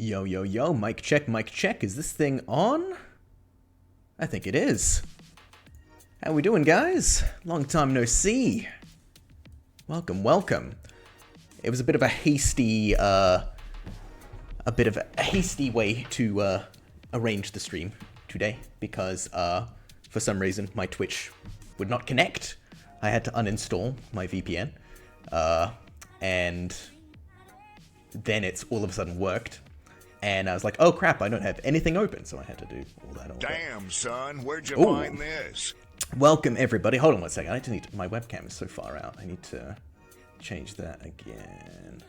Yo, yo, yo, mic check, mic check. Is this thing on? I think it is. How we doing, guys? Long time no see. Welcome, welcome. It was a bit of a hasty, way to arrange the stream today because for some reason my Twitch would not connect. I had to uninstall my VPN, and then it's all of a sudden worked. And I was like, oh crap, I don't have anything open, so I had to do all that. Damn, son, where'd you find this? Welcome, everybody. Hold on one second. I just need my webcam is so far out. I need to change that again.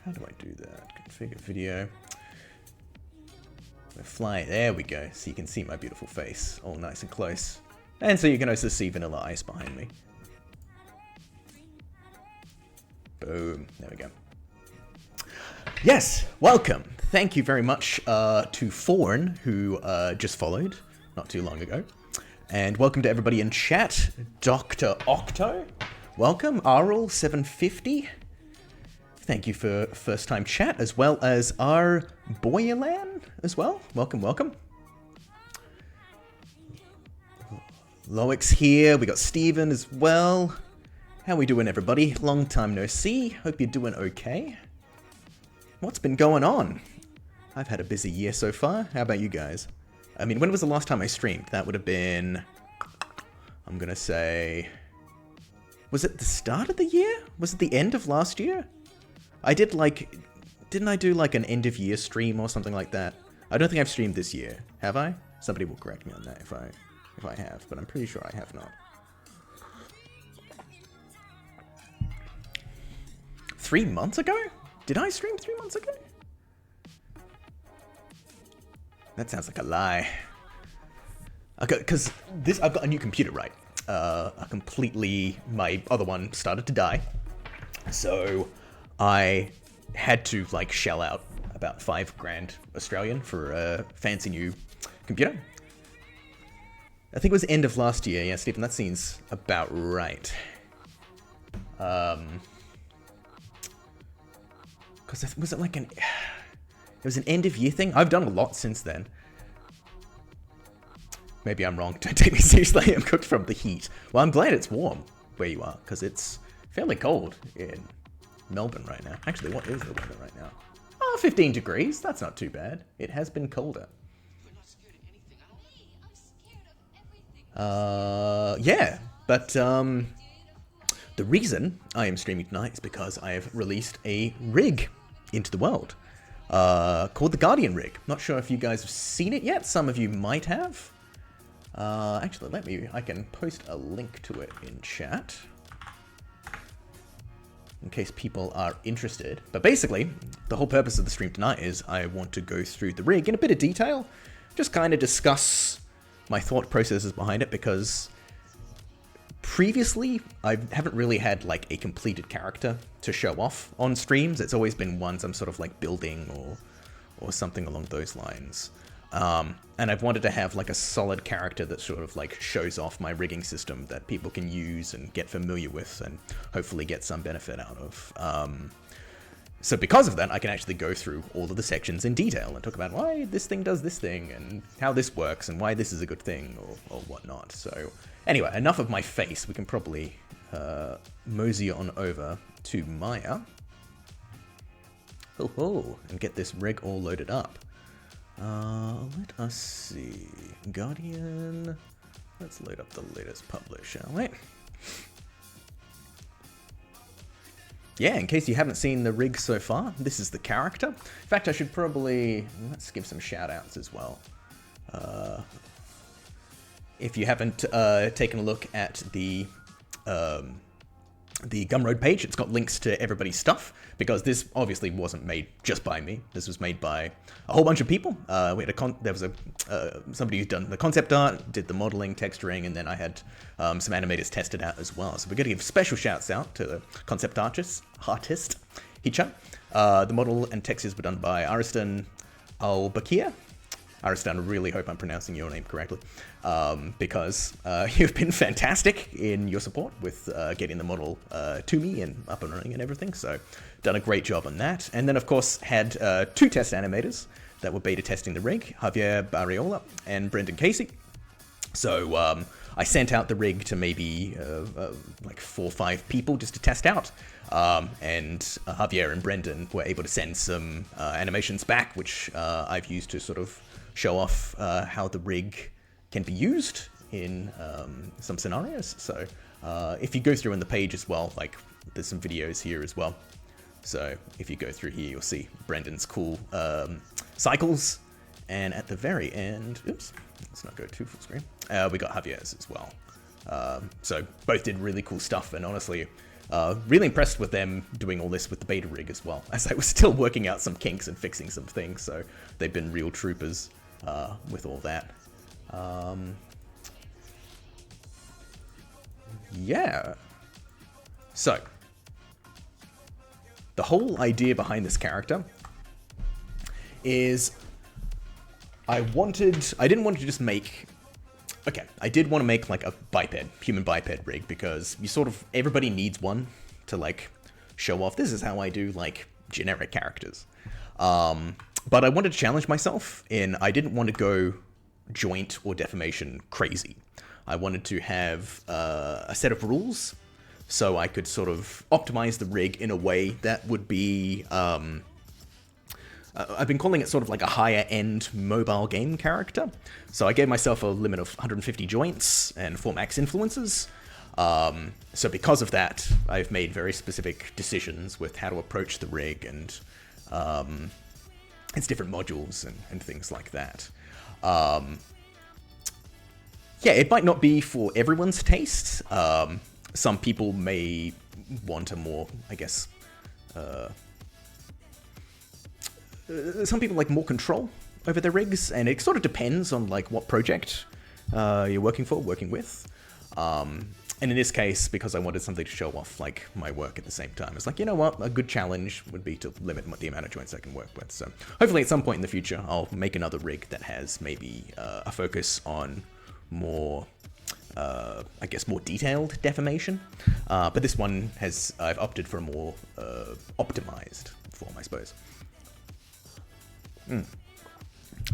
How do I do that? Configure video. We're flying. There we go. So you can see my beautiful face, all nice and close. And so you can also see Vanilla Ice behind me. Boom. There we go. Yes, welcome. Thank you very much to Fawn, who just followed not too long ago. And welcome to everybody in chat. Dr. Octo, welcome. Arl750, thank you for first time chat, as well as our Boylan as well. Welcome, welcome. Loix here. We got Steven as well. How we doing, everybody? Long time no see. Hope you're doing okay. What's been going on? I've had a busy year so far. How about you guys? I mean, when was the last time I streamed? That would have been, I'm gonna say, was it the start of the year? Was it the end of last year? I did like, didn't I do like an end of year stream or something like that? I don't think I've streamed this year. Have I? Somebody will correct me on that if I have, but I'm pretty sure I have not. 3 months ago? Did I stream 3 months ago? That sounds like a lie. Okay, because I've got a new computer, right? My other one started to die. So I had to like shell out about $5,000 Australian for a fancy new computer. I think it was end of last year. Yeah, Stephen, that seems about right. Because was it like it was an end of year thing? I've done a lot since then. Maybe I'm wrong. Don't take me seriously. I'm cooked from the heat. Well, I'm glad it's warm where you are, because it's fairly cold in Melbourne right now. Actually, what is the weather right now? Oh, 15 degrees. That's not too bad. It has been colder. Yeah, but the reason I am streaming tonight is because I have released a rig into the world called the Guardian rig. Not sure if you guys have seen it yet. Some of you might have. Actually, I can post a link to it in chat in case people are interested. But basically, the whole purpose of the stream tonight is I want to go through the rig in a bit of detail, just kind of discuss my thought processes behind it, because previously, I haven't really had like a completed character to show off on streams. It's always been ones I'm sort of like building or something along those lines. And I've wanted to have like a solid character that sort of like shows off my rigging system that people can use and get familiar with and hopefully get some benefit out of. So because of that, I can actually go through all of the sections in detail and talk about why this thing does this thing and how this works and why this is a good thing or whatnot. So anyway, enough of my face. We can probably mosey on over to Maya. And get this rig all loaded up. Let us see. Guardian. Let's load up the latest publish, shall we? Yeah, in case you haven't seen the rig so far, this is the character. In fact, I should probably, let's give some shout outs as well. If you haven't taken a look at the Gumroad page, it's got links to everybody's stuff, because this obviously wasn't made just by me. This was made by a whole bunch of people. There was somebody who's done the concept art, did the modeling, texturing, and then I had some animators test it out as well. So we're going to give special shouts out to the concept artist Hicha. The model and textures were done by Ariston Al-Bakir. Ariston, I really hope I'm pronouncing your name correctly, because you've been fantastic in your support with getting the model to me and up and running and everything. So done a great job on that. And then, of course, had 2 test animators that were beta testing the rig, Javier Barriola and Brendan Casey. So I sent out the rig to maybe like 4 or 5 people just to test out. And Javier and Brendan were able to send some animations back, which I've used to sort of show off how the rig can be used in some scenarios. So if you go through on the page as well, like there's some videos here as well. So if you go through here, you'll see Brendan's cool cycles. And at the very end, oops, let's not go too full screen. We got Javier's as well. So both did really cool stuff, and honestly, really impressed with them doing all this with the beta rig as well, as I was still working out some kinks and fixing some things. So they've been real troopers with all that. Yeah. So the whole idea behind this character is I didn't want to just make, okay, I did want to make like a human biped rig, because everybody needs one to like show off, this is how I do like generic characters. But I wanted to challenge myself I didn't want to go joint or deformation crazy. I wanted to have a set of rules so I could sort of optimize the rig in a way that would be, I've been calling it sort of like a higher end mobile game character. So I gave myself a limit of 150 joints and 4 max influences. So because of that, I've made very specific decisions with how to approach the rig and its different modules and things like that. Yeah, it might not be for everyone's taste. Some people may want a more, I guess, some people like more control over their rigs, and it sort of depends on like what project you're working with. And in this case, because I wanted something to show off like my work at the same time, it's like, you know what, a good challenge would be to limit the amount of joints I can work with. So hopefully at some point in the future, I'll make another rig that has maybe a focus on more, I guess, more detailed deformation. But this one I've opted for a more optimized form, I suppose.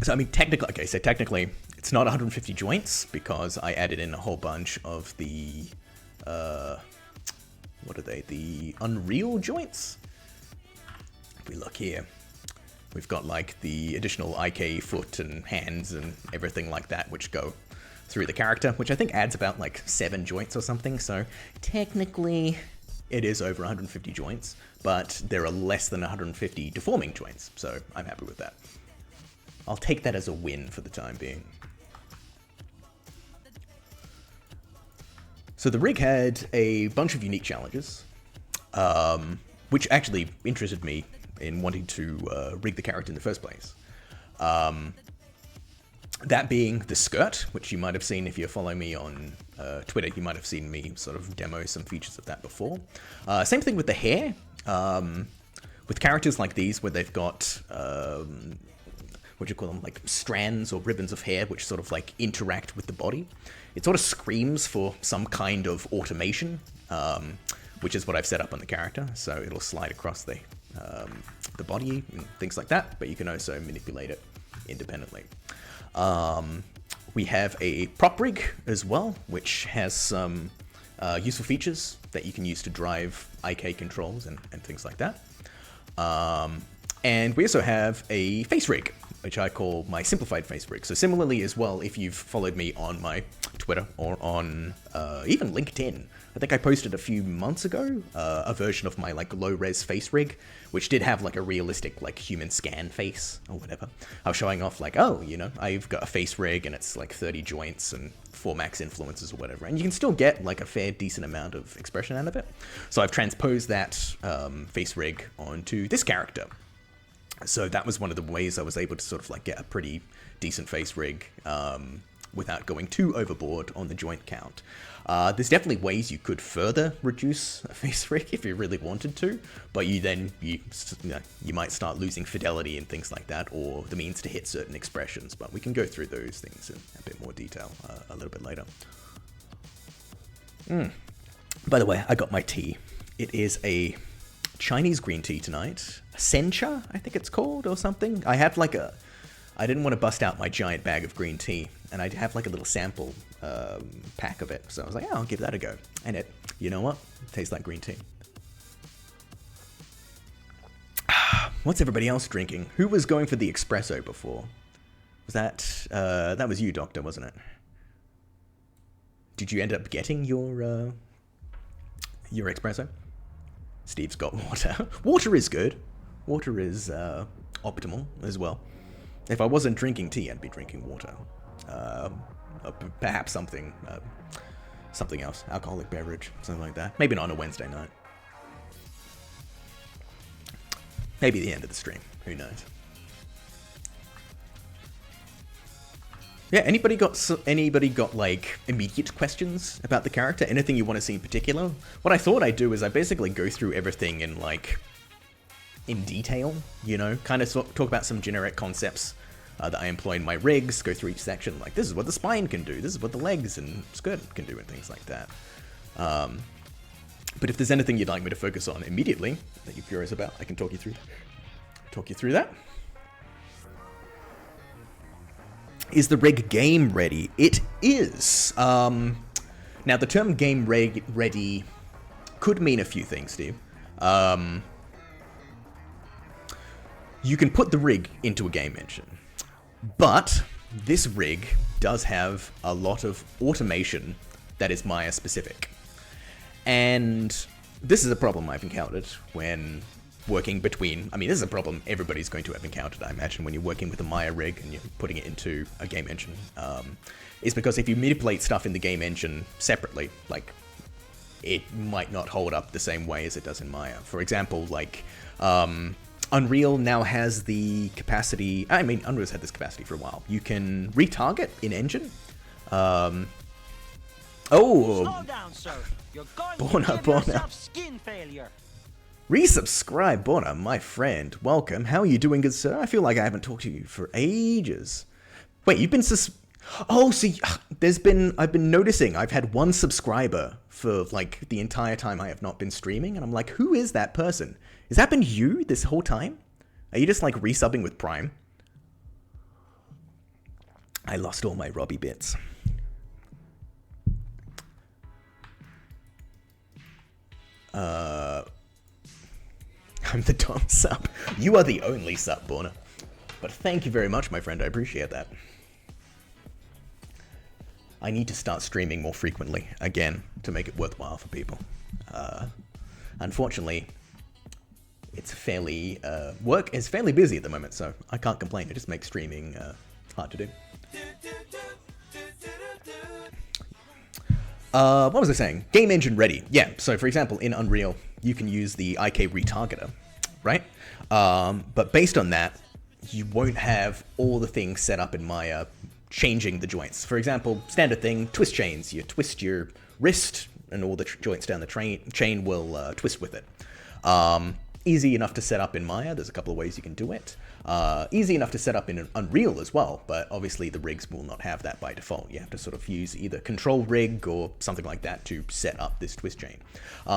So I mean, technically, it's not 150 joints because I added in a whole bunch of the, what are they? The Unreal joints? If we look here, we've got like the additional IK foot and hands and everything like that, which go through the character, which I think adds about like 7 joints or something. So technically it is over 150 joints, but there are less than 150 deforming joints. So I'm happy with that. I'll take that as a win for the time being. So the rig had a bunch of unique challenges, which actually interested me in wanting to rig the character in the first place. That being the skirt, which you might have seen if you follow me on Twitter, you might have seen me sort of demo some features of that before. Same thing with the hair. With characters like these where they've got, what do you call them, like strands or ribbons of hair which sort of like interact with the body. It sort of screams for some kind of automation, which is what I've set up on the character. So it'll slide across the body and things like that, but you can also manipulate it independently. We have a prop rig as well, which has some useful features that you can use to drive IK controls and things like that. And we also have a face rig, which I call my simplified face rig. So similarly as well, if you've followed me on my Twitter or on even LinkedIn, I think I posted a few months ago a version of my like low-res face rig, which did have like a realistic like human scan face or whatever. I was showing off like, oh, you know, I've got a face rig and it's like 30 joints and 4 max influences or whatever, and you can still get like a fair decent amount of expression out of it. So I've transposed that face rig onto this character. So that was one of the ways I was able to sort of like get a pretty decent face rig without going too overboard on the joint count. There's definitely ways you could further reduce a face rig if you really wanted to, but you might start losing fidelity and things like that, or the means to hit certain expressions. But we can go through those things in a bit more detail a little bit later. By the way, I got my tea. It is a Chinese green tea tonight. Sencha, I think it's called, or something. I had like a... I didn't want to bust out my giant bag of green tea, and I'd have like a little sample pack of it. So I was like, yeah, I'll give that a go. And it, you know what? It tastes like green tea. What's everybody else drinking? Who was going for the espresso before? Was that was you, Doctor, wasn't it? Did you end up getting your espresso? Steve's got water. Water is good. Water is optimal as well. If I wasn't drinking tea, I'd be drinking water. Perhaps something else, alcoholic beverage, something like that. Maybe not on a Wednesday night. Maybe the end of the stream. Who knows? Yeah. Anybody got like immediate questions about the character? Anything you want to see in particular? What I thought I'd do is I basically go through everything in detail. You know, kind of talk about some generic concepts that I employ in my rigs. Go through each section. Like, this is what the spine can do. This is what the legs and skirt can do, and things like that. But if there's anything you'd like me to focus on immediately that you're curious about, I can talk you through that. Is the rig game ready? It is. Now, the term game ready could mean a few things, Steve. You can put the rig into a game engine, but this rig does have a lot of automation that is Maya specific. And this is a problem I've encountered when working between... I mean, this is a problem everybody's going to have encountered, I imagine, when you're working with a Maya rig and you're putting it into a game engine. Is because if you manipulate stuff in the game engine separately, like, it might not hold up the same way as it does in Maya. For example, like, Unreal now has the capacity... I mean, Unreal's had this capacity for a while. You can retarget in engine. Slow down, sir. You're going to give yourself skin failure. Resubscribe, Borna, my friend. Welcome. How are you doing, good sir? I feel like I haven't talked to you for ages. Wait, you've been I've been noticing I've had one subscriber for, like, the entire time I have not been streaming, and I'm like, who is that person? Has that been you this whole time? Are you just, like, resubbing with Prime? I lost all my Robbie bits. I'm the Dom sub. You are the only sub, Borna. But thank you very much, my friend. I appreciate that. I need to start streaming more frequently, again, to make it worthwhile for people. Unfortunately, it's fairly... work is fairly busy at the moment, so I can't complain. It just makes streaming hard to do. What was I saying? Game engine ready. Yeah, so for example, in Unreal, you can use the IK retargeter, right? But based on that, you won't have all the things set up in Maya changing the joints. For example, standard thing, twist chains. You twist your wrist, and all the joints down the chain will twist with it. Easy enough to set up in Maya. There's a couple of ways you can do it. Easy enough to set up in Unreal as well, but obviously the rigs will not have that by default. You have to sort of use either control rig or something like that to set up this twist chain.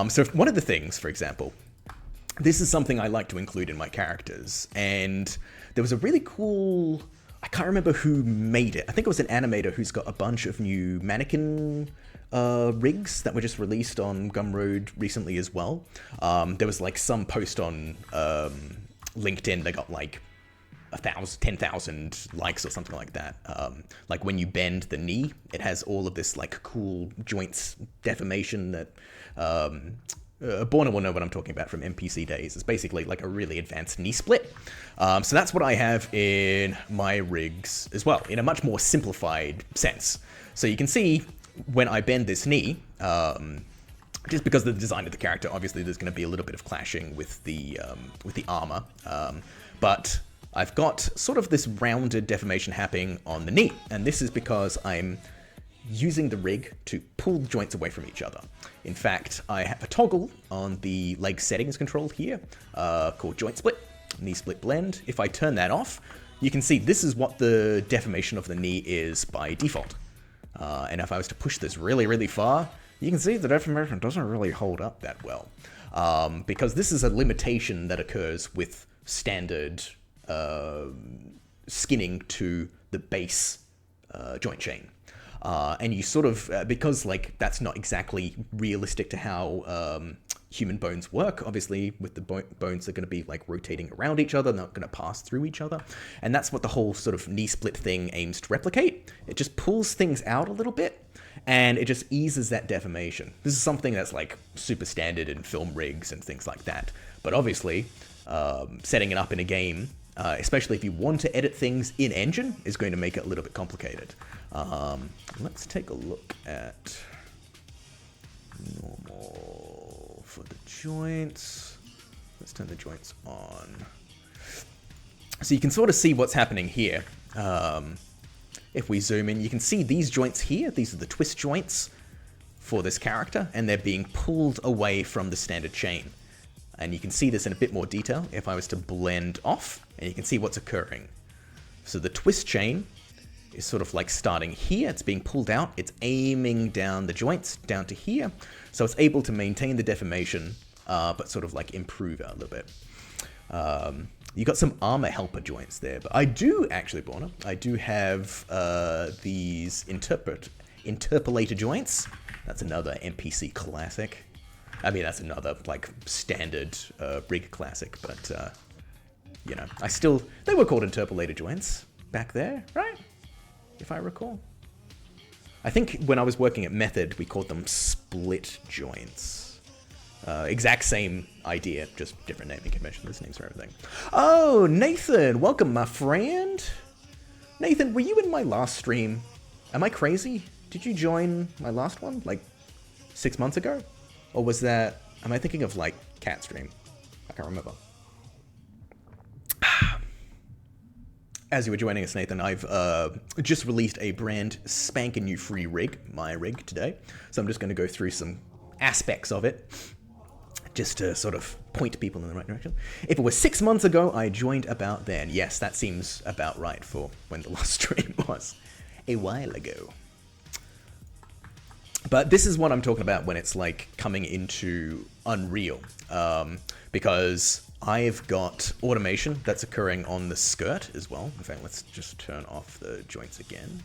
So one of the things, for example, this is something I like to include in my characters, and there was a really cool... I can't remember who made it. I think it was an animator who's got a bunch of new mannequin rigs that were just released on Gumroad recently as well. There was like some post on LinkedIn that got like 10,000 likes or something like that. Like when you bend the knee, it has all of this like cool joints deformation that Borna will know what I'm talking about from NPC days. It's basically like a really advanced knee split. So that's what I have in my rigs as well, in a much more simplified sense. So you can see when I bend this knee, just because of the design of the character, obviously there's going to be a little bit of clashing with the armor. But I've got sort of this rounded deformation happening on the knee, and this is because I'm using the rig to pull the joints away from each other. In fact, I have a toggle on the leg settings control here called joint split, knee split blend. If I turn that off, you can see this is what the deformation of the knee is by default. And if I was to push this really, really far, you can see the deformation doesn't really hold up that well. because this is a limitation that occurs with standard skinning to the base joint chain. And you sort of, because like that's not exactly realistic to how human bones work, obviously with the bones, they're going to be like rotating around each other, not going to pass through each other. And that's what the whole sort of knee split thing aims to replicate. It just pulls things out a little bit, and it just eases that deformation. This is something that's like super standard in film rigs and things like that. But obviously, setting it up in a game, especially if you want to edit things in engine, is going to make it a little bit complicated. Let's take a look at normal for the joints. Let's turn the joints on. So you can sort of see what's happening here. If we zoom in, you can see these joints here. These are the twist joints for this character, and they're being pulled away from the standard chain. And you can see this in a bit more detail if I was to blend off, and you can see what's occurring. So the twist chain is sort of like starting here. It's being pulled out. It's aiming down the joints down to here. So it's able to maintain the deformation, but sort of like improve it a little bit. You got some armor helper joints there, but I do actually, Borna, I do have these interpolator joints. That's another NPC classic. I mean, that's another like standard rig classic, but you know, they were called interpolator joints back there, right? If I recall. I think when I was working at Method, we called them split joints. Exact same idea, just different naming convention. There's names for everything. Oh, Nathan, welcome, my friend. Nathan, were you in my last stream? Am I crazy? Did you join my last one, like 6 months ago? Or was that, am I thinking of like Cat Stream? I can't remember. As you were joining us, Nathan, I've just released a brand spanking new free rig, my rig, today. So I'm just going to go through some aspects of it, just to sort of point people in the right direction. If it was 6 months ago, I joined about then. Yes, that seems about right for when the last stream was. A while ago. But this is what I'm talking about when it's like coming into Unreal. Because I've got automation that's occurring on the skirt as well. In fact, let's just turn off the joints again.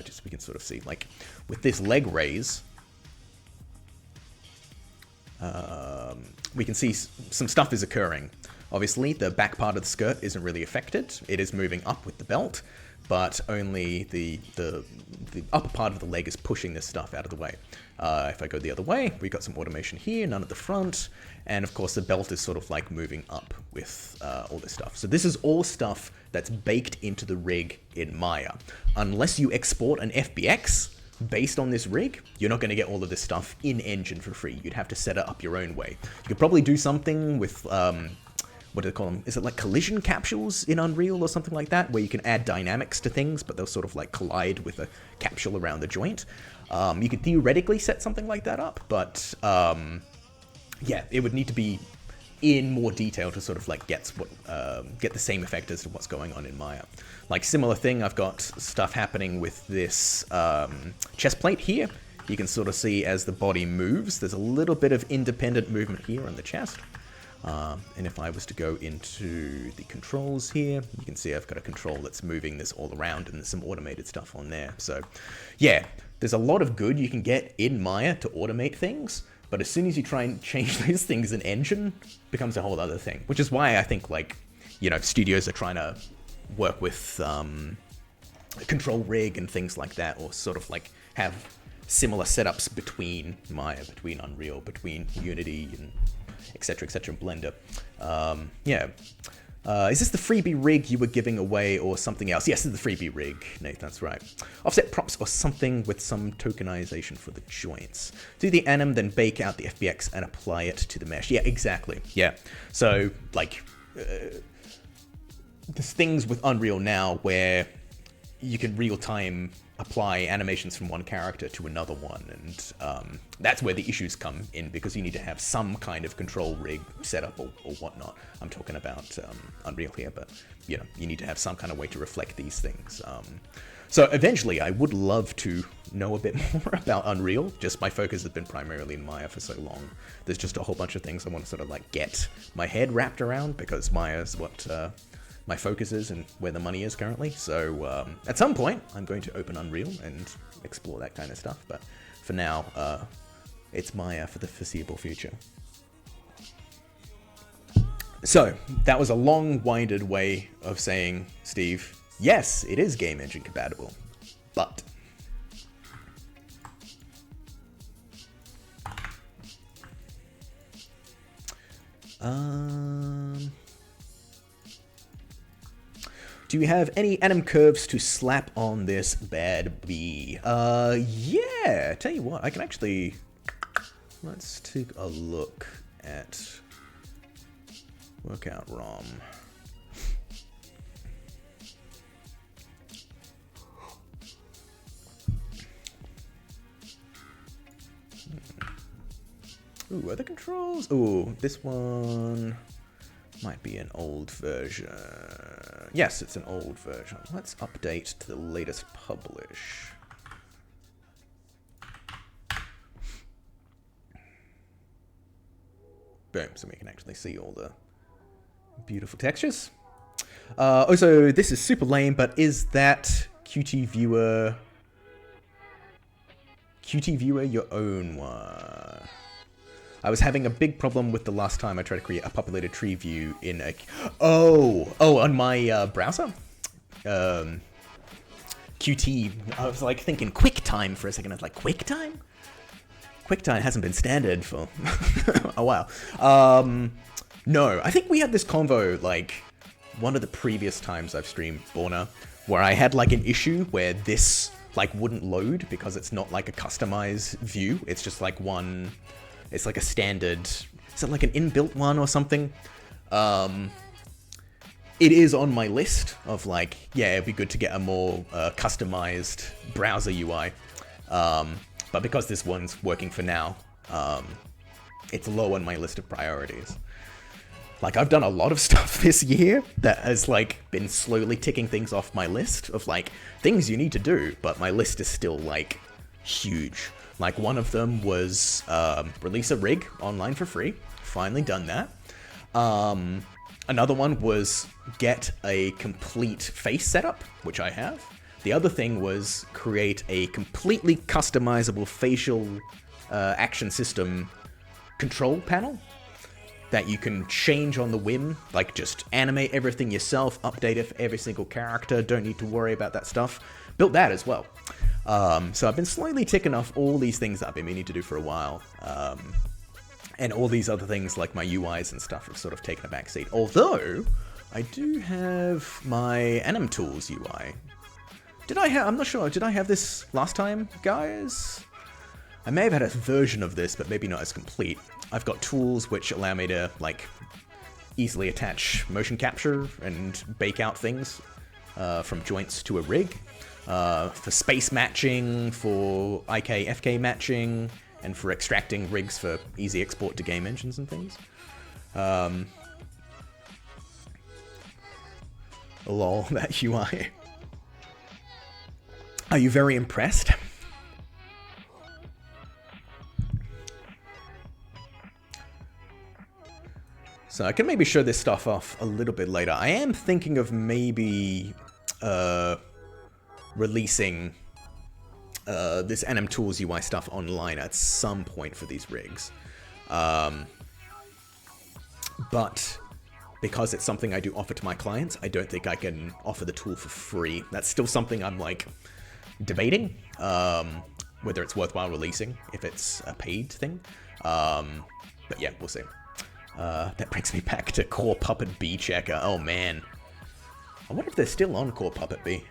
Just so we can sort of see, like, with this leg raise, we can see some stuff is occurring. Obviously, the back part of the skirt isn't really affected. It is moving up with the belt, but only the upper part of the leg is pushing this stuff out of the way. If I go the other way, we've got some automation here, none at the front, and of course the belt is sort of like moving up with all this stuff. So this is all stuff that's baked into the rig in Maya. Unless you export an FBX based on this rig, you're not going to get all of this stuff in engine for free. You'd have to set it up your own way. You could probably do something with what do they call them? Is it like collision capsules in Unreal or something like that, where you can add dynamics to things, but they'll sort of like collide with a capsule around the joint? You could theoretically set something like that up, but yeah, it would need to be in more detail to sort of like get the same effect as to what's going on in Maya. Like similar thing, I've got stuff happening with this chest plate here. You can sort of see as the body moves, there's a little bit of independent movement here on the chest. And if I was to go into the controls here, you can see I've got a control that's moving this all around, and there's some automated stuff on there. So yeah, there's a lot of good you can get in Maya to automate things, but as soon as you try and change those things in engine, it becomes a whole other thing, which is why I think, like, you know, studios are trying to work with control rig and things like that, or sort of like have similar setups between Maya, between Unreal, between Unity, and etc, and Blender. Yeah. Is this the freebie rig you were giving away or something else? Yes, this is the freebie rig, Nate, that's right. Offset props or something with some tokenization for the joints. Do the anim, then bake out the FBX and apply it to the mesh. Yeah, exactly. Yeah. So, like, there's things with Unreal now where you can real-time apply animations from one character to another one, and that's where the issues come in, because you need to have some kind of control rig setup or whatnot. I'm talking about Unreal here, but you know, you need to have some kind of way to reflect these things. So eventually I would love to know a bit more about Unreal. Just my focus has been primarily in Maya for so long. There's just a whole bunch of things I want to sort of like get my head wrapped around, because Maya is what my focus is and where the money is currently. So at some point, I'm going to open Unreal and explore that kind of stuff. But for now, it's Maya for the foreseeable future. So that was a long-winded way of saying, Steve, yes, it is game engine compatible, but do you have any anim curves to slap on this bad bee? Yeah, tell you what, I can actually, let's take a look at Workout ROM. Ooh, other controls? Ooh, this one might be an old version. Yes, it's an old version. Let's update to the latest publish. Boom, so we can actually see all the beautiful textures. Also, this is super lame, but is that Qt Viewer your own one? I was having a big problem with the last time I tried to create a populated tree view in a... on my browser? Qt, I was like thinking QuickTime for a second. I was like, QuickTime? QuickTime hasn't been standard for a while. No, I think we had this convo like one of the previous times I've streamed Borna, where I had like an issue where this like wouldn't load because it's not like a customized view. It's just like one... It's like a standard, is it like an inbuilt one or something? It is on my list of like, yeah, it'd be good to get a more customized browser UI. But because this one's working for now, it's low on my list of priorities. Like, I've done a lot of stuff this year that has like been slowly ticking things off my list of like things you need to do, but my list is still like huge. Like, one of them was release a rig online for free. Finally done that. Another one was get a complete face setup, which I have. The other thing was create a completely customizable facial action system control panel that you can change on the whim, like just animate everything yourself, update it for every single character, don't need to worry about that stuff. Built that as well. So I've been slowly ticking off all these things that I've been meaning to do for a while. And all these other things like my UIs and stuff have sort of taken a backseat. Although, I do have my Anim Tools UI. I'm not sure, did I have this last time, guys? I may have had a version of this, but maybe not as complete. I've got tools which allow me to, like, easily attach motion capture and bake out things from joints to a rig. For space matching, for IK, FK matching, and for extracting rigs for easy export to game engines and things. Lol, that UI. Are you very impressed? So I can maybe show this stuff off a little bit later. I am thinking of maybe releasing this Anim Tools UI stuff online at some point for these rigs. But because it's something I do offer to my clients, I don't think I can offer the tool for free. That's still something I'm like debating, whether it's worthwhile releasing if it's a paid thing. But yeah, we'll see. That brings me back to Core Puppet B Checker. Oh man. I wonder if they're still on Core Puppet B.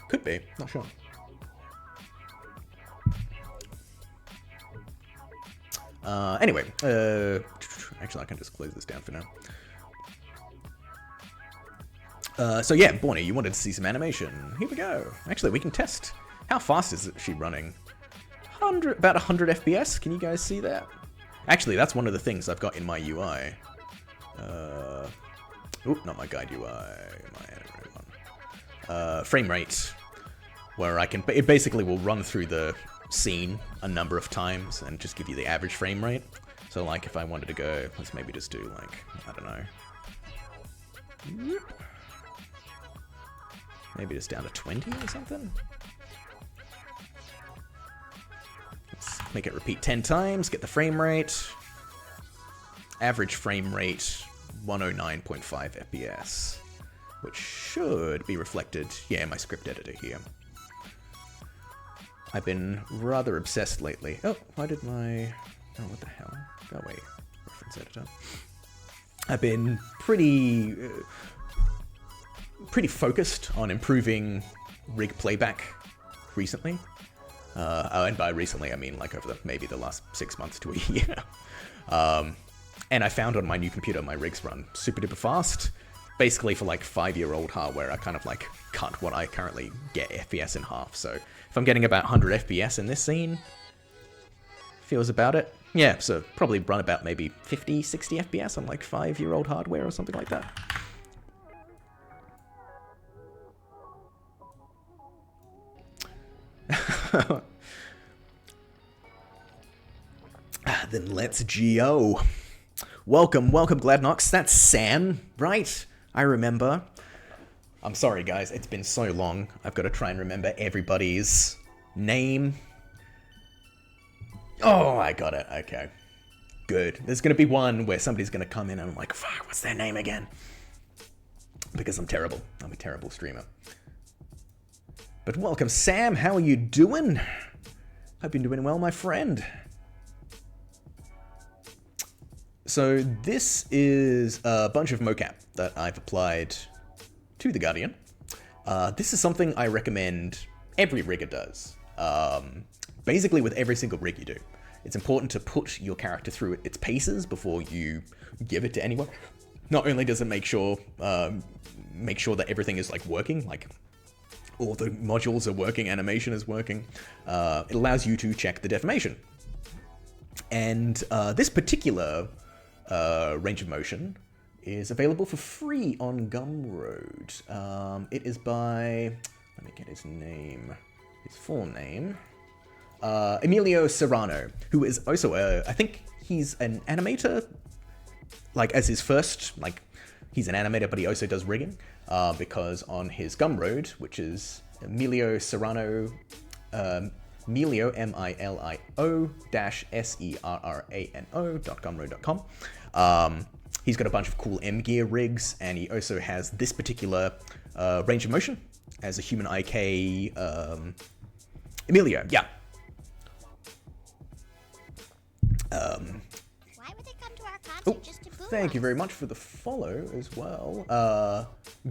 Could be, not sure. Anyway, actually I can just close this down for now. So yeah, Borny, you wanted to see some animation. Here we go. Actually, we can test. How fast is she running? About 100 FPS. Can you guys see that? Actually, that's one of the things I've got in my UI. Oop, not my guide UI. My anime one. Frame rate. where it basically will run through the scene a number of times and just give you the average frame rate. So like if I wanted to go, let's maybe just do like, I don't know. Maybe just down to 20 or something. Let's make it repeat 10 times, get the frame rate. Average frame rate, 109.5 FPS. Which should be reflected, yeah, in my script editor here. I've been rather obsessed lately. Oh, why did my... Oh, what the hell? Go away, reference editor. I've been pretty focused on improving rig playback recently. And by recently, I mean like over maybe the last 6 months to a year. And I found on my new computer, my rigs run super duper fast. Basically for like 5-year-old hardware, I kind of like cut what I currently get FPS in half. So if I'm getting about 100 FPS in this scene, feels about it. Yeah, so probably run about maybe 50, 60 FPS on like 5-year-old hardware or something like that. Then let's GO. Welcome, Gladnox. That's Sam, right? I remember. I'm sorry, guys. It's been so long. I've got to try and remember everybody's name. Oh, I got it. Okay. Good. There's going to be one where somebody's going to come in and I'm like, fuck, what's their name again? Because I'm terrible. I'm a terrible streamer. But welcome, Sam. How are you doing? Hope you're doing well, my friend. So this is a bunch of mocap that I've applied to the Guardian. This is something I recommend every rigger does. Basically with every single rig you do. It's important to put your character through its paces before you give it to anyone. Not only does it make sure that everything is like working, like all the modules are working, animation is working, it allows you to check the deformation. And this particular range of motion is available for free on Gumroad. It is by, let me get his name, his full name, Emilio Serrano, who is also I think he's an animator, like as his first, like he's an animator, but he also does rigging, because on his Gumroad, which is Emilio Serrano, Emilio, MILIO-SERRANO.gumroad.com. He's got a bunch of cool M-Gear rigs, and he also has this particular range of motion as a human IK Emilio, yeah. Why would they come to our concert just to boo Thank us? you very much for the follow as well.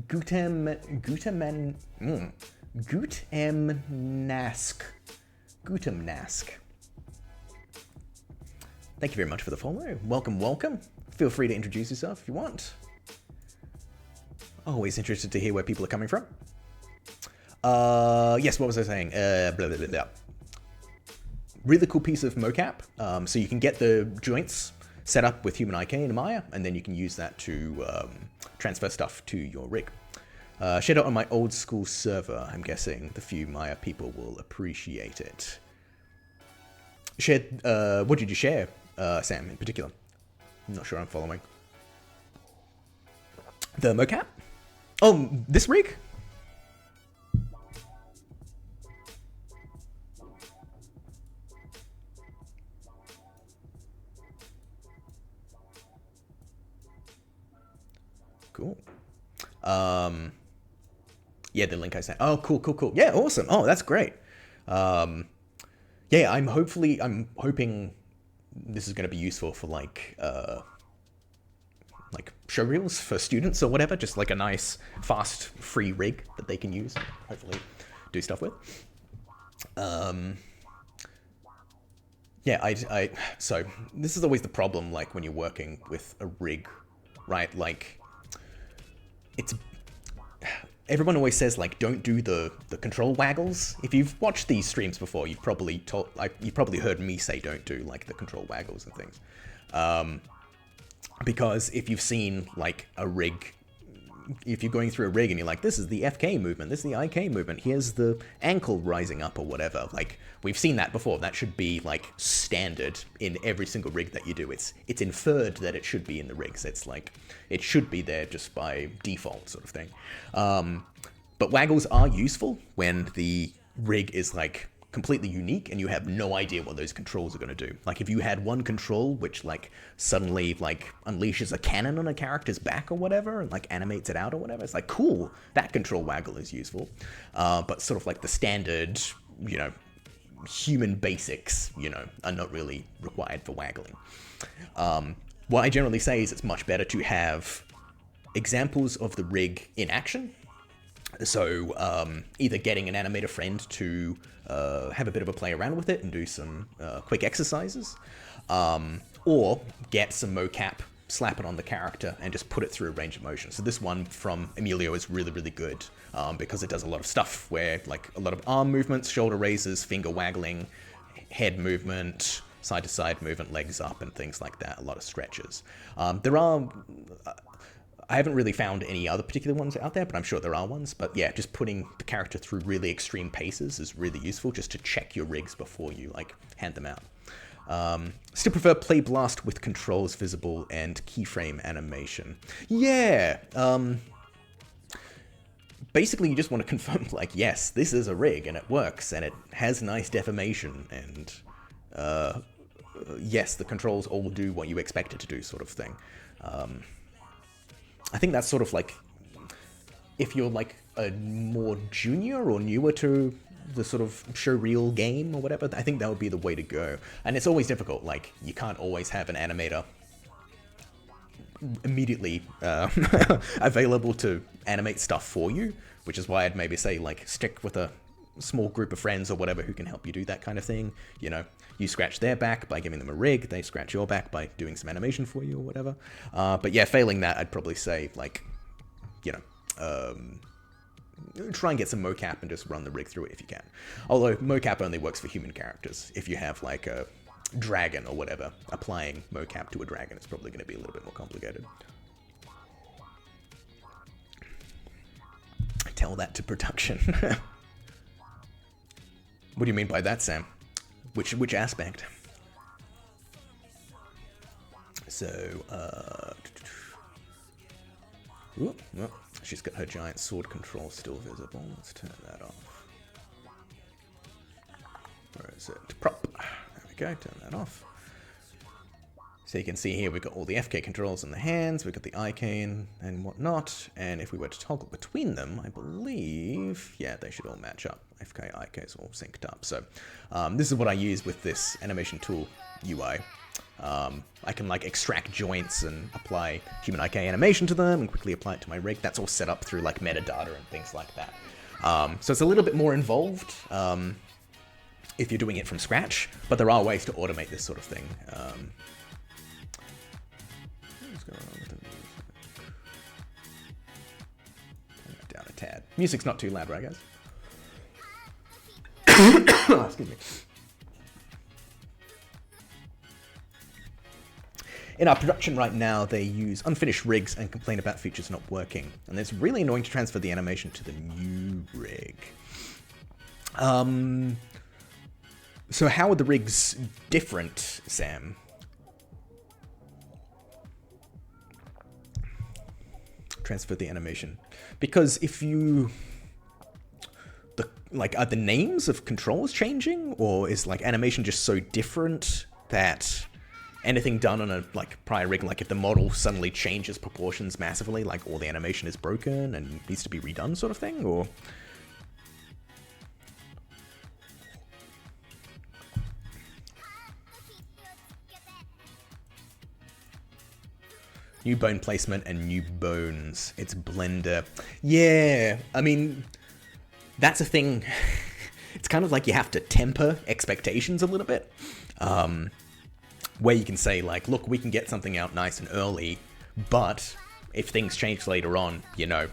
Gutemnask. Thank you very much for the follow. Welcome. Feel free to introduce yourself if you want. Always interested to hear where people are coming from. Yes, what was I saying? Blah, blah, blah, blah. Really cool piece of mocap. So you can get the joints set up with Human IK and Maya, and then you can use that to transfer stuff to your rig. Shared out on my old school server. I'm guessing the few Maya people will appreciate it. Shared, what did you share, Sam, in particular? I'm not sure I'm following. The mocap? Oh, this rig? Cool. Yeah, the link I sent. Oh, cool. Yeah, awesome. Oh, that's great. Yeah, I'm hoping this is going to be useful for like showreels for students or whatever. Just like a nice, fast, free rig that they can use. Hopefully, do stuff with. Yeah, so this is always the problem. Like when you're working with a rig, right? Like everyone always says like don't do the control waggles. If you've watched these streams before, you've probably heard me say don't do like the control waggles and things. Because if you've seen like a rig if you're going through a rig and you're like, this is the FK movement, this is the IK movement, here's the ankle rising up or whatever. Like, we've seen that before. That should be like standard in every single rig that you do. It's inferred that it should be in the rigs. It's like, it should be there just by default sort of thing. But waggles are useful when the rig is like completely unique and you have no idea what those controls are going to do. Like if you had one control which like suddenly like unleashes a cannon on a character's back or whatever and like animates it out or whatever, it's like, cool, that control waggle is useful. But sort of like the standard, you know, human basics, you know, are not really required for waggling. What I generally say is it's much better to have examples of the rig in action. So either getting an animator friend to have a bit of a play around with it and do some quick exercises, or get some mocap, slap it on the character, and just put it through a range of motion. So this one from Emilio is really, really good because it does a lot of stuff where, like, a lot of arm movements, shoulder raises, finger waggling, head movement, side-to-side movement, legs up, and things like that, a lot of stretches. There are... I haven't really found any other particular ones out there, but I'm sure there are ones. But yeah, just putting the character through really extreme paces is really useful just to check your rigs before you like hand them out. Still prefer Play Blast with controls visible and keyframe animation. Yeah. Basically, you just want to confirm like, yes, this is a rig and it works and it has nice deformation and yes, the controls all do what you expect it to do, sort of thing. I think that's sort of like, if you're like a more junior or newer to the sort of showreel game or whatever, I think that would be the way to go. And it's always difficult, like, you can't always have an animator immediately available to animate stuff for you, which is why I'd maybe say, like, stick with a small group of friends or whatever who can help you do that kind of thing. You know, you scratch their back by giving them a rig, they scratch your back by doing some animation for you or whatever. But yeah, failing that, I'd probably say, like, you know, try and get some mocap and just run the rig through it if you can. Although mocap only works for human characters. If you have like a dragon or whatever, applying mocap to a dragon is probably going to be a little bit more complicated. Tell that to production. What do you mean by that, Sam? Which aspect? So, ooh, well, she's got her giant sword control still visible. Let's turn that off. Where is it? Prop. There we go, turn that off. So you can see here we've got all the FK controls in the hands, we've got the IK and whatnot, and if we were to toggle between them, I believe, yeah, they should all match up. FK, IK is all synced up. So this is what I use with this animation tool UI. I can like extract joints and apply human IK animation to them and quickly apply it to my rig. That's all set up through like metadata and things like that. So it's a little bit more involved if you're doing it from scratch, but there are ways to automate this sort of thing. What's going on with the music? Turn that down a tad. Music's not too loud, right, guys? Oh, excuse me. In our production right now, they use unfinished rigs and complain about features not working. And it's really annoying to transfer the animation to the new rig. So how are the rigs different, Sam? Transfer the animation. Because if you... Like, are the names of controls changing? Or is, like, animation just so different that anything done on a, like, prior rig, like, if the model suddenly changes proportions massively, like, all the animation is broken and needs to be redone sort of thing? Or... New bone placement and new bones. It's Blender. Yeah, I mean... That's a thing. It's kind of like you have to temper expectations a little bit. Where you can say, like, look, we can get something out nice and early, but if things change later on, you know,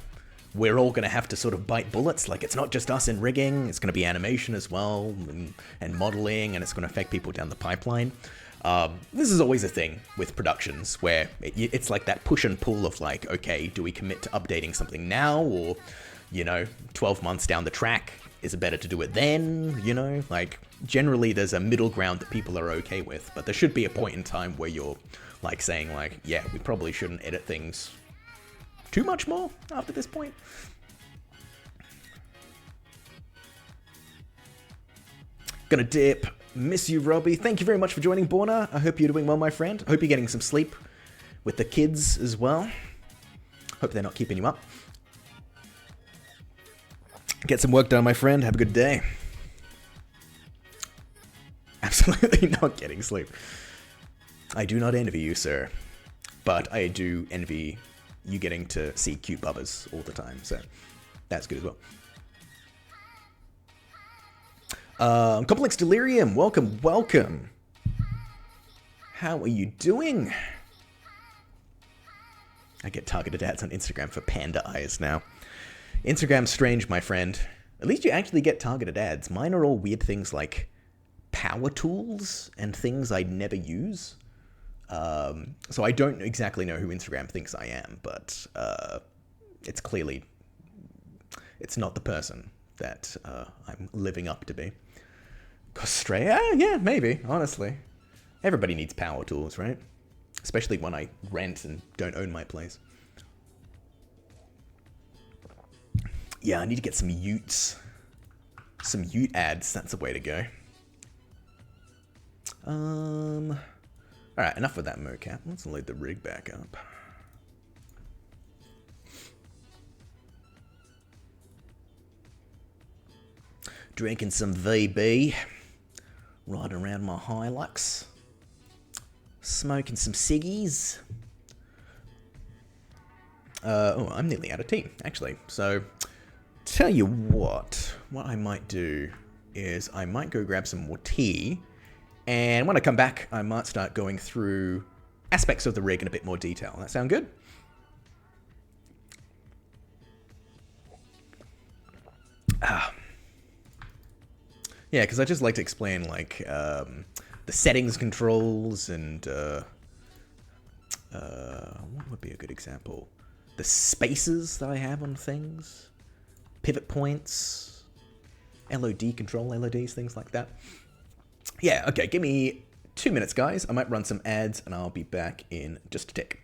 we're all going to have to sort of bite bullets. Like, it's not just us in rigging, it's going to be animation as well, and modeling, and it's going to affect people down the pipeline. This is always a thing with productions where it's like that push and pull of like, okay, do we commit to updating something now, or, 12 months down the track, is it better to do it then, Like, generally there's a middle ground that people are okay with, but there should be a point in time where you're, like, saying, like, yeah, we probably shouldn't edit things too much more after this point. Gonna dip. Miss you, Robbie. Thank you very much for joining, Borna. I hope you're doing well, my friend. I hope you're getting some sleep with the kids as well. Hope they're not keeping you up. Get some work done, my friend. Have a good day. Absolutely not getting sleep. I do not envy you, sir. But I do envy you getting to see cute bubbas all the time, so that's good as well. Complex Delirium, welcome, welcome. How are you doing? I get targeted ads on Instagram for panda eyes now. Instagram's strange, my friend. At least you actually get targeted ads. Mine are all weird things like power tools and things I never use. So I don't exactly know who Instagram thinks I am, but it's clearly, it's not the person that I'm living up to be. Australia? Yeah, maybe, honestly. Everybody needs power tools, right? Especially when I rent and don't own my place. Yeah, I need to get some utes. Some ute ads, that's the way to go. Alright, enough of that mocap. Let's load the rig back up. Drinking some VB. Riding around my Hilux. Smoking some ciggies. Oh, I'm nearly out of tea, actually. So, tell you what I might do is I might go grab some more tea. And when I come back, I might start going through aspects of the rig in a bit more detail. That sound good? Yeah, because I just like to explain, like, the settings controls and, what would be a good example? The spaces that I have on things, pivot points, LOD control, LODs, things like that. Yeah, okay, give me 2 minutes, guys. I might run some ads, and I'll be back in just a tick.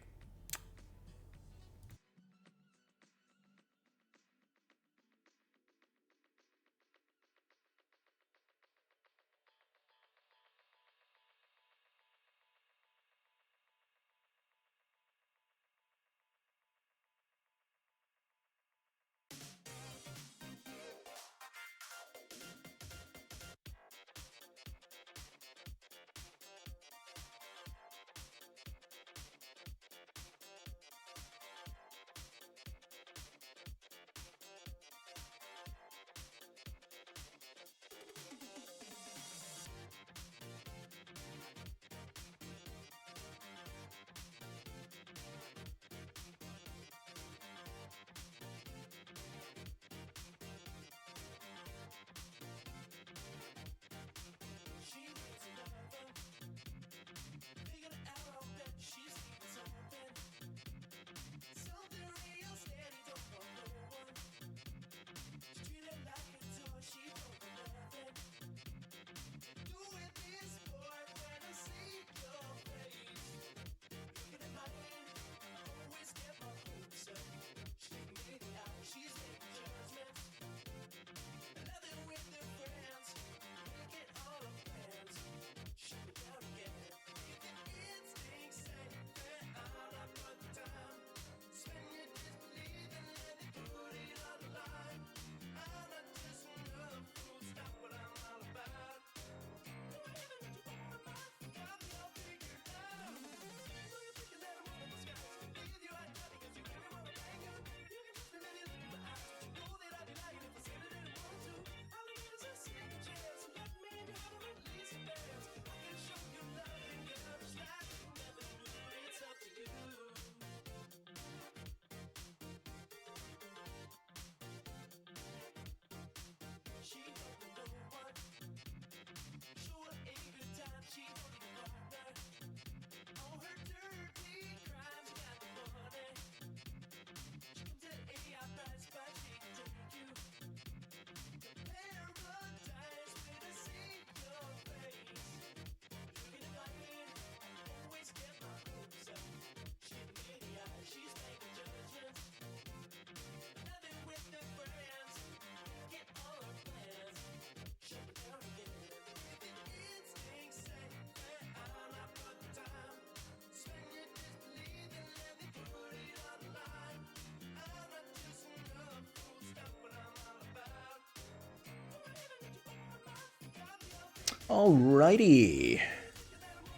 Alrighty.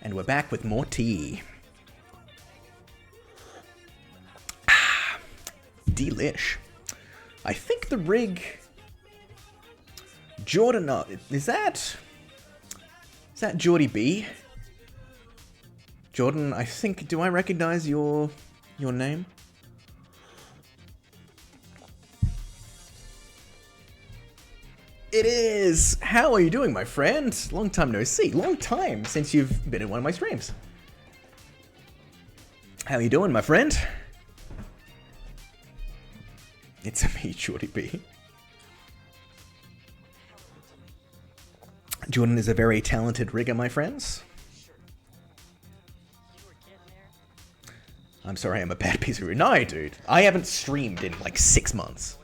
And we're back with more tea. Delish. I think the rig... Jordan... Is that Geordie B? Jordan, I think... Do I recognize your name? It is! How are you doing, my friend? Long time no see. Long time since you've been in one of my streams. How are you doing, my friend? It's me, Geordie B. Jordan is a very talented rigger, my friends. I'm sorry, I'm a bad piece of... No, dude. I haven't streamed in like 6 months.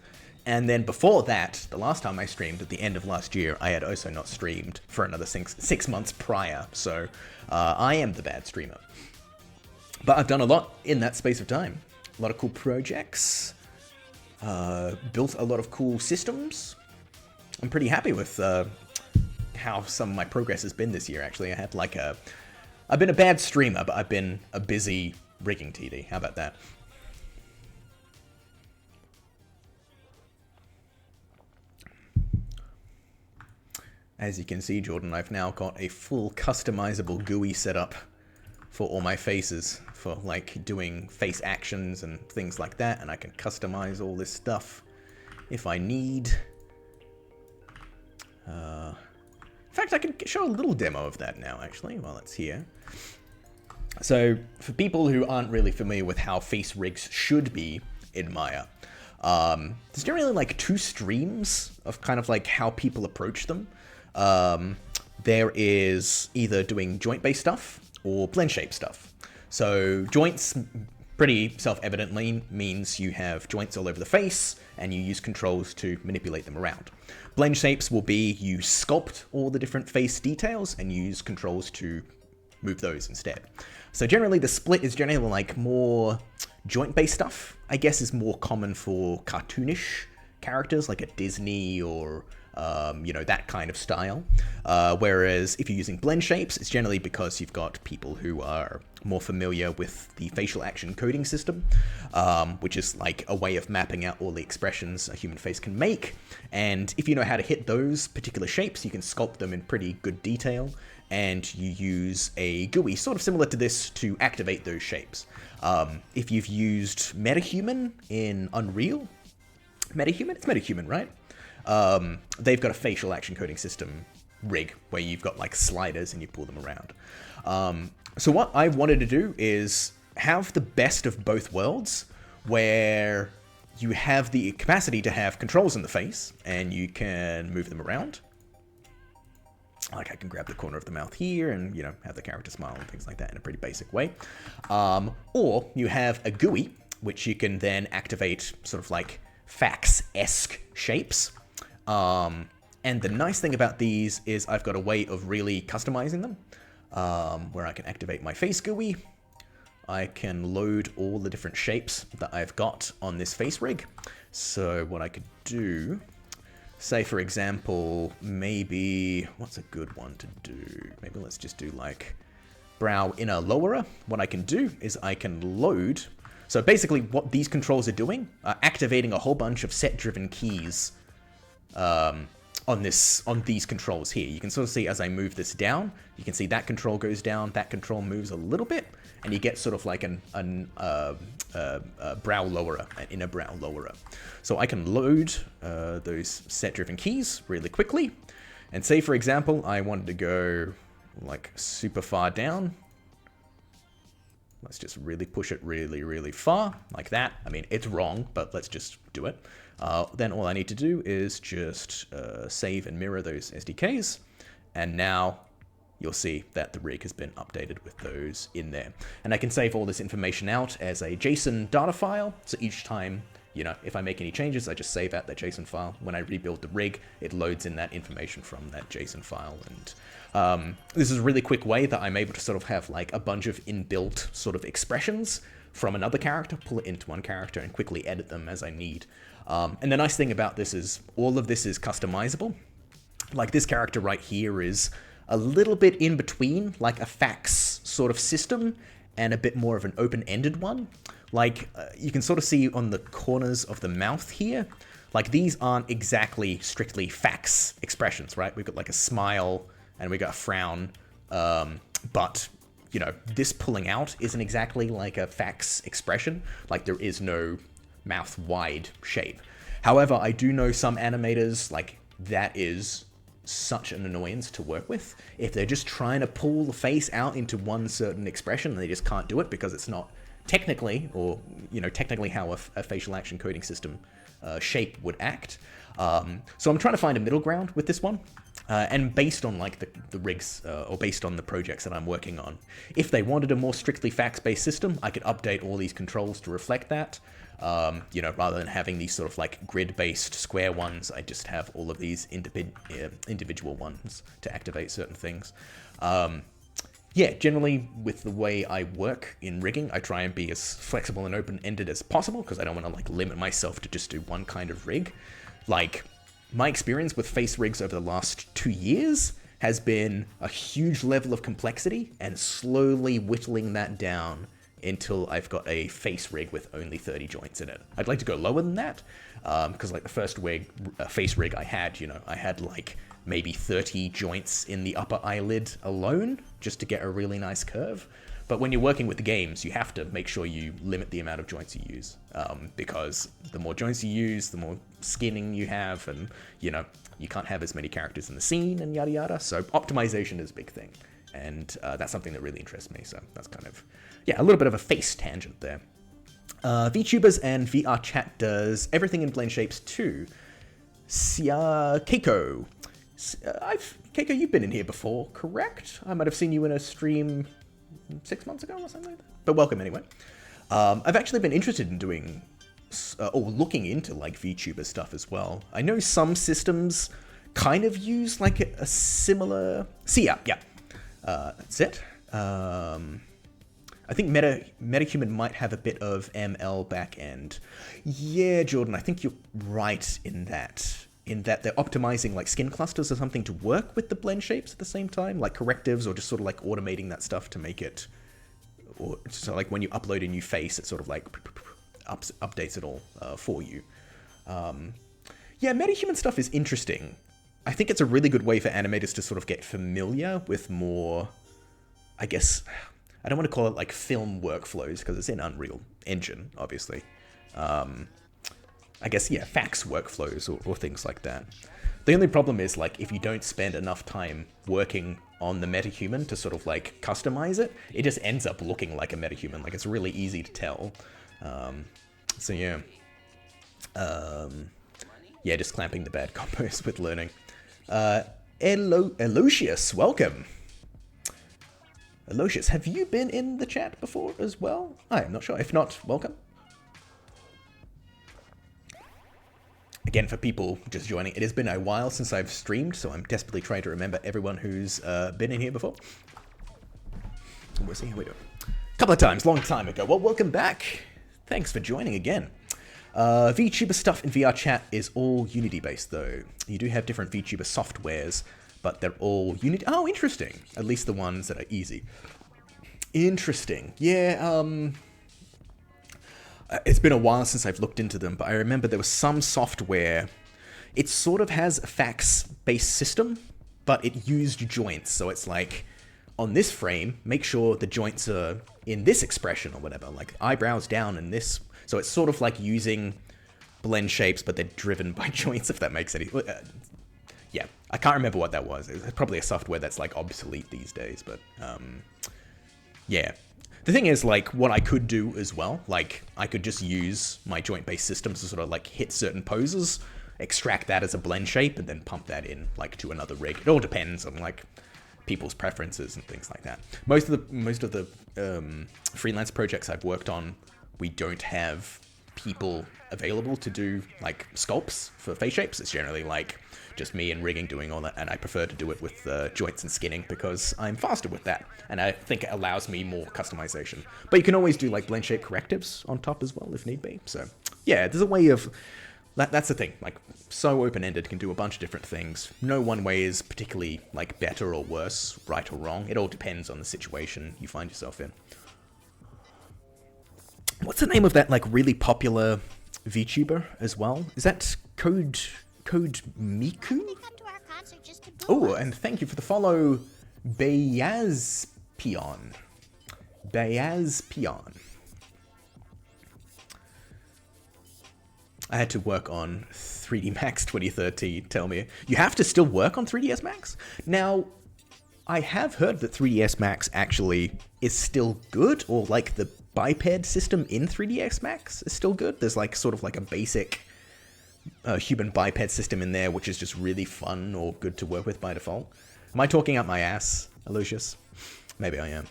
And then before that, the last time I streamed at the end of last year, I had also not streamed for another 6 months prior. So I am the bad streamer. But I've done a lot in that space of time. A lot of cool projects. Built a lot of cool systems. I'm pretty happy with how some of my progress has been this year, actually. I've been a bad streamer, but I've been a busy rigging TD. How about that? As you can see, Jordan, I've now got a full customizable GUI setup for all my faces, for like doing face actions and things like that, and I can customize all this stuff if I need. In fact, I can show a little demo of that now, actually, while it's here. So, for people who aren't really familiar with how face rigs should be in Maya, there's generally like 2 streams of kind of like how people approach them. There is either doing joint-based stuff or blend shape stuff. So joints, pretty self-evidently, means you have joints all over the face and you use controls to manipulate them around. Blend shapes will be you sculpt all the different face details and use controls to move those instead. So generally the split is generally like more joint-based stuff, I guess is more common for cartoonish characters like a Disney or you know, that kind of style. Whereas if you're using blend shapes, it's generally because you've got people who are more familiar with the facial action coding system, which is like a way of mapping out all the expressions a human face can make. And if you know how to hit those particular shapes, you can sculpt them in pretty good detail. And you use a GUI, sort of similar to this, to activate those shapes. If you've used MetaHuman in Unreal, it's MetaHuman, right? They've got a facial action coding system rig where you've got like sliders and you pull them around. So what I wanted to do is have the best of both worlds, where you have the capacity to have controls in the face and you can move them around. Like I can grab the corner of the mouth here and, you know, have the character smile and things like that in a pretty basic way. Or you have a GUI, which you can then activate sort of like fax-esque shapes. And the nice thing about these is I've got a way of really customizing them, where I can activate my face GUI. I can load all the different shapes that I've got on this face rig. So what I could do, say for example, maybe, what's a good one to do? Maybe let's just do like brow inner lowerer. What I can do is I can load, so basically what these controls are doing are activating a whole bunch of set-driven keys on these controls here. You can sort of see as I move this down, you can see that control goes down, that control moves a little bit, and you get sort of like a brow lowerer, an inner brow lowerer. So I can load those set-driven keys really quickly, and say for example I wanted to go like super far down. Let's just really push it really far, like that. I mean, it's wrong, but let's just do it. Then all I need to do is just save and mirror those SDKs, and now you'll see that the rig has been updated with those in there. And I can save all this information out as a JSON data file, so each time, you know, if I make any changes, I just save out that JSON file. When I rebuild the rig, it loads in that information from that JSON file. And this is a really quick way that I'm able to sort of have like a bunch of inbuilt sort of expressions from another character, pull it into one character, and quickly edit them as I need. And the nice thing about this is all of this is customizable. Like this character right here is a little bit in between, like a fax sort of system and a bit more of an open-ended one. Like, you can sort of see on the corners of the mouth here, like these aren't exactly strictly fax expressions, right? We've got like a smile and we got a frown, but, you know, this pulling out isn't exactly like a fax expression. Like, there is no mouth-wide shape. However, I do know some animators, like, that is such an annoyance to work with. If they're just trying to pull the face out into one certain expression, and they just can't do it because it's not technically, or, you know, technically how a facial action coding system shape would act. So I'm trying to find a middle ground with this one. And based on like the rigs, or based on the projects that I'm working on, if they wanted a more strictly fax-based system, I could update all these controls to reflect that. You know, rather than having these sort of like grid-based square ones, I just have all of these individual ones to activate certain things. Yeah, generally with the way I work in rigging, I try and be as flexible and open-ended as possible because I don't want to like limit myself to just do one kind of rig. Like, my experience with face rigs over the last 2 years has been a huge level of complexity and slowly whittling that down until I've got a face rig with only 30 joints in it. I'd like to go lower than that, because like the first face rig I had, you know, I had like maybe 30 joints in the upper eyelid alone just to get a really nice curve. But when you're working with the games, you have to make sure you limit the amount of joints you use, because the more joints you use, the more skinning you have, and, you know, you can't have as many characters in the scene and yada yada. So optimization is a big thing, and that's something that really interests me. So that's kind of, yeah, a little bit of a face tangent there. VTubers and VR chat does everything in blend shapes too. Keiko. Keiko, you've been in here before, correct? I might have seen you in a stream 6 months ago or something like that. But welcome anyway. I've actually been interested in doing, or looking into like VTuber stuff as well. I know some systems kind of use like a similar, yeah. That's it. I think MetaHuman might have a bit of ML backend. Yeah, Jordan, I think you're right in that they're optimizing like skin clusters or something to work with the blend shapes at the same time, like correctives, or just sort of like automating that stuff to make it, or so like when you upload a new face, it sort of like updates it all for you. Yeah, MetaHuman stuff is interesting. I think it's a really good way for animators to sort of get familiar with more, I guess, I don't want to call it like film workflows because it's in Unreal Engine, obviously. I guess, yeah, fax workflows or things like that. The only problem is, like, if you don't spend enough time working on the MetaHuman to sort of, like, customize it, it just ends up looking like a MetaHuman. Like, it's really easy to tell. So, yeah. Yeah, just clamping the bad combos with learning. Elocious, welcome. Elocious, have you been in the chat before as well? I am not sure. If not, welcome. Again, for people just joining, it has been a while since I've streamed, so I'm desperately trying to remember everyone who's been in here before. We'll see how we do. A couple of times, long time ago. Well, welcome back. Thanks for joining again. VTuber stuff in VR chat is all Unity-based, though. You do have different VTuber softwares, but they're all Unity. Oh, interesting. At least the ones that are easy. Interesting. Yeah, it's been a while since I've looked into them, but I remember there was some software. It sort of has a fax-based system, but it used joints. So it's like, on this frame, make sure the joints are in this expression or whatever, like eyebrows down in this. So it's sort of like using blend shapes, but they're driven by joints, if that makes any... yeah, I can't remember what that was. It's probably a software that's like obsolete these days, but yeah. The thing is, like, what I could do as well, like, I could just use my joint-based systems to sort of, like, hit certain poses, extract that as a blend shape, and then pump that in, like, to another rig. It all depends on, like, people's preferences and things like that. Most of the freelance projects I've worked on, we don't have people available to do, like, sculpts for face shapes. It's generally, like, just me and rigging doing all that, and I prefer to do it with joints and skinning because I'm faster with that, and I think it allows me more customization. But you can always do like blend shape correctives on top as well if need be. So yeah, there's a way of That's the thing. Like, so open-ended, can do a bunch of different things. No one way is particularly, like, better or worse, right or wrong. It all depends on the situation you find yourself in. What's the name of that, like, really popular VTuber as well? Is that Code Miku? Oh, and thank you for the follow, Bayazpion. I had to work on 3D Max 2013, tell me. You have to still work on 3ds Max? Now, I have heard that 3ds Max actually is still good, or like the biped system in 3ds Max is still good. There's like sort of like a basic human biped system in there, which is just really fun or good to work with by default. Am I talking out my ass, Aloysius? Maybe I am.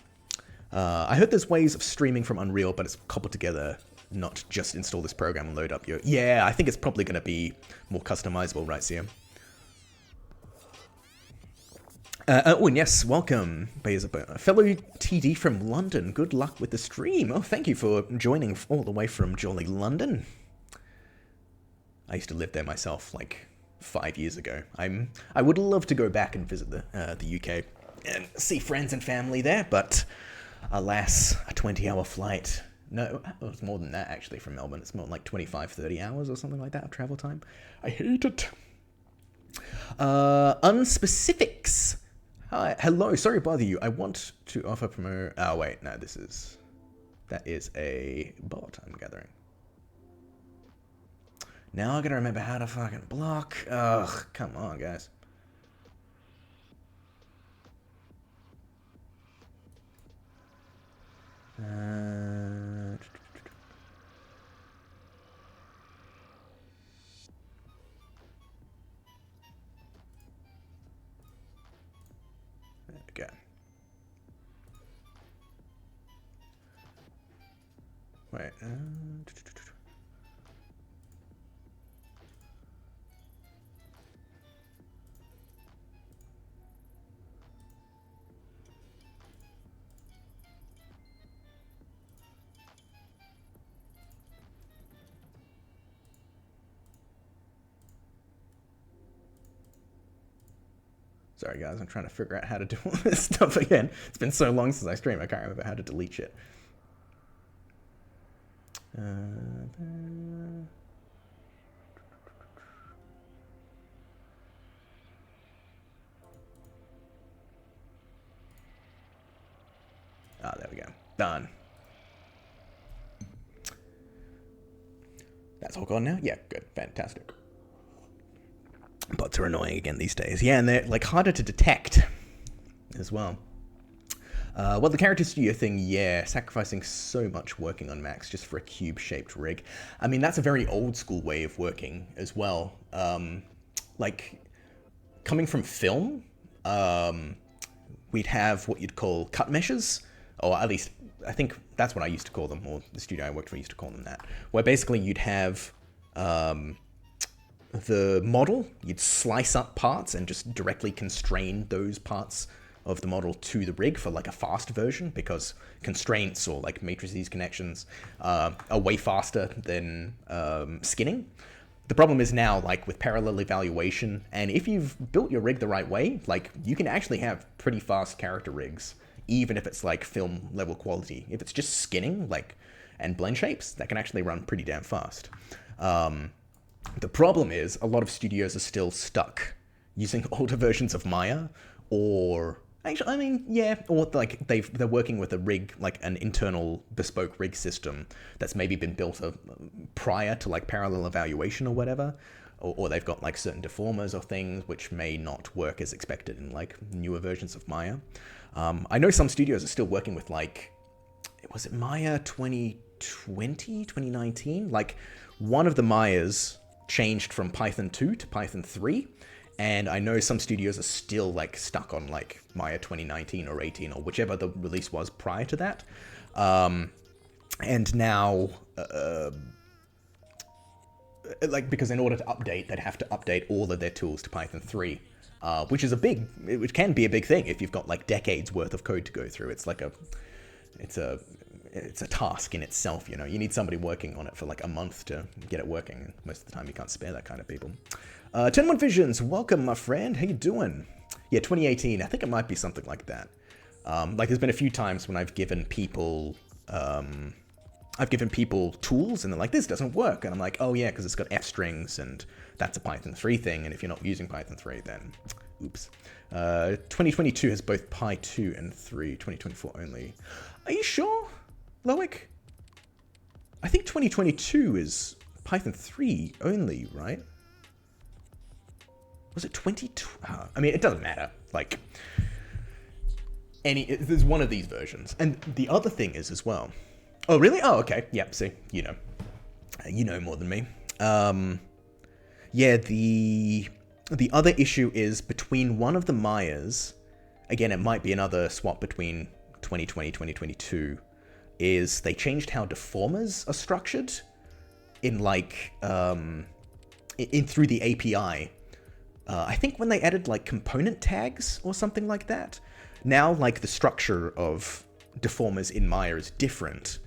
I heard there's ways of streaming from Unreal, but it's cobbled together, not just install this program and load up your... Yeah, I think it's probably going to be more customizable, right, CM? Oh, and yes, welcome, fellow TD from London. Good luck with the stream. Oh, thank you for joining all the way from jolly London. I used to live there myself, like 5 years ago. I would love to go back and visit the UK and see friends and family there, but alas, a 20-hour flight. No, it's more than that actually from Melbourne. It's more like 25, 30 hours or something like that of travel time. I hate it. Unspecifics. Hi, hello, sorry to bother you. I want to offer promo... Oh, wait, no, that is a bot, I'm gathering. Now I gotta remember how to fucking block. Ugh, come on, guys. There we go. Wait. Sorry guys, I'm trying to figure out how to do all this stuff again. It's been so long since I streamed, I can't remember how to delete shit. Oh, there we go. Done. That's all gone now? Yeah, good. Fantastic. Bots are annoying again these days. Yeah, and they're like harder to detect as well. Well, the character studio thing, yeah, sacrificing so much working on Max just for a cube-shaped rig. I mean, that's a very old school way of working as well. Like, coming from film, we'd have what you'd call cut meshes, or at least, I think that's what I used to call them, or the studio I worked for used to call them that, where basically you'd have the model, you'd slice up parts and just directly constrain those parts of the model to the rig for like a fast version, because constraints or like matrices connections are way faster than skinning. The problem is now, like with parallel evaluation, and if you've built your rig the right way, like you can actually have pretty fast character rigs, even if it's like film level quality. If it's just skinning, like, and blend shapes, that can actually run pretty damn fast. The problem is a lot of studios are still stuck using older versions of Maya, or actually, I mean, yeah, or like they're working with a rig, like an internal bespoke rig system that's maybe been built prior to like parallel evaluation or whatever, or they've got like certain deformers or things which may not work as expected in like newer versions of Maya. I know some studios are still working with like, was it Maya 2020, 2019? Like one of the Mayas changed from Python 2 to Python 3. And I know some studios are still like stuck on like Maya 2019 or 18 or whichever the release was prior to that. And now, like, because in order to update, they'd have to update all of their tools to Python 3, which which can be a big thing if you've got like decades worth of code to go through. It's like it's a task in itself, you know. You need somebody working on it for like a month to get it working. Most of the time you can't spare that kind of people. 10-1 Visions, welcome, my friend. How you doing? Yeah, 2018. I think it might be something like that. Like there's been a few times when I've given people tools and they're like, this doesn't work. And I'm like, oh yeah, because it's got F strings and that's a Python 3 thing. And if you're not using Python 3, then oops. 2022 has both Pi 2 and 3, 2024 only. Are you sure, Loic? I think 2022 is Python 3 only, right? Was it 22? I mean, it doesn't matter. Like, there's one of these versions. And the other thing is as well. Oh, really? Oh, okay. Yep, see, you know more than me. Yeah, the other issue is between one of the Mayas, again, it might be another swap between 2020, 2022, is they changed how deformers are structured in like, through the API. I think when they added like component tags or something like that, now like the structure of deformers in Maya is different.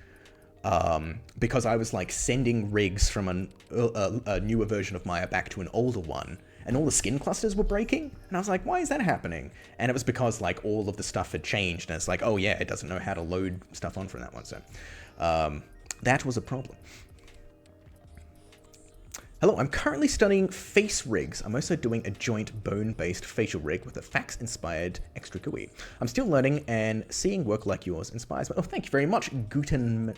Because I was like sending rigs from a newer version of Maya back to an older one, and all the skin clusters were breaking, and I was like, why is that happening? And it was because like all of the stuff had changed, and it's like, oh yeah, it doesn't know how to load stuff on from that one, so that was a problem. Hello, I'm currently studying face rigs. I'm also doing a joint bone-based facial rig with a fax-inspired extra GUI. I'm still learning, and seeing work like yours inspires me. Oh, thank you very much, Gutemnask.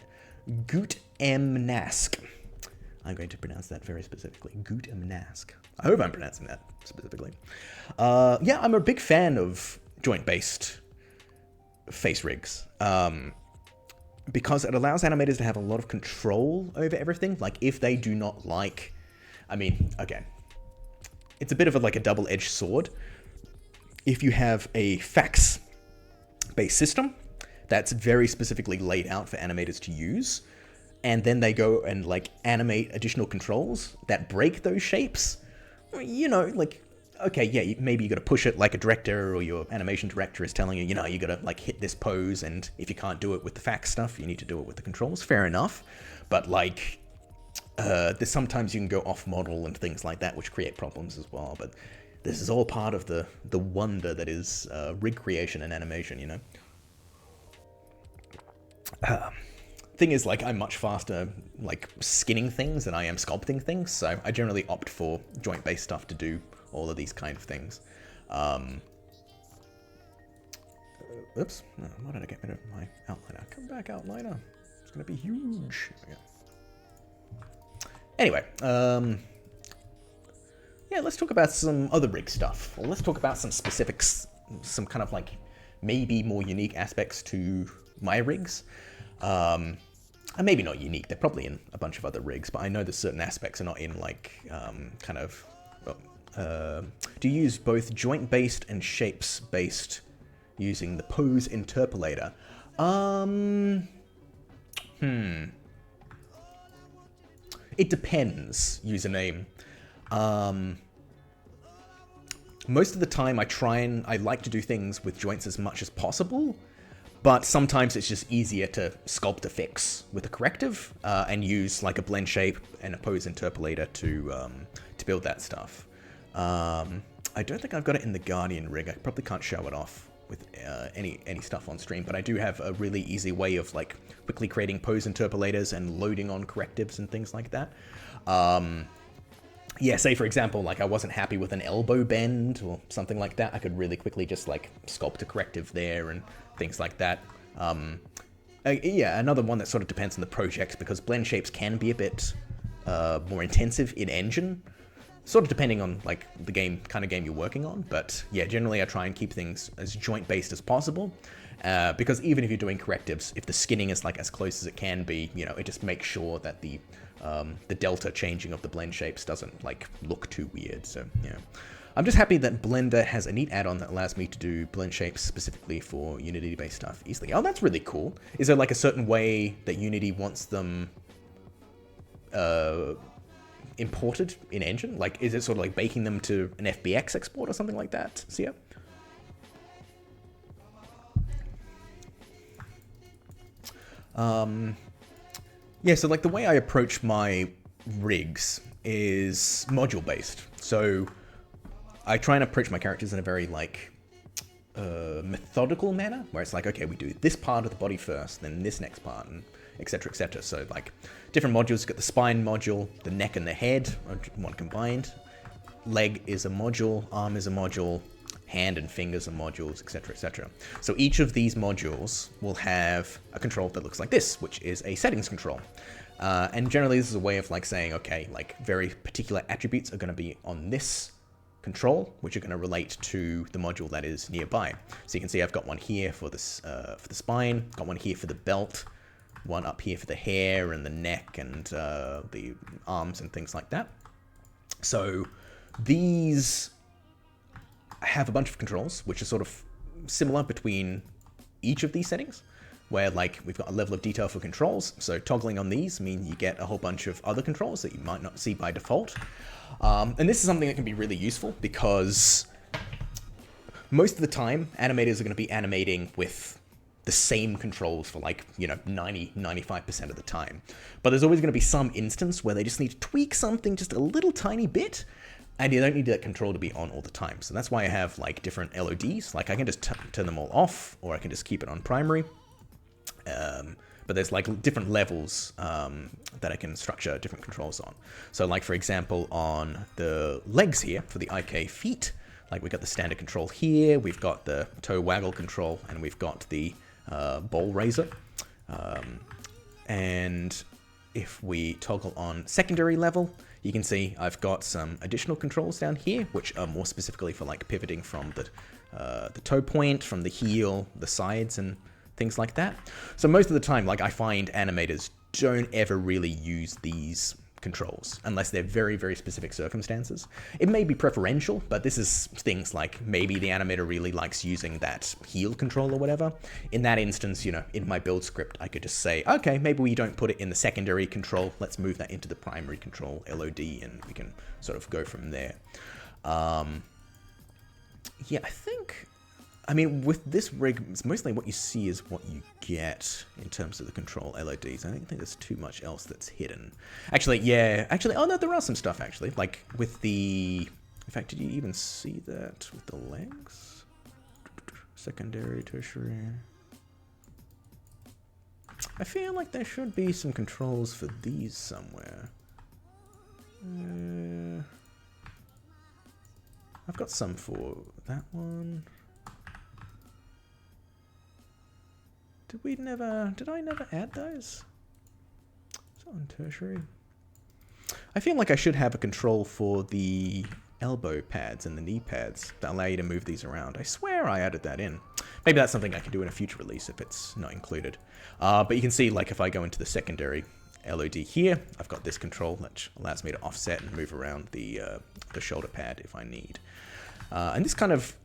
I'm going to pronounce that very specifically. Gutemnask. I hope I'm pronouncing that specifically. Yeah, I'm a big fan of joint-based face rigs. Because it allows animators to have a lot of control over everything. Like, if they do not like... I mean, okay, it's a bit of a double-edged sword. If you have a fax-based system that's very specifically laid out for animators to use, and then they go and like animate additional controls that break those shapes, you know, like, okay, yeah, maybe you got to push it like a director or your animation director is telling you, you know, you got to like hit this pose, and if you can't do it with the fax stuff, you need to do it with the controls. Fair enough, but like... there's sometimes you can go off model and things like that, which create problems as well. But this is all part of the wonder that is rig creation and animation, you know. Thing is, like, I'm much faster like skinning things than I am sculpting things, so I generally opt for joint-based stuff to do all of these kind of things. Oops, no, why did I get rid of my outliner? Come back, outliner. It's gonna be huge. Okay. Anyway, yeah, let's talk about some other rig stuff. Or let's talk about some specifics, some kind of like maybe more unique aspects to my rigs. And maybe not unique, they're probably in a bunch of other rigs, but I know that certain aspects are not in like kind of, do you use both joint-based and shapes-based using the pose interpolator? It depends, username. Most of the time I like to do things with joints as much as possible, but sometimes it's just easier to sculpt a fix with a corrective and use like a blend shape and a pose interpolator to build that stuff. I don't think I've got it in the Guardian rig. I probably can't show it off with any stuff on stream, but I do have a really easy way of like quickly creating pose interpolators and loading on correctives and things like that. Yeah, say for example, like I wasn't happy with an elbow bend or something like that, I could really quickly just like sculpt a corrective there and things like that. Yeah, another one that sort of depends on the project, because blend shapes can be a bit more intensive in engine, sort of depending on like the kind of game you're working on. But yeah, generally I try and keep things as joint-based as possible, because even if you're doing correctives, if the skinning is like as close as it can be, you know, it just makes sure that the delta changing of the blend shapes doesn't like look too weird. So yeah, I'm just happy that Blender has a neat add-on that allows me to do blend shapes specifically for Unity-based stuff easily. Oh, that's really cool. Is there like a certain way that Unity wants them imported in engine? Like, is it sort of like baking them to an FBX export or something like that? Sia? Yeah, so like the way I approach my rigs is module based. So I try and approach my characters in a very like methodical manner, where it's like, okay, we do this part of the body first, then this next part, and etc, etc. So like different modules, got the spine module, the neck and the head, one combined. Leg is a module, arm is a module, hand and fingers are modules, etc, etc. So each of these modules will have a control that looks like this, which is a settings control. And generally this is a way of like saying, okay, like very particular attributes are going to be on this control, which are going to relate to the module that is nearby. So you can see I've got one here for this for the spine, got one here for the belt, one up here for the hair and the neck and the arms and things like that. So these have a bunch of controls, which are sort of similar between each of these settings, where like we've got a level of detail for controls. So toggling on these mean you get a whole bunch of other controls that you might not see by default. And this is something that can be really useful because most of the time animators are going to be animating with the same controls for like, 90-95% of the time. But there's always going to be some instance where they just need to tweak something just a little tiny bit, and you don't need that control to be on all the time. So that's why I have like different LODs. Like I can just turn them all off, or I can just keep it on primary. But there's like different levels that I can structure different controls on. So like for example, on the legs here for the IK feet, like we've got the standard control here, we've got the toe waggle control, and we've got the ball raiser. And if we toggle on secondary level, you can see I've got some additional controls down here, which are more specifically for like pivoting from the toe point, from the heel, the sides, and things like that. So most of the time, like I find animators don't ever really use these controls unless they're very, very specific circumstances. It may be preferential, but this is things like maybe the animator really likes using that heel control or whatever. In that instance, in my build script, I could just say, okay, maybe we don't put it in the secondary control. Let's move that into the primary control LOD, and we can sort of go from there. Yeah, I mean, with this rig, it's mostly what you see is what you get in terms of the control LODs. I don't think there's too much else that's hidden. Actually, oh no, there are some stuff actually. Like with the, in fact, did you even see that with the legs? Secondary, tertiary. I feel like there should be some controls for these somewhere. I've got some for that one. Did I never add those? Is that on tertiary? I feel like I should have a control for the elbow pads and the knee pads that allow you to move these around. I swear I added that in. Maybe that's something I can do in a future release if it's not included. But you can see, like, if I go into the secondary LOD here, I've got this control that allows me to offset and move around the shoulder pad if I need. And this kind of,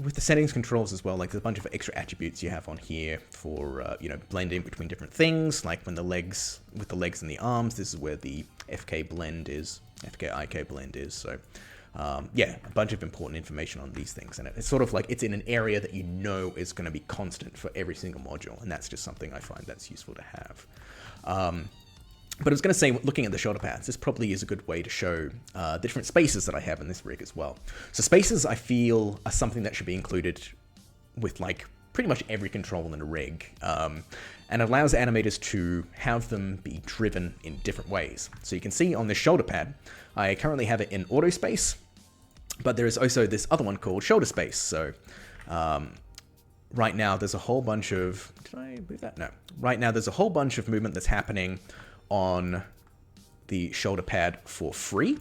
with the settings controls as well, like there's a bunch of extra attributes you have on here for, blending between different things, like when with the legs and the arms, this is where the FK IK blend is. So, yeah, a bunch of important information on these things. And it's sort of like it's in an area that is going to be constant for every single module. And that's just something I find that's useful to have. But I was going to say, looking at the shoulder pads, this probably is a good way to show the different spaces that I have in this rig as well. So spaces, I feel, are something that should be included with like pretty much every control in a rig, and allows animators to have them be driven in different ways. So you can see on this shoulder pad, I currently have it in auto space, but there is also this other one called shoulder space. So right now there's a whole bunch of, did I move that? No. Right now there's a whole bunch of movement that's happening on the shoulder pad for free.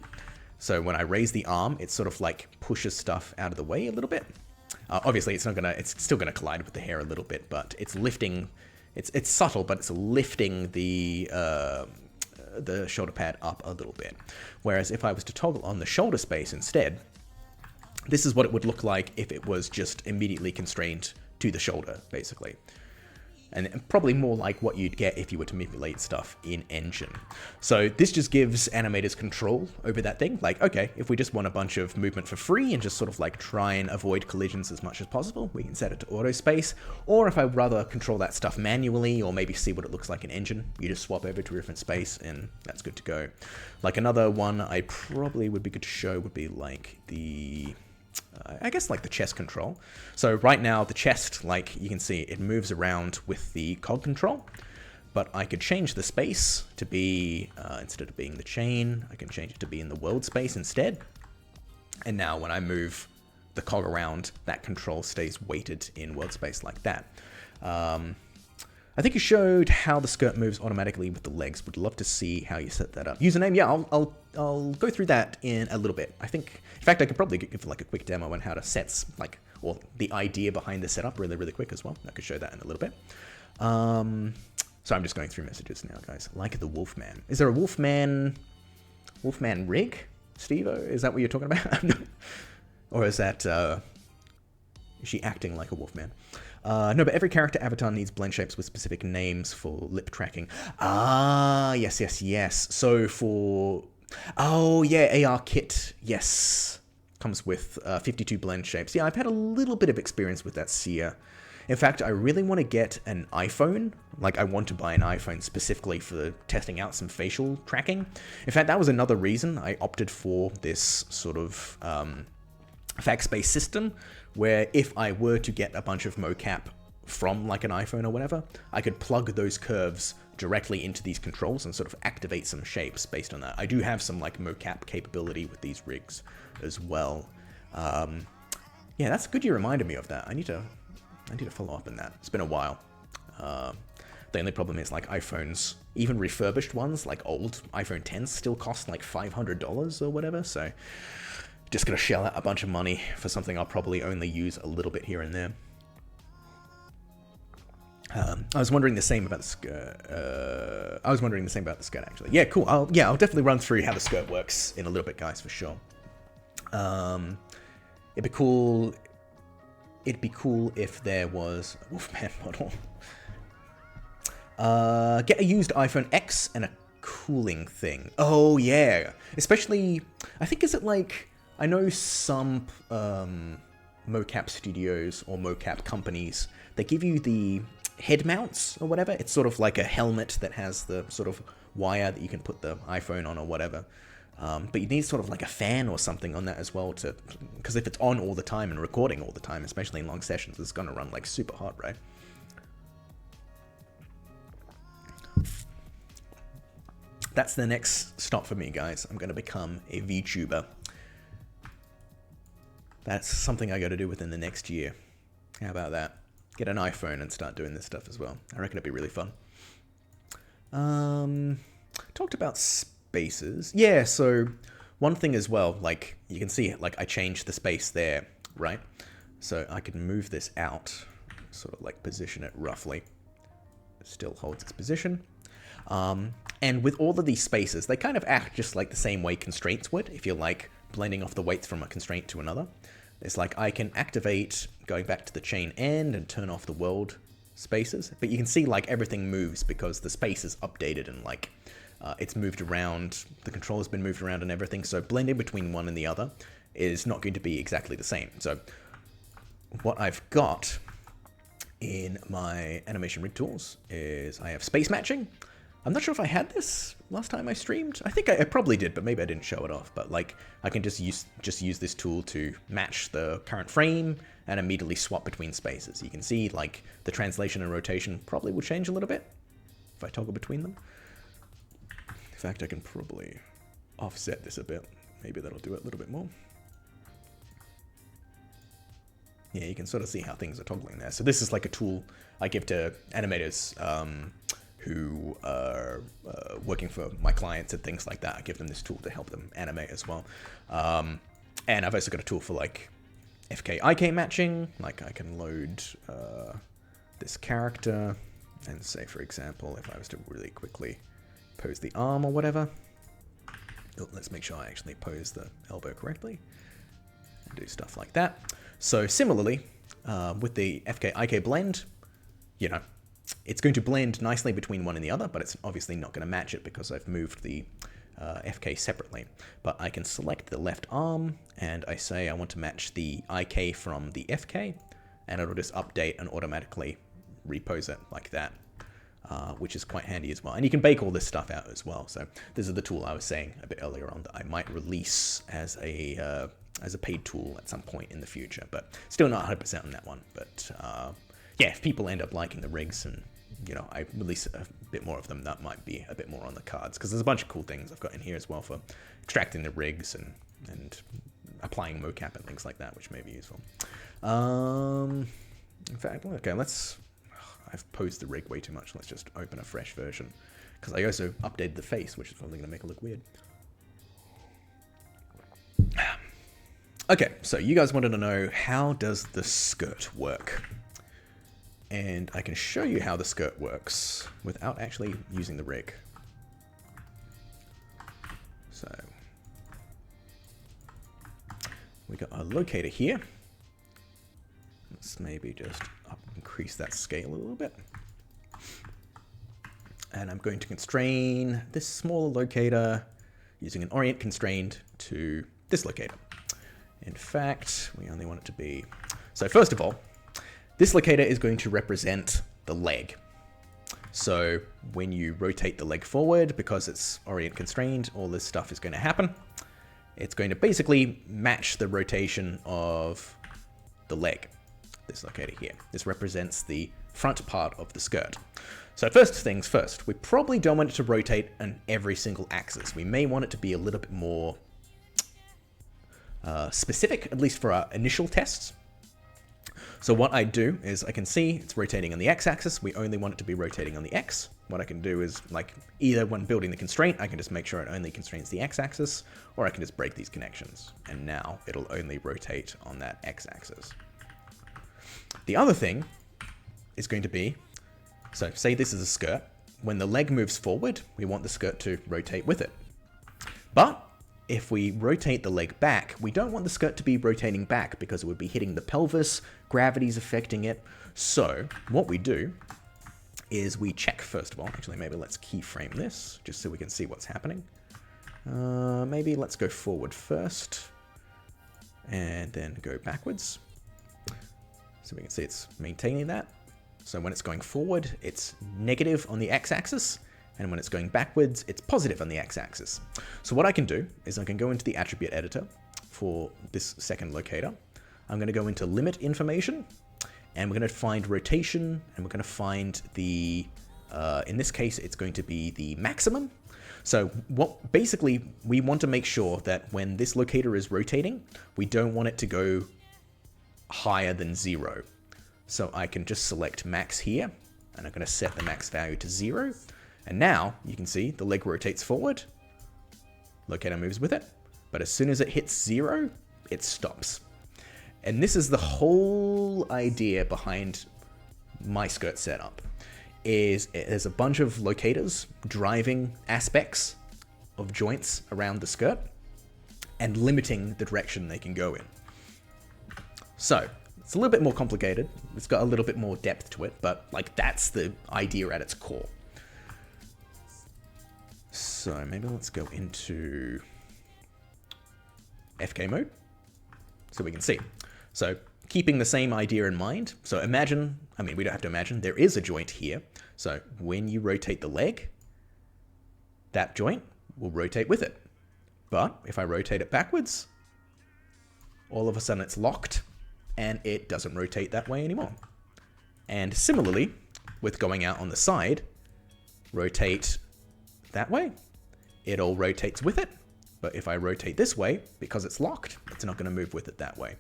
So when I raise the arm, it sort of like pushes stuff out of the way a little bit. Obviously it's still gonna collide with the hair a little bit, but it's lifting, it's subtle, but it's lifting the shoulder pad up a little bit. Whereas if I was to toggle on the shoulder space instead, this is what it would look like if it was just immediately constrained to the shoulder, basically. and probably more like what you'd get if you were to manipulate stuff in Engine. So this just gives animators control over that thing. Like, okay, if we just want a bunch of movement for free and just sort of like try and avoid collisions as much as possible, we can set it to auto space. Or if I'd rather control that stuff manually, or maybe see what it looks like in Engine, you just swap over to a different space and that's good to go. Like another one I probably would be good to show would be like the... I guess like the chest control. So right now the chest, like you can see, it moves around with the cog control, but I could change the space to be, instead of being the chain, I can change it to be in the world space instead. And now when I move the cog around, that control stays weighted in world space like that. I think you showed how the skirt moves automatically with the legs. Would love to see how you set that up. Username, yeah, I'll go through that in a little bit. I think, in fact, I could probably give like a quick demo on how to set, like, or the idea behind the setup really quick as well. I could show that in a little bit. So I'm just going through messages now, guys. Like the Wolfman. Is there a Wolfman rig, Steve-O? Is that what you're talking about? Or is that, is she acting like a Wolfman? No, but every character avatar needs blend shapes with specific names for lip tracking. Ah, yes. So for... Oh, yeah, AR kit. Yes. Comes with 52 blend shapes. Yeah, I've had a little bit of experience with that Sia. In fact, I really want to get an iPhone. Like, I want to buy an iPhone specifically for testing out some facial tracking. In fact, that was another reason I opted for this sort of fact-based system, where if I were to get a bunch of mocap from like an iPhone or whatever, I could plug those curves directly into these controls and sort of activate some shapes based on that. I do have some like mocap capability with these rigs as well. Yeah, that's good you reminded me of that. I need to follow up on that. It's been a while. The only problem is like iPhones, even refurbished ones, like old iPhone 10s still cost like $500 or whatever, so just gonna shell out a bunch of money for something I'll probably only use a little bit here and there. I was wondering the same about the skirt. Actually. Yeah, cool. I'll definitely run through how the skirt works in a little bit, guys, for sure. It'd be cool if there was a Wolfman model. Get a used iPhone X and a cooling thing. Oh yeah, especially I think is it like. I know some mocap studios or mocap companies, they give you the head mounts or whatever. It's sort of like a helmet that has the sort of wire that you can put the iPhone on or whatever. But you need sort of like a fan or something on that as well because if it's on all the time and recording all the time, especially in long sessions, it's going to run like super hot, right? That's the next stop for me, guys. I'm going to become a VTuber. That's something I got to do within the next year. How about that? Get an iPhone and start doing this stuff as well. I reckon it'd be really fun. Talked about spaces. Yeah, so one thing as well, like you can see, like I changed the space there, right? So I can move this out, sort of like position it roughly. It still holds its position. And with all of these spaces, they kind of act just like the same way constraints would, if you're like blending off the weights from a constraint to another. It's like I can activate going back to the chain end and turn off the world spaces, but you can see like everything moves because the space is updated and like it's moved around, the control has been moved around and everything, so blending between one and the other is not going to be exactly the same. So what I've got in my animation rig tools is I have space matching. I'm not sure if I had this last time I streamed. I think I probably did, but maybe I didn't show it off. But like, I can just use this tool to match the current frame and immediately swap between spaces. You can see like the translation and rotation probably will change a little bit if I toggle between them. In fact, I can probably offset this a bit. Maybe that'll do it a little bit more. Yeah, you can sort of see how things are toggling there. So this is like a tool I give to animators who are working for my clients and things like that. I give them this tool to help them animate as well. And I've also got a tool for like FK-IK matching. Like I can load this character and say, for example, if I was to really quickly pose the arm or whatever. Oh, let's make sure I actually pose the elbow correctly and do stuff like that. So similarly, with the FK-IK blend, you know, It's going to blend nicely between one and the other, but it's obviously not going to match it because I've moved the FK separately. But I can select the left arm, and I say I want to match the IK from the FK, and it'll just update and automatically repose it like that, which is quite handy as well. And you can bake all this stuff out as well. So this is the tool I was saying a bit earlier on that I might release as a paid tool at some point in the future, but still not 100% on that one. But yeah, if people end up liking the rigs and I release a bit more of them, that might be a bit more on the cards, because there's a bunch of cool things I've got in here as well for extracting the rigs and applying mocap and things like that, which may be useful. In fact, okay, I've posed the rig way too much. Let's just open a fresh version, because I also updated the face, which is probably going to make it look weird. Okay, so you guys wanted to know, how does the skirt work? And I can show you how the skirt works without actually using the rig. So we got a locator here. Let's maybe just increase that scale a little bit. And I'm going to constrain this smaller locator using an orient constraint to this locator. In fact, we only want it to be... So first of all, this locator is going to represent the leg. So when you rotate the leg forward, because it's orient constrained, all this stuff is going to happen. It's going to basically match the rotation of the leg, this locator here. This represents the front part of the skirt. So first things first, we probably don't want it to rotate on every single axis. We may want it to be a little bit more specific, at least for our initial tests. So what I do is I can see it's rotating on the x-axis. We only want it to be rotating on the x. What I can do is, like, either when building the constraint, I can just make sure it only constrains the x-axis, or I can just break these connections. And now it'll only rotate on that x-axis. The other thing is going to be, so say this is a skirt. When the leg moves forward, we want the skirt to rotate with it. But if we rotate the leg back, we don't want the skirt to be rotating back because it would be hitting the pelvis, gravity's affecting it. So what we do is we check first of all. Actually, maybe let's keyframe this just so we can see what's happening. Maybe let's go forward first and then go backwards. So we can see it's maintaining that. So when it's going forward, it's negative on the x-axis. And when it's going backwards, it's positive on the x-axis. So what I can do is I can go into the attribute editor for this second locator. I'm going to go into limit information, and we're going to find rotation, and we're going to find the, in this case, it's going to be the maximum. So what basically we want to make sure that when this locator is rotating, we don't want it to go higher than 0. So I can just select max here, and I'm going to set the max value to 0. And now you can see the leg rotates forward, locator moves with it, but as soon as it hits 0, it stops. And this is the whole idea behind my skirt setup, is there's a bunch of locators driving aspects of joints around the skirt and limiting the direction they can go in. So it's a little bit more complicated. It's got a little bit more depth to it, but like that's the idea at its core. So maybe let's go into FK mode so we can see. So keeping the same idea in mind. So imagine, I mean, we don't have to imagine, there is a joint here. So when you rotate the leg, that joint will rotate with it. But if I rotate it backwards, all of a sudden it's locked and it doesn't rotate that way anymore. And similarly, with going out on the side, rotate that way, it all rotates with it. But if I rotate this way, because it's locked, it's not going to move with it that way.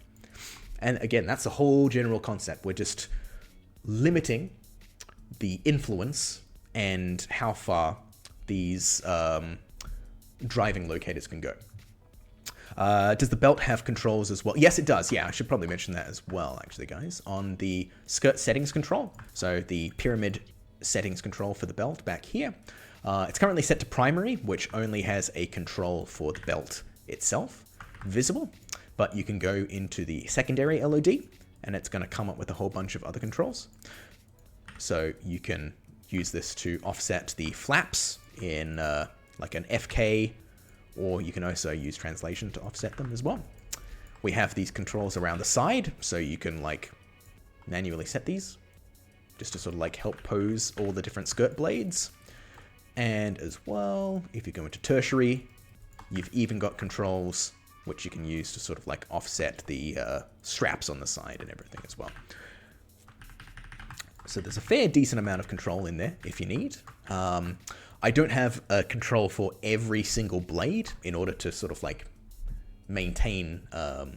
And again, that's the whole general concept. We're just limiting the influence and how far these driving locators can go. Does the belt have controls as well? Yes, it does. Yeah, I should probably mention that as well, actually, guys. On the skirt settings control, so the pyramid settings control for the belt back here, it's currently set to primary, which only has a control for the belt itself visible, but you can go into the secondary LOD and it's going to come up with a whole bunch of other controls. So you can use this to offset the flaps in like an FK, or you can also use translation to offset them as well. We have these controls around the side, so you can like manually set these just to sort of like help pose all the different skirt blades. And as well, if you go into tertiary, you've even got controls which you can use to sort of like offset the straps on the side and everything as well. So there's a fair decent amount of control in there if you need. I don't have a control for every single blade in order to sort of like maintain a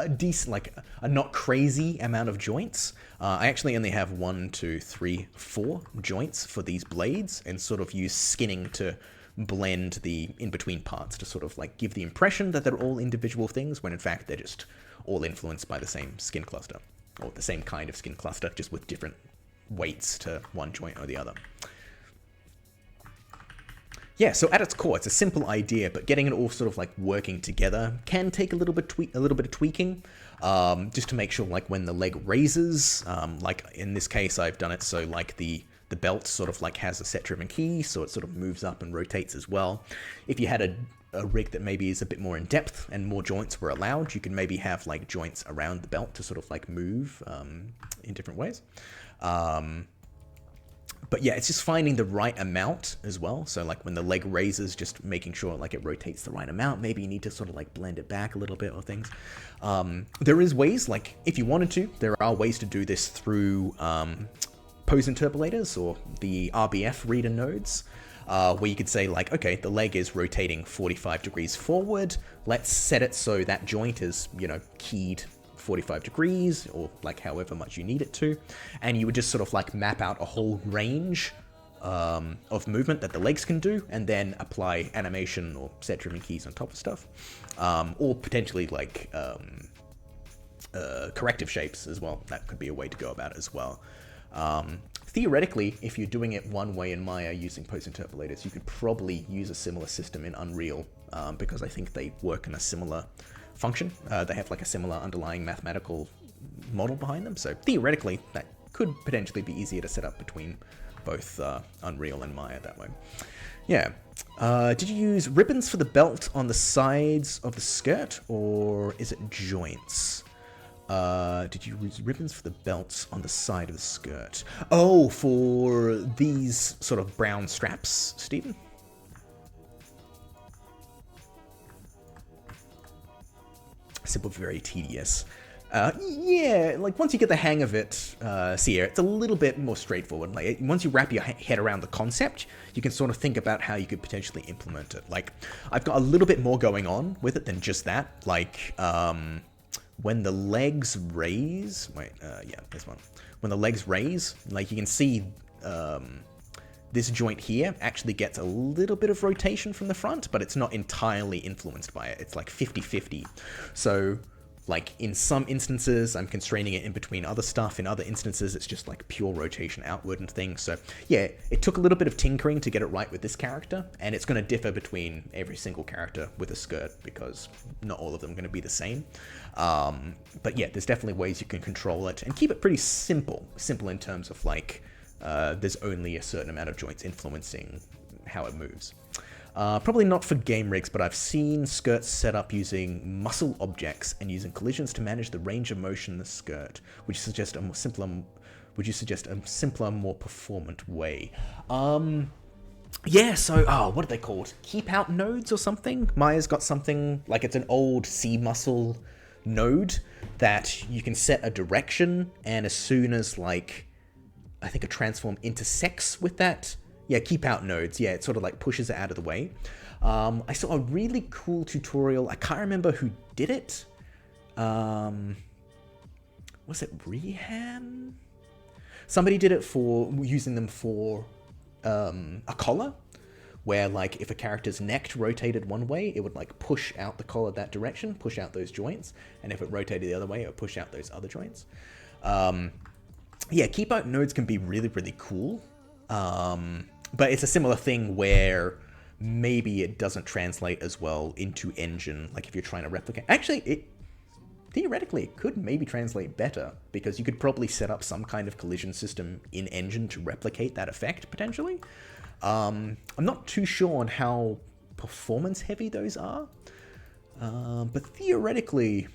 decent, like a not crazy amount of joints. I actually only have 1, 2, 3, 4 joints for these blades, and sort of use skinning to blend the in-between parts to sort of like give the impression that they're all individual things, when in fact they're just all influenced by the same skin cluster, or the same kind of skin cluster, just with different weights to one joint or the other. Yeah, so at its core, it's a simple idea, but getting it all sort of like working together can take a little bit of tweaking, just to make sure like when the leg raises, like in this case, I've done it so like the belt sort of like has a set-driven key, so it sort of moves up and rotates as well. If you had a rig that maybe is a bit more in depth and more joints were allowed, you can maybe have like joints around the belt to sort of like move in different ways. But yeah, it's just finding the right amount as well. So like when the leg raises, just making sure like it rotates the right amount. Maybe you need to sort of like blend it back a little bit or things. There is ways, like if you wanted to, there are ways to do this through pose interpolators or the RBF reader nodes, where you could say like, okay, the leg is rotating 45 degrees forward. Let's set it so that joint is, you know, keyed 45 degrees, or like however much you need it to, and you would just sort of like map out a whole range of movement that the legs can do, and then apply animation or set-driven keys on top of stuff, or potentially like corrective shapes as well. That could be a way to go about it as well. Theoretically, if you're doing it one way in Maya using pose interpolators, you could probably use a similar system in Unreal, because I think they work in a similar function. They have like a similar underlying mathematical model behind them, so theoretically that could potentially be easier to set up between both Unreal and Maya that way. Yeah. Did you use ribbons for the belt on the sides of the skirt, or is it joints? Did you use ribbons for the belts on the side of the skirt? Oh, for these sort of brown straps, Stephen? Simple, very tedious. Yeah, like once you get the hang of it, Sierra, it's a little bit more straightforward. Like once you wrap your head around the concept, you can sort of think about how you could potentially implement it. Like I've got a little bit more going on with it than just that. Like when the legs raise, yeah, this one. When the legs raise, like you can see this joint here actually gets a little bit of rotation from the front, but it's not entirely influenced by it. It's like 50-50. So like in some instances, I'm constraining it in between other stuff. In other instances, it's just like pure rotation outward and things. So yeah, it took a little bit of tinkering to get it right with this character, and it's going to differ between every single character with a skirt because not all of them are going to be the same. But yeah, there's definitely ways you can control it and keep it pretty simple in terms of like, there's only a certain amount of joints influencing how it moves. Probably not for game rigs, but I've seen skirts set up using muscle objects and using collisions to manage the range of motion in the skirt. Would you suggest a simpler, more performant way? Yeah, so, what are they called? Keep out nodes or something? Maya's got something, like it's an old C muscle node that you can set a direction, and as soon as, like, I think a transform intersects with that, yeah, keep out nodes. Yeah, it sort of like pushes it out of the way. I saw a really cool tutorial. I can't remember who did it. Was it Reham? Somebody did it for using them for a collar, where like if a character's neck rotated one way, it would like push out the collar that direction, push out those joints, and if it rotated the other way, it would push out those other joints. Yeah, keep out nodes can be really, really cool. But it's a similar thing where maybe it doesn't translate as well into engine, like if you're trying to replicate. Actually, theoretically it could maybe translate better, because you could probably set up some kind of collision system in engine to replicate that effect, potentially. I'm not too sure on how performance heavy those are, but theoretically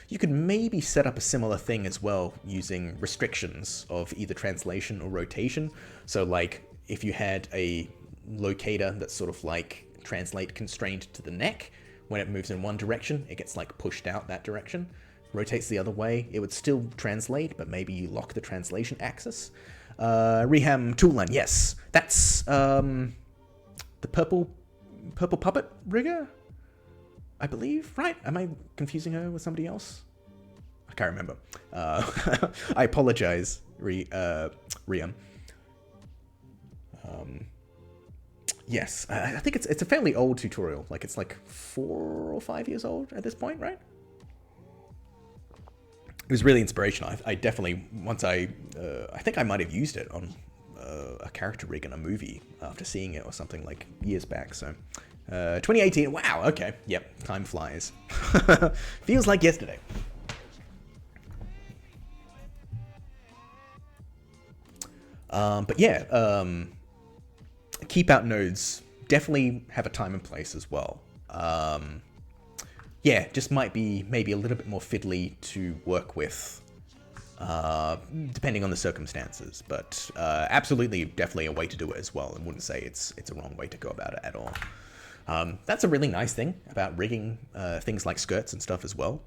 you could maybe set up a similar thing as well using restrictions of either translation or rotation. So like if you had a locator that's sort of like translate constrained to the neck, when it moves in one direction, it gets like pushed out that direction. Rotates the other way, it would still translate, but maybe you lock the translation axis. Reham Toolline, yes. That's the purple puppet rigger, I believe, right? Am I confusing her with somebody else? I can't remember. I apologize, Reham. Yes, I think it's a fairly old tutorial. Like it's like 4 or 5 years old at this point, right? It was really inspirational. I definitely, once I think I might have used it on a character rig in a movie after seeing it or something like years back. So 2018, wow, okay, yep, time flies. Feels like yesterday. But yeah, keep out nodes definitely have a time and place as well. Yeah, just might be maybe a little bit more fiddly to work with, depending on the circumstances. But absolutely, definitely a way to do it as well. I wouldn't say it's a wrong way to go about it at all. That's a really nice thing about rigging things like skirts and stuff as well.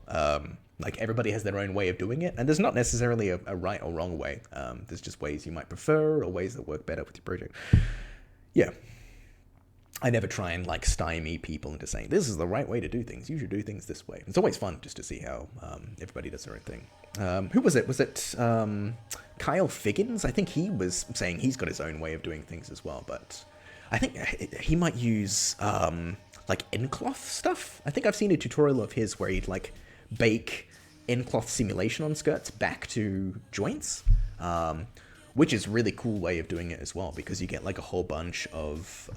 Like everybody has their own way of doing it, and there's not necessarily a right or wrong way. There's just ways you might prefer or ways that work better with your project. Yeah. I never try and like stymie people into saying this is the right way to do things. You should do things this way. It's always fun just to see how everybody does their own thing. Who was it? Was it Kyle Figgins? I think he was saying he's got his own way of doing things as well. But I think he might use like end-cloth stuff. I think I've seen a tutorial of his where he'd like bake end-cloth simulation on skirts back to joints. Which is a really cool way of doing it as well, because you get like a whole bunch of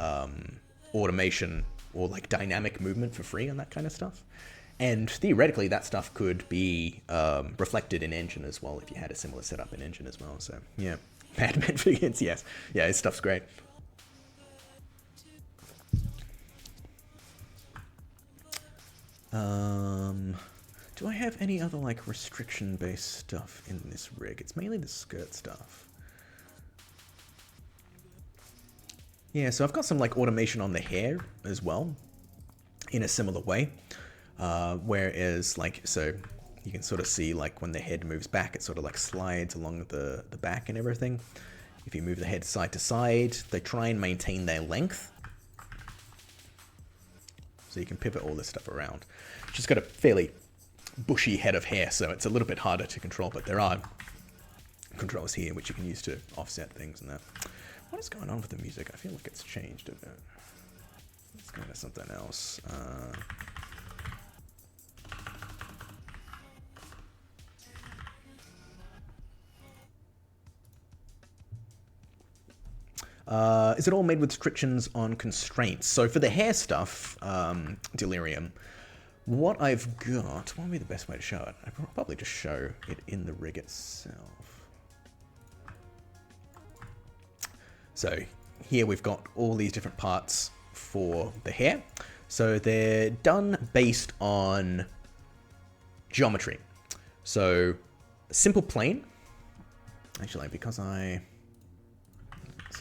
automation or like dynamic movement for free on that kind of stuff. And theoretically that stuff could be reflected in engine as well if you had a similar setup in engine as well. So yeah, Madman Figgins, yes. Yeah, his stuff's great. Do I have any other like restriction based stuff in this rig? It's mainly the skirt stuff. Yeah, so I've got some like automation on the hair as well, in a similar way. Whereas like, so you can sort of see like when the head moves back, it sort of like slides along the back and everything. If you move the head side to side, they try and maintain their length. So you can pivot all this stuff around. She's got a fairly bushy head of hair, so it's a little bit harder to control, but there are controls here which you can use to offset things and that. What is going on with the music? I feel like it's changed a bit. Let's go to something else. Is it all made with restrictions on constraints? So for the hair stuff, Delirium, what I've got, what would be the best way to show it? I'd probably just show it in the rig itself. So here we've got all these different parts for the hair. So they're done based on geometry. So a simple plane. Actually, because let's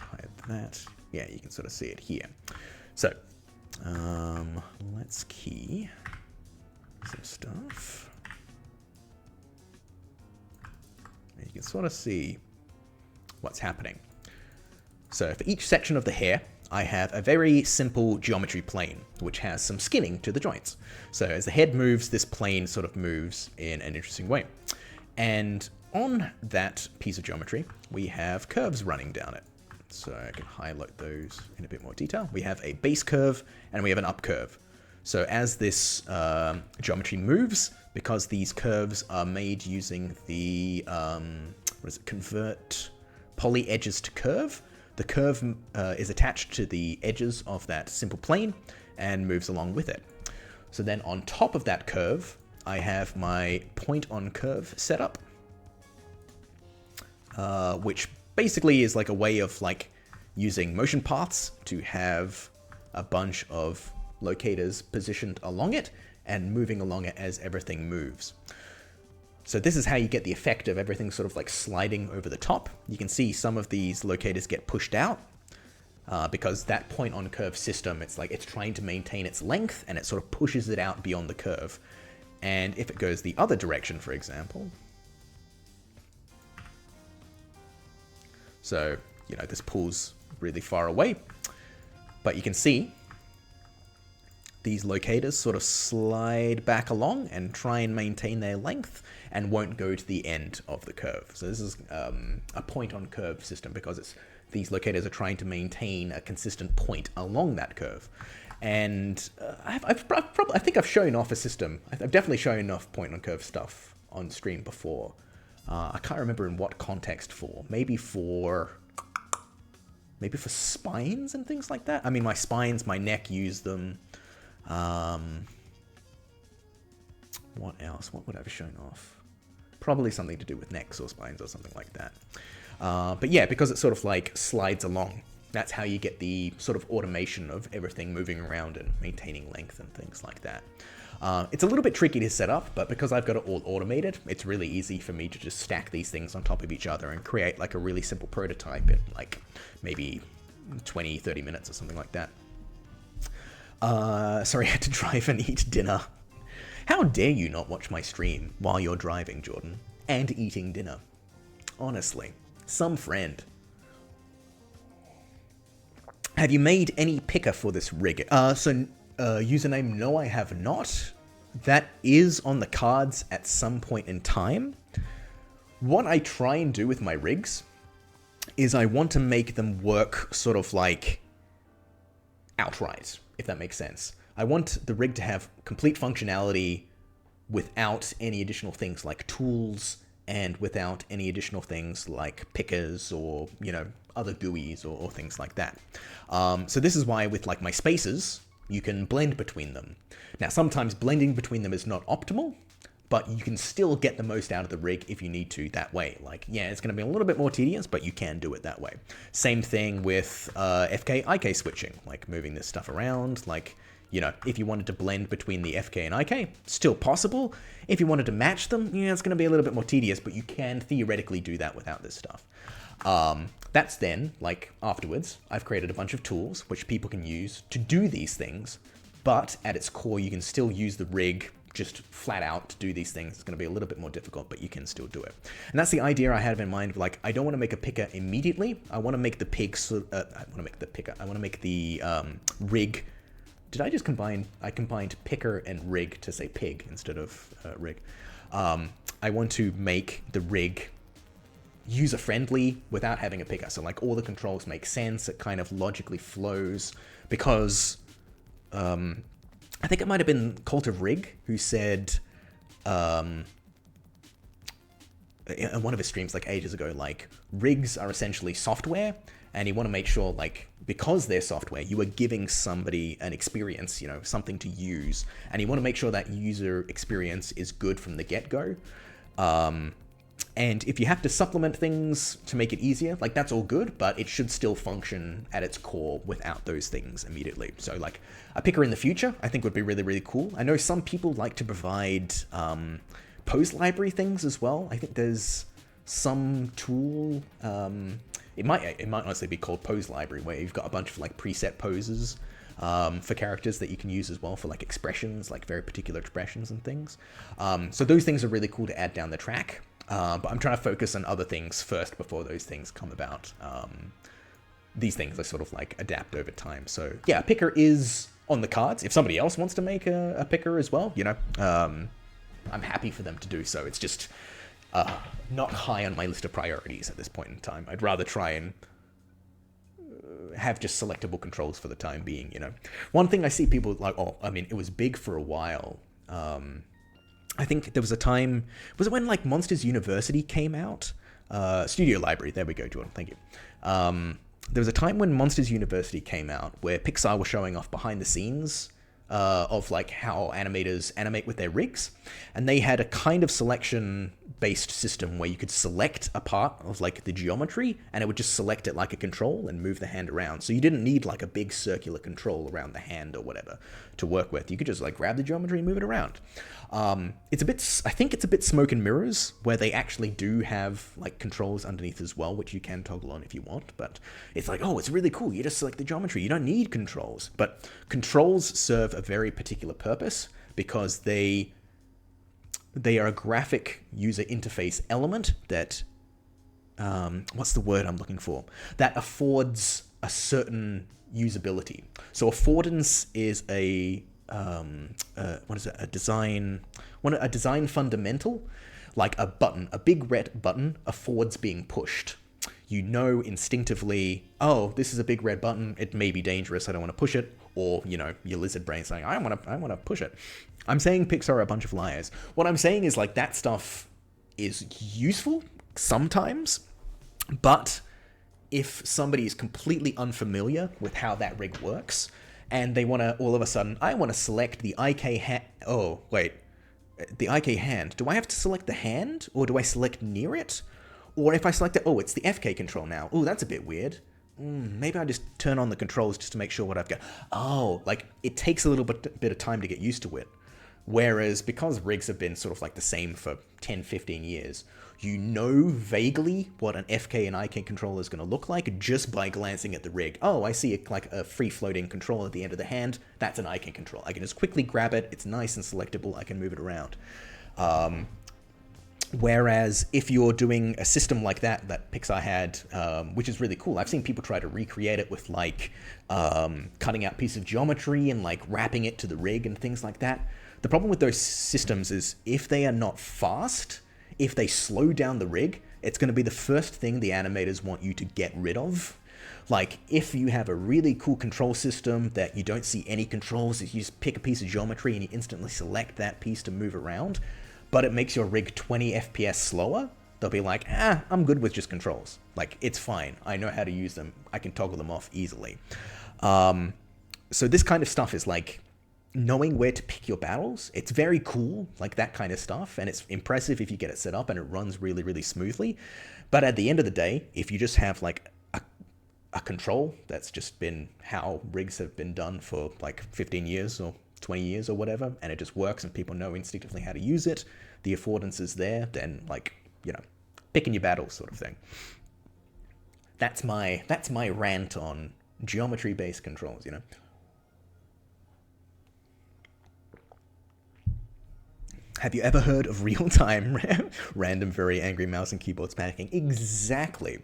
hide that. Yeah, you can sort of see it here. So let's key some stuff. And you can sort of see what's happening. So for each section of the hair, I have a very simple geometry plane, which has some skinning to the joints. So as the head moves, this plane sort of moves in an interesting way. And on that piece of geometry, we have curves running down it. So I can highlight those in a bit more detail. We have a base curve and we have an up curve. So as this geometry moves, because these curves are made using the, convert poly edges to curve, the curve is attached to the edges of that simple plane and moves along with it. So then on top of that curve, I have my point on curve set up, which basically is like a way of like using motion paths to have a bunch of locators positioned along it and moving along it as everything moves. So this is how you get the effect of everything sort of like sliding over the top. You can see some of these locators get pushed out because that point on curve system, it's like it's trying to maintain its length and it sort of pushes it out beyond the curve. And if it goes the other direction, for example, so, you know, this pulls really far away, but you can see these locators sort of slide back along and try and maintain their length and won't go to the end of the curve. So this is a point on curve system because these locators are trying to maintain a consistent point along that curve. And I think I've shown off a system. I've definitely shown off point on curve stuff on stream before. I can't remember in what context for. Maybe for spines and things like that. I mean, my spines, my neck use them. What else? What would I have shown off? Probably something to do with necks or spines or something like that. But yeah, because it sort of like slides along, that's how you get the sort of automation of everything moving around and maintaining length and things like that. It's a little bit tricky to set up, but because I've got it all automated, it's really easy for me to just stack these things on top of each other and create like a really simple prototype in like maybe 20, 30 minutes or something like that. Sorry, I had to drive and eat dinner. How dare you not watch my stream while you're driving, Jordan, and eating dinner? Honestly, some friend. Have you made any picker for this rig? Username, no, I have not. That is on the cards at some point in time. What I try and do with my rigs is I want to make them work sort of like outright, if that makes sense. I want the rig to have complete functionality without any additional things like tools and without any additional things like pickers or, you know, other GUIs or things like that. So this is why with like my spacers, you can blend between them. Now, sometimes blending between them is not optimal, but you can still get the most out of the rig if you need to that way. Like, yeah, it's going to be a little bit more tedious, but you can do it that way. Same thing with FK, IK switching, like moving this stuff around. Like, you know, if you wanted to blend between the FK and IK, still possible. If you wanted to match them, yeah, it's going to be a little bit more tedious, but you can theoretically do that without this stuff. That's then, like, afterwards, I've created a bunch of tools which people can use to do these things, but at its core, you can still use the rig just flat out to do these things. It's going to be a little bit more difficult, but you can still do it. And that's the idea I have in mind. Like, I don't want to make a picker immediately. I want to make the I want to make the rig. Did I just combine? I combined picker and rig to say pig instead of rig. I want to make the rig user-friendly without having a picker. So like all the controls make sense. It kind of logically flows because I think it might have been Cult of Rig who said in one of his streams like ages ago, like rigs are essentially software, and you want to make sure like because they're software, you are giving somebody an experience, you know, something to use, and you want to make sure that user experience is good from the get-go. And if you have to supplement things to make it easier, like that's all good, but it should still function at its core without those things immediately. So like a picker in the future, I think would be really, really cool. I know some people like to provide pose library things as well. I think there's some tool, it might honestly be called pose library, where you've got a bunch of like preset poses for characters that you can use as well for like expressions, like very particular expressions and things. So those things are really cool to add down the track. But I'm trying to focus on other things first before those things come about. These things are sort of like adapt over time. So yeah, a picker is on the cards. If somebody else wants to make a picker as well, you know, I'm happy for them to do so. It's just not high on my list of priorities at this point in time. I'd rather try and have just selectable controls for the time being, you know. One thing I see people like, it was big for a while. I think there was a time, was it when like Monsters University came out? Studio Library, there we go, Jordan, thank you. There was a time when Monsters University came out where Pixar was showing off behind the scenes of like how animators animate with their rigs, and they had a kind of selection based system where you could select a part of like the geometry and it would just select it like a control and move the hand around. So you didn't need like a big circular control around the hand or whatever to work with. You could just like grab the geometry and move it around. It's a bit, I think it's a bit smoke and mirrors where they actually do have like controls underneath as well, which you can toggle on if you want, but it's like, oh, it's really cool. You just select the geometry. You don't need controls, but controls serve a very particular purpose because they are a graphic user interface element that, what's the word I'm looking for? That affords a certain usability. So affordance is a design fundamental, like a button, a big red button affords being pushed. You know instinctively, oh, this is a big red button, it may be dangerous, I don't want to push it, or, you know, your lizard brain saying, I want to push it. I'm saying Pixar are a bunch of liars. What I'm saying is, like, that stuff is useful sometimes, but if somebody is completely unfamiliar with how that rig works, and they want to, all of a sudden, I want to select the IK hand. Oh, wait. The IK hand. Do I have to select the hand? Or do I select near it? Or if I select it, oh, it's the FK control now. Oh, that's a bit weird. Maybe I just turn on the controls just to make sure what I've got. Oh, like, it takes a little bit of time to get used to it. Whereas, because rigs have been sort of like the same for 10, 15 years, you know vaguely what an FK and IK controller is going to look like just by glancing at the rig. Oh, I see like a free-floating controller at the end of the hand. That's an IK controller. I can just quickly grab it. It's nice and selectable. I can move it around. Whereas if you're doing a system like that Pixar had, which is really cool, I've seen people try to recreate it with like cutting out pieces of geometry and like wrapping it to the rig and things like that. The problem with those systems is if they are not fast, if they slow down the rig, it's going to be the first thing the animators want you to get rid of. Like, if you have a really cool control system that you don't see any controls, if you just pick a piece of geometry and you instantly select that piece to move around, but it makes your rig 20 FPS slower, they'll be like, I'm good with just controls. Like, it's fine. I know how to use them. I can toggle them off easily. So this kind of stuff is like, knowing where to pick your battles, it's very cool, like that kind of stuff, and it's impressive if you get it set up and it runs really, really smoothly. But at the end of the day, if you just have like a control, that's just been how rigs have been done for like 15 years or 20 years or whatever, and it just works and people know instinctively how to use it, the affordance is there, then like, you know, picking your battles sort of thing. That's my rant on geometry-based controls, you know. Have you ever heard of real-time random very angry mouse and keyboards panicking? Exactly.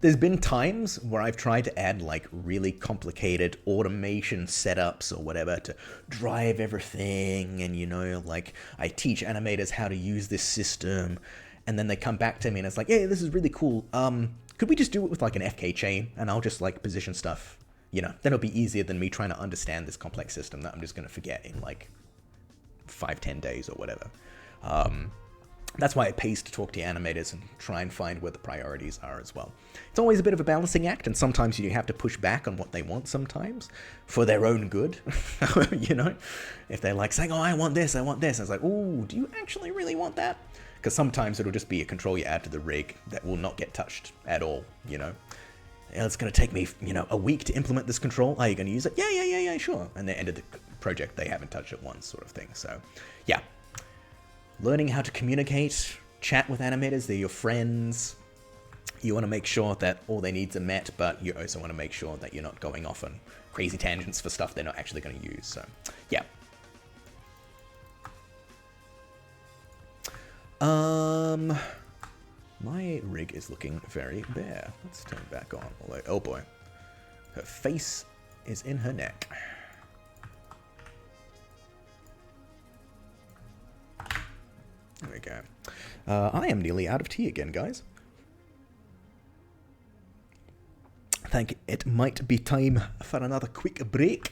There's been times where I've tried to add like really complicated automation setups or whatever to drive everything, and you know, like I teach animators how to use this system, and then they come back to me and it's like, yeah, this is really cool. Could we just do it with like an FK chain and I'll just like position stuff, you know, then it'll be easier than me trying to understand this complex system that I'm just going to forget in like 5-10 days or whatever. That's why it pays to talk to animators and try and find where the priorities are as well. It's always a bit of a balancing act, and sometimes you have to push back on what they want sometimes for their own good. You know, if they're like saying, oh, I want this, and it's like, oh, do you actually really want that? Because sometimes it'll just be a control you add to the rig that will not get touched at all, you know. It's going to take me, you know, a week to implement this control. Are you going to use it? Yeah, sure. And the end of the project, they haven't touched it once, sort of thing. So, yeah. Learning how to communicate, chat with animators, they're your friends. You want to make sure that all their needs are met, but you also want to make sure that you're not going off on crazy tangents for stuff they're not actually going to use. So, yeah. My rig is looking very bare. Let's turn it back on. Although, oh boy. Her face is in her neck. There we go. I am nearly out of tea again, guys. I think it might be time for another quick break.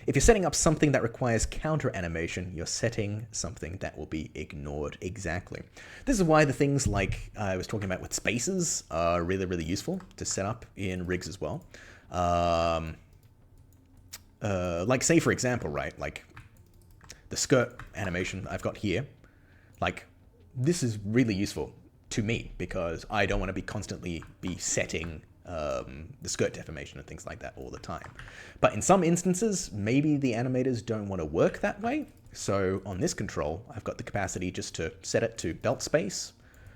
If you're setting up something that requires counter animation, you're setting something that will be ignored. Exactly. This is why the things like I was talking about with spaces are really, really useful to set up in rigs as well. Like, say, for example, right, like, the skirt animation I've got here, like, this is really useful to me because I don't want to be constantly setting the skirt deformation and things like that all the time. But in some instances, maybe the animators don't want to work that way. So on this control, I've got the capacity just to set it to belt space.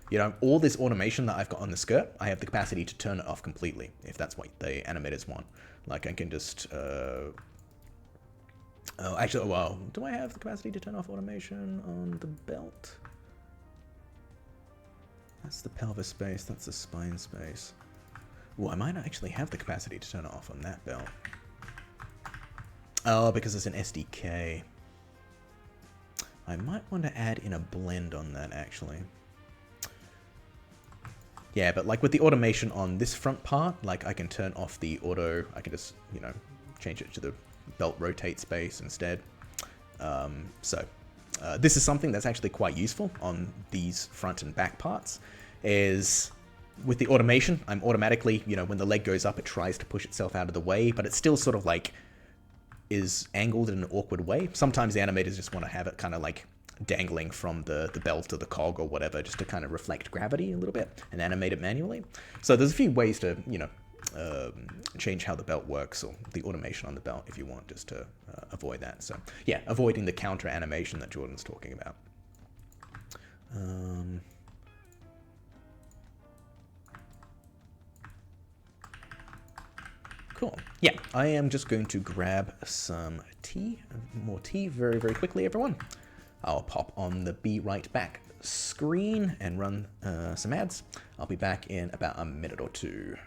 You know, all this automation that I've got on the skirt, I have the capacity to turn it off completely if that's what the animators want. Like, I can just... Oh, actually, well, do I have the capacity to turn off automation on the belt? That's the pelvis space, that's the spine space. Oh, I might not actually have the capacity to turn it off on that belt. Oh, because it's an SDK. I might want to add in a blend on that, actually. Yeah, but like with the automation on this front part, like I can turn off the auto, I can just, you know, change it to the belt rotate space instead. This is something that's actually quite useful on these front and back parts, is with the automation, I'm automatically, you know, when the leg goes up, it tries to push itself out of the way, but it's still sort of like is angled in an awkward way. Sometimes the animators just want to have it kind of like dangling from the belt or the cog or whatever, just to kind of reflect gravity a little bit and animate it manually. So there's a few ways to, you know, change how the belt works, or the automation on the belt if you want, just to avoid that. So yeah, avoiding the counter animation that Jordan's talking about. Cool. Yeah, I am just going to grab some tea, more tea very, very quickly, everyone. I'll pop on the Be Right Back screen and run some ads. I'll be back in about a minute or two.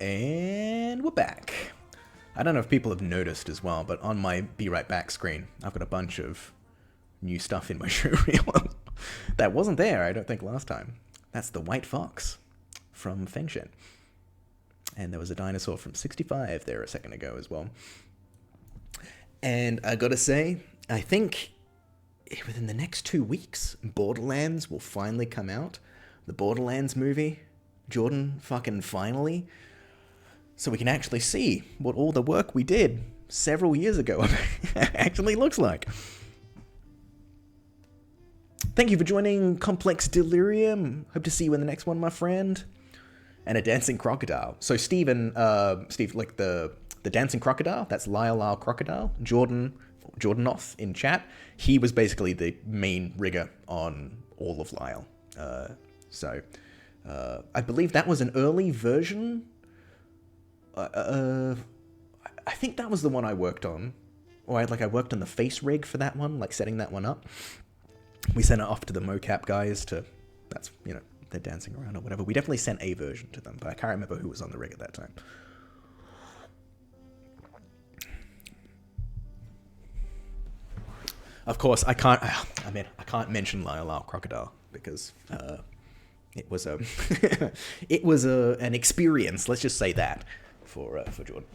And we're back. I don't know if people have noticed as well, but on my Be Right Back screen, I've got a bunch of new stuff in my show reel that wasn't there, I don't think, last time. That's the White Fox from Fengshen. And there was a dinosaur from 65 there a second ago as well. And I gotta say, I think within the next 2 weeks, Borderlands will finally come out. The Borderlands movie. Jordan, fucking finally. So we can actually see what all the work we did several years ago actually looks like. Thank you for joining Complex Delirium. Hope to see you in the next one, my friend. And a dancing crocodile. So Steve, like the dancing crocodile, that's Lyle Crocodile. Jordanoth in chat. He was basically the main rigger on all of Lyle. I believe that was an early version. I think that was the one I worked on. Or I worked on the face rig for that one, like setting that one up. We sent it off to the mocap guys that's, they're dancing around or whatever. We definitely sent a version to them, but I can't remember who was on the rig at that time. Of course, I can't mention Lyle Crocodile because it was an experience. Let's just say that for Jordan.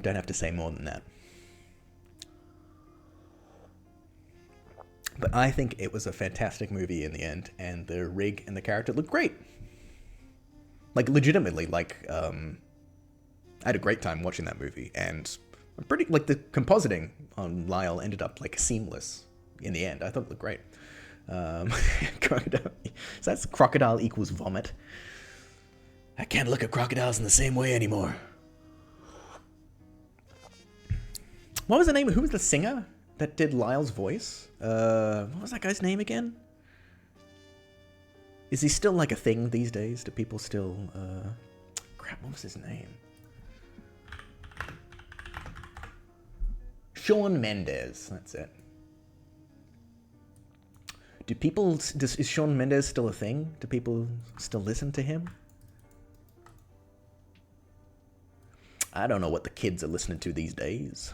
Don't have to say more than that. But I think it was a fantastic movie in the end, and the rig and the character looked great. Like, legitimately, I had a great time watching that movie, and the compositing on Lyle ended up, seamless in the end. I thought it looked great. Crocodile. So that's crocodile equals vomit. I can't look at crocodiles in the same way anymore. What was the name? Who was the singer that did Lyle's voice? What was that guy's name again? Is he still a thing these days? Do people still... Crap, what was his name? Shawn Mendes, that's it. Is Shawn Mendes still a thing? Do people still listen to him? I don't know what the kids are listening to these days.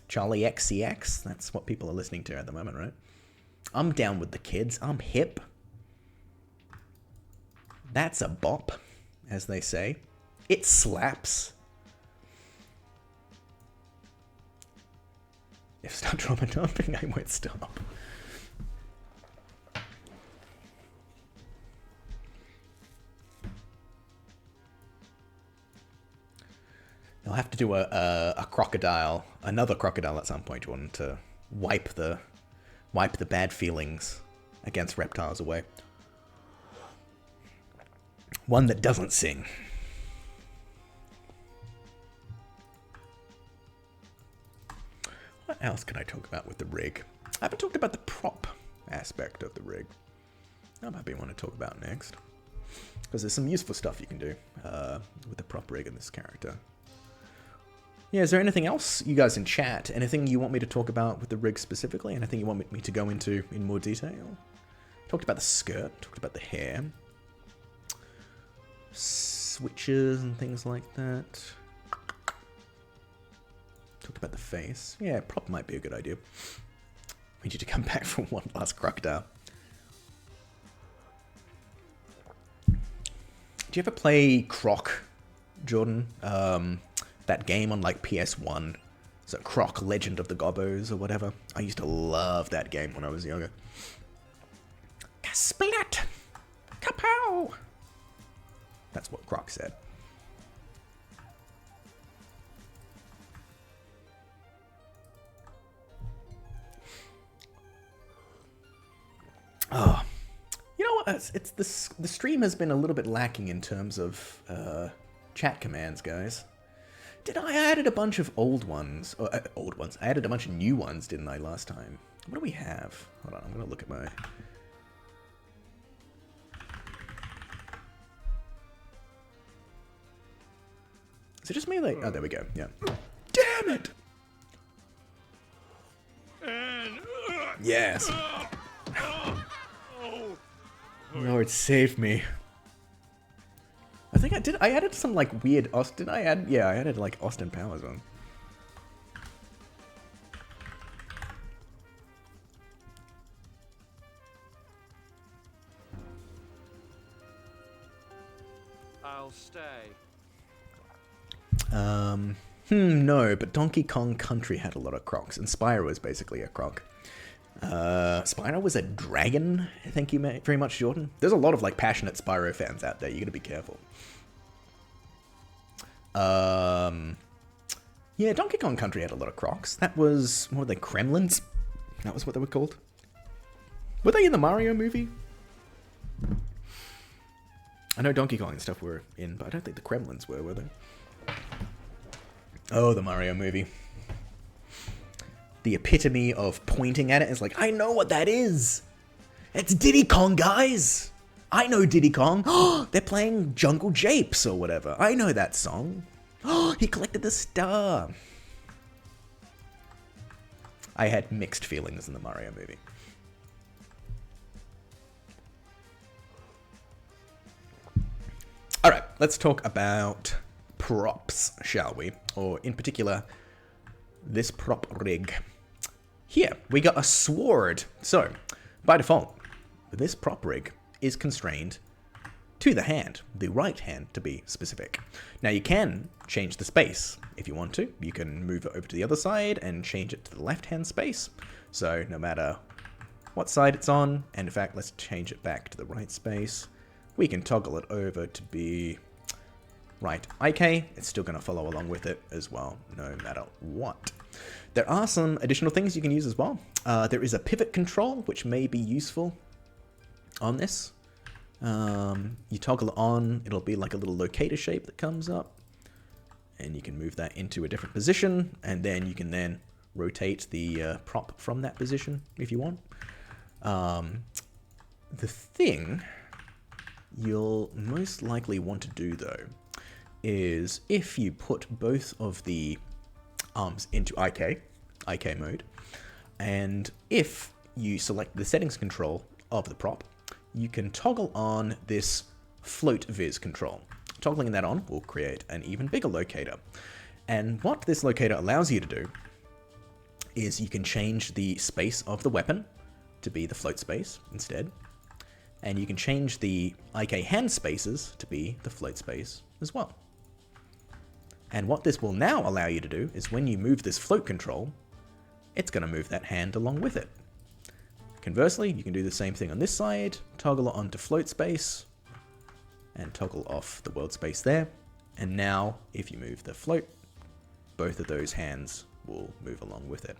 Charlie XCX, that's what people are listening to at the moment, right? I'm down with the kids. I'm hip. That's a bop, as they say. It slaps. If I start drama dumping, I won't stop. They'll have to do a crocodile, another crocodile at some point, Jordan, to wipe the bad feelings against reptiles away. One that doesn't sing. What else can I talk about with the rig? I haven't talked about the prop aspect of the rig. That might be one to talk about next. Because there's some useful stuff you can do with the prop rig in this character. Yeah, is there anything else, you guys in chat? Anything you want me to talk about with the rig specifically? Anything you want me to go into in more detail? Talked about the skirt, talked about the hair. Switches and things like that. Talked about the face. Yeah, prop might be a good idea. We need you to come back for one last crocodile. Do you ever play Croc, Jordan? That game on PS1. So Croc, Legend of the Gobbos or whatever. I used to love that game when I was younger. Splat! Kapow! That's what Croc said. Oh, you know what? The stream has been a little bit lacking in terms of chat commands, guys. I added a bunch of old ones. I added a bunch of new ones, didn't I, last time? What do we have? Hold on, I'm going to look at my... Is it just me? Oh, there we go. Yeah. Damn it! Yes. Lord, save me. I think I did. I added some weird Austin. I added Austin Powers on. No, but Donkey Kong Country had a lot of crocs, and Spyro was basically a croc. Spyro was a dragon. Thank you very much, Jordan. There's a lot of like passionate Spyro fans out there. You gotta be careful. Yeah, Donkey Kong Country had a lot of crocs. That was, what were they, Kremlins? That was what they were called. Were they in the Mario movie? I know Donkey Kong and stuff were in, but I don't think the Kremlins were they? Oh, the Mario movie. The epitome of pointing at it is like, I know what that is! It's Diddy Kong, guys! I know Diddy Kong! Oh, they're playing Jungle Japes or whatever. I know that song. Oh, he collected the star! I had mixed feelings in the Mario movie. Alright, let's talk about props, shall we? Or, in particular, this prop rig. Here, we got a sword. So, by default, this prop rig is constrained to the hand, the right hand to be specific. Now, you can change the space if you want to. You can move it over to the other side and change it to the left-hand space. So, no matter what side it's on, and in fact, let's change it back to the right space. We can toggle it over to be right IK. It's still going to follow along with it as well, no matter what. There are some additional things you can use as well. There is a pivot control, which may be useful on this. You toggle it on, it'll be like a little locator shape that comes up, and you can move that into a different position, and then you can then rotate the prop from that position if you want. The thing you'll most likely want to do, though, is if you put both of the arms into IK mode, and if you select the settings control of the prop, you can toggle on this float viz control. Toggling that on will create an even bigger locator. And what this locator allows you to do is you can change the space of the weapon to be the float space instead. And you can change the IK hand spaces to be the float space as well. And what this will now allow you to do is when you move this float control, it's going to move that hand along with it. Conversely, you can do the same thing on this side, toggle it onto float space, and toggle off the world space there. And now, if you move the float, both of those hands will move along with it.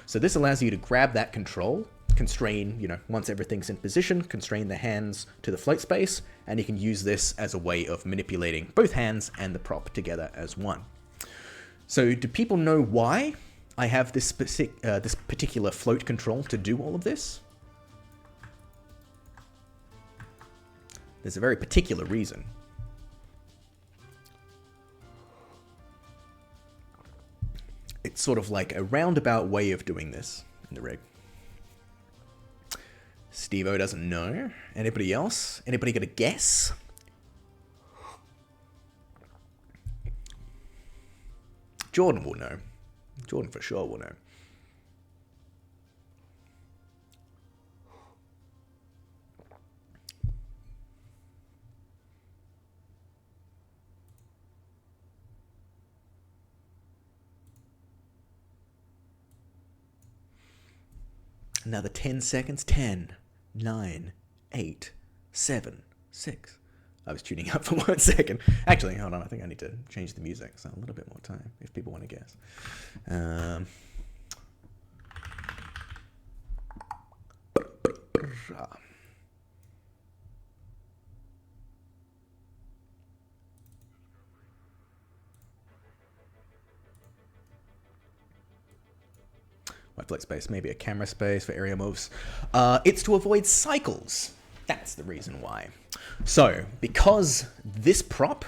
So this allows you to grab that control, constrain, once everything's in position, constrain the hands to the float space, and you can use this as a way of manipulating both hands and the prop together as one. So do people know why I have this particular float control to do all of this? There's a very particular reason. It's sort of like a roundabout way of doing this in the rig. Steve-O doesn't know. Anybody else? Anybody got a guess? Jordan will know. Jordan for sure will know. Another 10 seconds. 10, 9, 8, 7, 6. I was tuning up for 1 second. Actually, hold on. I think I need to change the music, so a little bit more time if people want to guess. White float space, maybe a camera space for area moves. It's to avoid cycles. That's the reason why. So, because this prop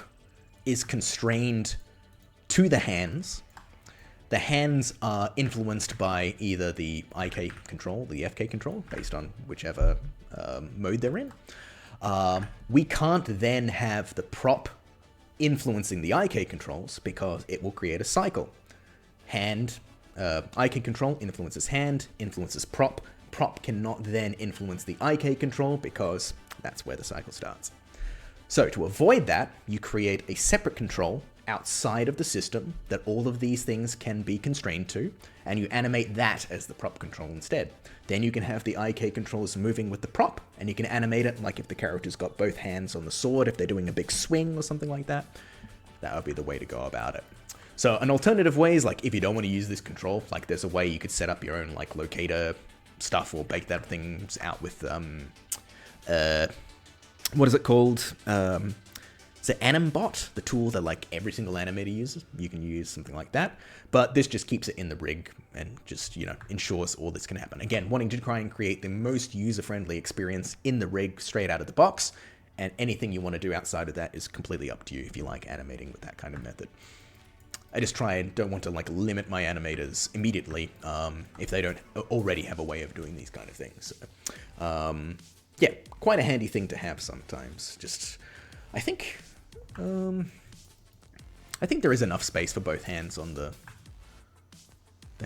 is constrained to the hands are influenced by either the IK control, the FK control, based on whichever mode they're in. We can't then have the prop influencing the IK controls because it will create a cycle. Hand, IK control influences hand, influences prop. Prop cannot then influence the IK control because that's where the cycle starts. So to avoid that, you create a separate control outside of the system that all of these things can be constrained to, and you animate that as the prop control instead. Then you can have the IK controls moving with the prop, and you can animate it like if the character's got both hands on the sword, if they're doing a big swing or something like that. That would be the way to go about it. So an alternative way is, like, if you don't want to use this control, like, there's a way you could set up your own, like, locator stuff or bake that things out with, what is it called? It's an AnimBot, the tool that, like, every single animator uses. You can use something like that, but this just keeps it in the rig and just, you know, ensures all this can happen. Again, wanting to try and create the most user-friendly experience in the rig straight out of the box, and anything you want to do outside of that is completely up to you if you like animating with that kind of method. I just don't want to, like, limit my animators immediately if they don't already have a way of doing these kind of things. So, yeah, quite a handy thing to have sometimes. Just, I think there is enough space for both hands on the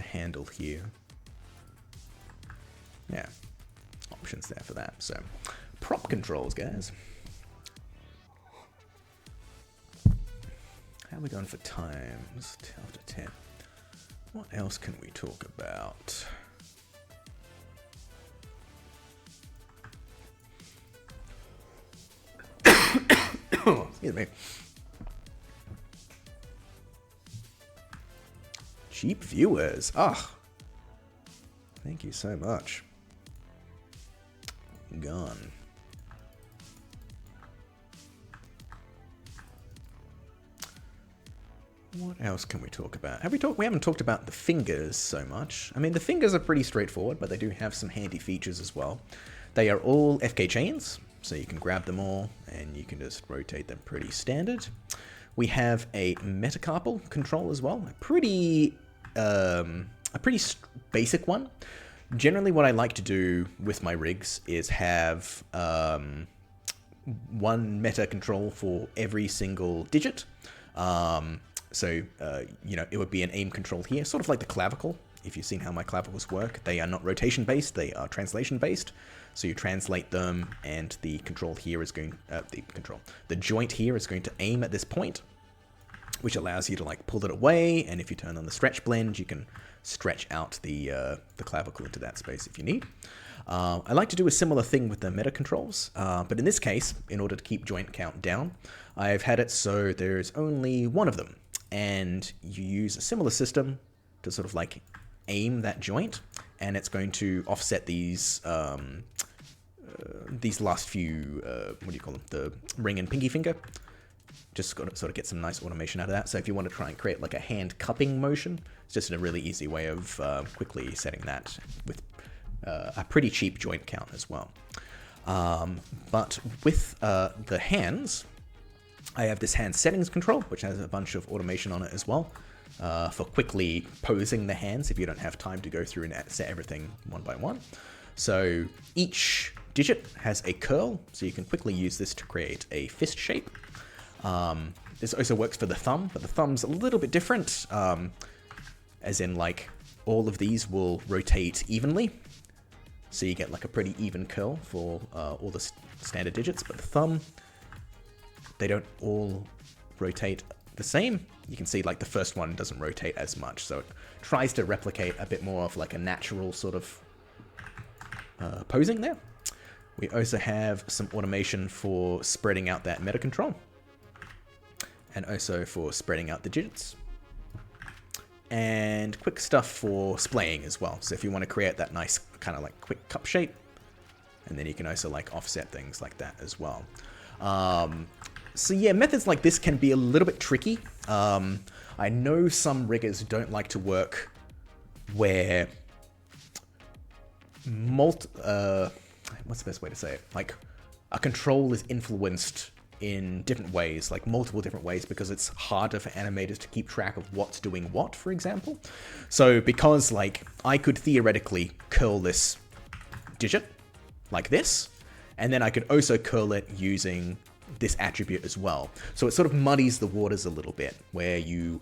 handle here. Yeah, options there for that. So, prop controls, guys. How are we going for times? 12 to 10. What else can we talk about? Excuse me. Cheap viewers. Ah. Thank you so much. Gone. What else can we talk about? We haven't talked about the fingers so much. I mean, the fingers are pretty straightforward, but they do have some handy features as well. They are all FK chains, so you can grab them all and you can just rotate them pretty standard. We have a metacarpal control as well, a pretty basic one. Generally, what I like to do with my rigs is have one meta control for every single digit. So, you know, it would be an aim control here, sort of like the clavicle. If you've seen how my clavicles work, they are not rotation-based, they are translation-based. So you translate them, and the control here is going, the joint here is going to aim at this point, which allows you to, like, pull it away, and if you turn on the stretch blend, you can stretch out the clavicle into that space if you need. I like to do a similar thing with the meta controls, but in this case, in order to keep joint count down, I've had it so there's only one of them, and you use a similar system to sort of like aim that joint, and it's going to offset these last few, what do you call them, the ring and pinky finger. Just got to sort of get some nice automation out of that. So if you want to try and create like a hand cupping motion, it's just a really easy way of quickly setting that with a pretty cheap joint count as well. But with the hands, I have this hand settings control, which has a bunch of automation on it as well, for quickly posing the hands if you don't have time to go through and set everything one by one. So each digit has a curl, so you can quickly use this to create a fist shape. This also works for the thumb, but the thumb's a little bit different, as in, like, all of these will rotate evenly, so you get like a pretty even curl for all the standard digits, but the thumb, they don't all rotate the same. You can see, like, the first one doesn't rotate as much, so it tries to replicate a bit more of like a natural sort of posing there. We also have some automation for spreading out that meta control, and also for spreading out the digits, and quick stuff for splaying as well. So if you want to create that nice kind of like quick cup shape, and then you can also like offset things like that as well. So yeah, methods like this can be a little bit tricky. I know some riggers don't like to work where what's the best way to say it? Like, a control is influenced in different ways, like multiple different ways, because it's harder for animators to keep track of what's doing what, for example. So because, like, I could theoretically curl this digit like this, and then I could also curl it using this attribute as well. So it sort of muddies the waters a little bit, where you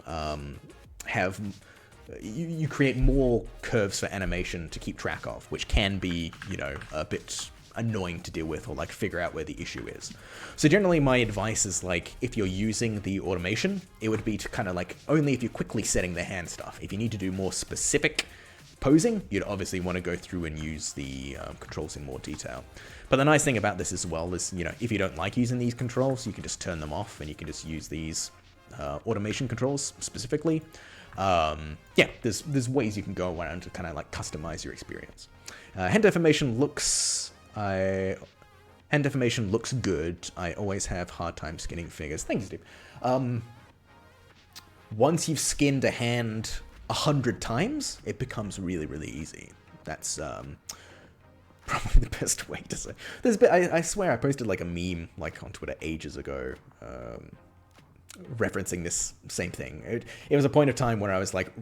you create more curves for animation to keep track of, which can be, you know, a bit annoying to deal with or like figure out where the issue is. So generally my advice is like, if you're using the automation, it would be to kind of like only if you're quickly setting the hand stuff. If you need to do more specific posing, you'd obviously want to go through and use the controls in more detail. But the nice thing about this as well is, you know, if you don't like using these controls, you can just turn them off and you can just use these automation controls specifically. Yeah, there's ways you can go around to kind of like customize your experience. Hand deformation looks good. I always have hard time skinning figures. Thanks, Steve. Once you've skinned a hand 100 times, it becomes really, really easy. That's probably the best way to say. I swear I posted like a meme like on Twitter ages ago, referencing this same thing. It was a point of time where I was like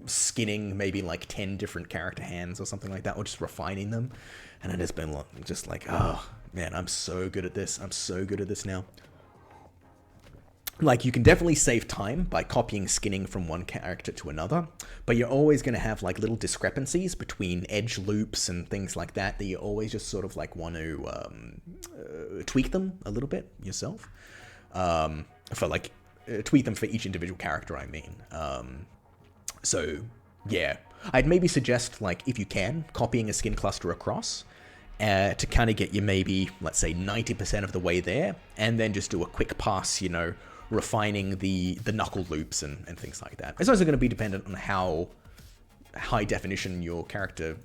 skinning maybe like 10 different character hands or something like that, or just refining them, and I've just been just like, oh man, I'm so good at this. I'm so good at this now. Like, you can definitely save time by copying skinning from one character to another, but you're always going to have like little discrepancies between edge loops and things like that you always just sort of like want to tweak them a little bit yourself. For like, tweak them for each individual character, I mean. So, yeah. I'd maybe suggest, like, if you can, copying a skin cluster across to kind of get you maybe, let's say, 90% of the way there, and then just do a quick pass, you know, refining the knuckle loops and things like that. It's also going to be dependent on how high definition your character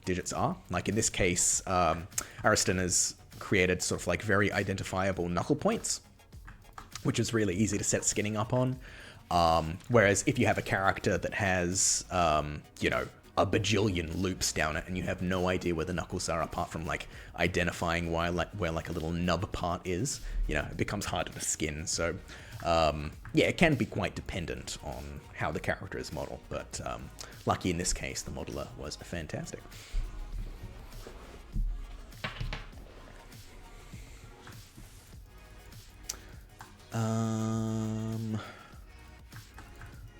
digits are. Like in this case, Ariston has created sort of like very identifiable knuckle points, which is really easy to set skinning up on. Whereas if you have a character that has, you know, a bajillion loops down it and you have no idea where the knuckles are apart from like identifying where like a little nub part is, you know, it becomes harder to skin. So yeah, it can be quite dependent on how the character is modeled, but lucky in this case, the modeler was fantastic.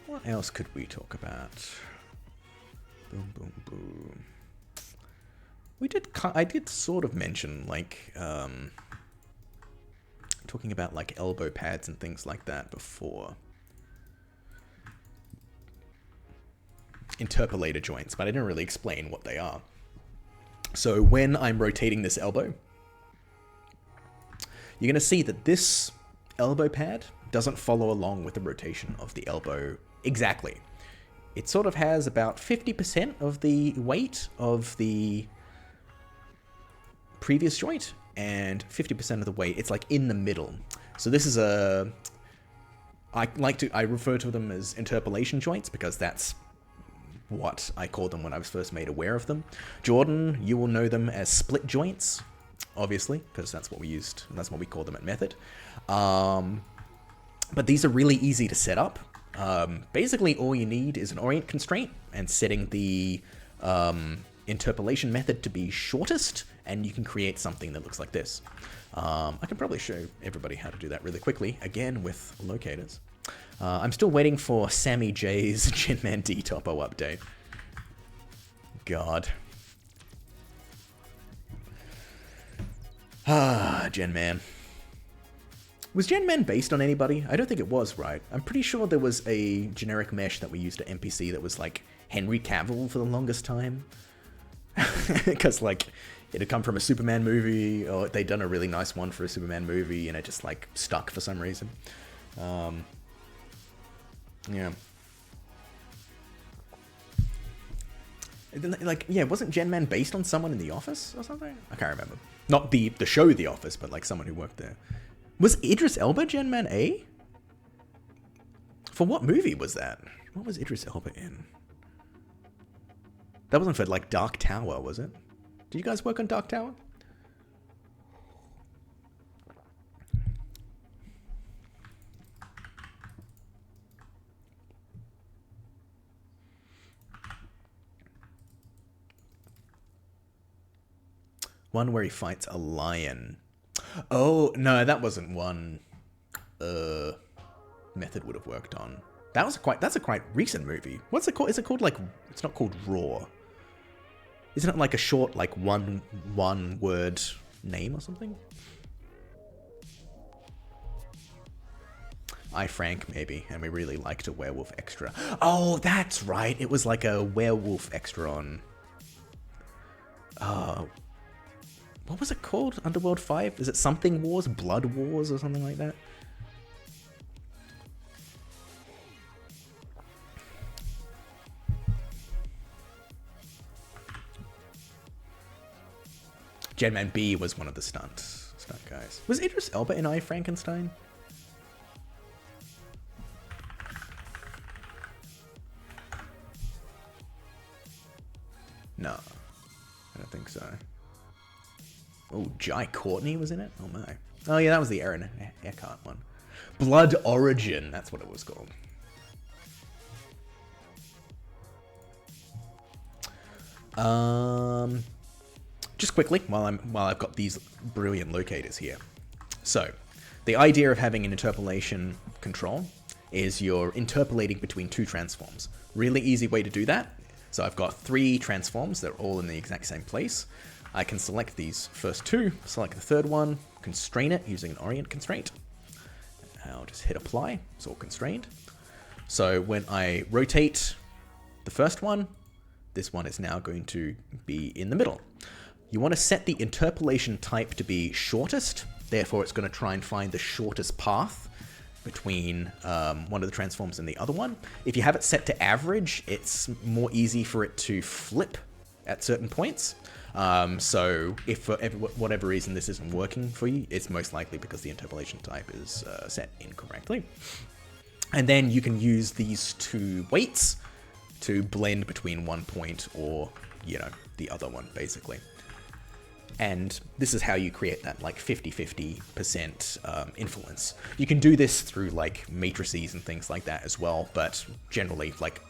What else could we talk about? Boom, boom, boom. I did sort of mention, like, talking about, like, elbow pads and things like that before. Interpolator joints, but I didn't really explain what they are. So when I'm rotating this elbow, you're going to see that this elbow pad doesn't follow along with the rotation of the elbow exactly. It sort of has about 50% of the weight of the previous joint and 50% of the weight. It's like in the middle. So this is I refer to them as interpolation joints because that's what I called them when I was first made aware of them. Jordan, you will know them as split joints, obviously, because that's what we used. That's what we call them at Method. But these are really easy to set up. Basically, all you need is an orient constraint and setting the interpolation method to be shortest, and you can create something that looks like this. I can probably show everybody how to do that really quickly, again with locators. I'm still waiting for Sammy J's Genman D Topo update. God. Genman. Was Genman based on anybody? I don't think it was, right? I'm pretty sure there was a generic mesh that we used at NPC that was like Henry Cavill for the longest time. Because like it had come from a Superman movie, or they'd done a really nice one for a Superman movie and it just like stuck for some reason. Yeah. Like, yeah, wasn't Genman based on someone in The Office or something? I can't remember. Not the show The Office, but like someone who worked there. Was Idris Elba Genman A? For what movie was that? What was Idris Elba in? That wasn't for like Dark Tower, was it? Did you guys work on Dark Tower? One where he fights a lion. Oh, no, that wasn't one Method would have worked on. That's a quite recent movie. What's it called? Is it called like, it's not called Raw. Isn't it like a short, like one word name or something? Frank, maybe, and we really liked a werewolf extra. Oh, that's right. It was like a werewolf extra on... what was it called? Underworld 5? Is it something Wars? Blood Wars or something like that? Genman B was one of the stunt guys. Was Idris Elba in I, Frankenstein? No, I don't think so. Oh, Jai Courtney was in it? Oh my. Oh yeah, that was the Aaron Eckhart one. Blood Origin, that's what it was called. Just quickly, while I've got these brilliant locators here. So, the idea of having an interpolation control is you're interpolating between two transforms. Really easy way to do that. So I've got 3 transforms, they're all in the exact same place. I can select these first 2, select the third one, constrain it using an orient constraint. I'll just hit apply, it's all constrained. So when I rotate the first one, this one is now going to be in the middle. You want to set the interpolation type to be shortest, therefore it's going to try and find the shortest path between one of the transforms and the other one. If you have it set to average, it's more easy for it to flip at certain points. So if for whatever reason this isn't working for you, it's most likely because the interpolation type is set incorrectly. And then you can use these 2 weights to blend between one point or, you know, the other one, basically. And this is how you create that like 50-50% influence. You can do this through like matrices and things like that as well, but generally like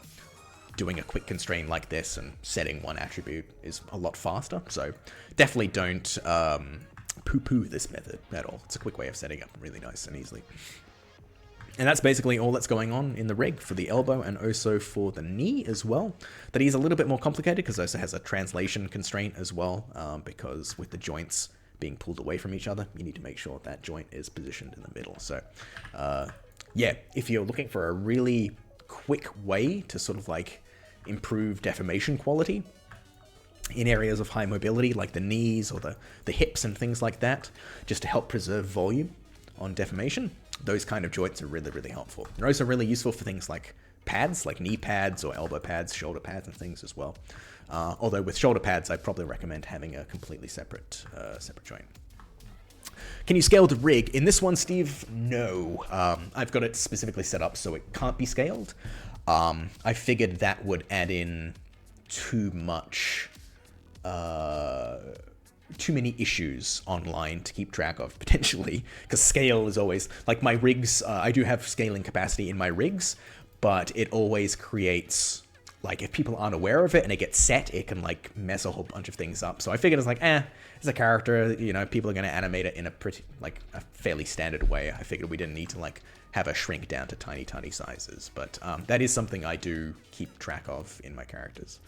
doing a quick constraint like this and setting one attribute is a lot faster. So definitely don't poo-poo this method at all. It's a quick way of setting up really nice and easily. And that's basically all that's going on in the rig for the elbow and also for the knee as well. The knee is a little bit more complicated because it also has a translation constraint as well, because with the joints being pulled away from each other, you need to make sure that joint is positioned in the middle. So yeah, if you're looking for a really quick way to sort of like improve deformation quality in areas of high mobility like the knees or the hips and things like that, just to help preserve volume on deformation, those kind of joints are really, really helpful. They're also really useful for things like pads, like knee pads or elbow pads, shoulder pads and things as well. Although with shoulder pads, I'd probably recommend having a completely separate joint. Can you scale the rig? In this one, Steve, no. I've got it specifically set up so it can't be scaled. I figured that would add in too many issues online to keep track of, potentially, because scale is always, like my rigs, I do have scaling capacity in my rigs, but it always creates, like, if people aren't aware of it and it gets set, it can, like, mess a whole bunch of things up. So I figured it's like, it's a character, you know, people are going to animate it in a pretty, like, a fairly standard way. I figured we didn't need to, like, have a shrink down to tiny, tiny sizes, but that is something I do keep track of in my characters.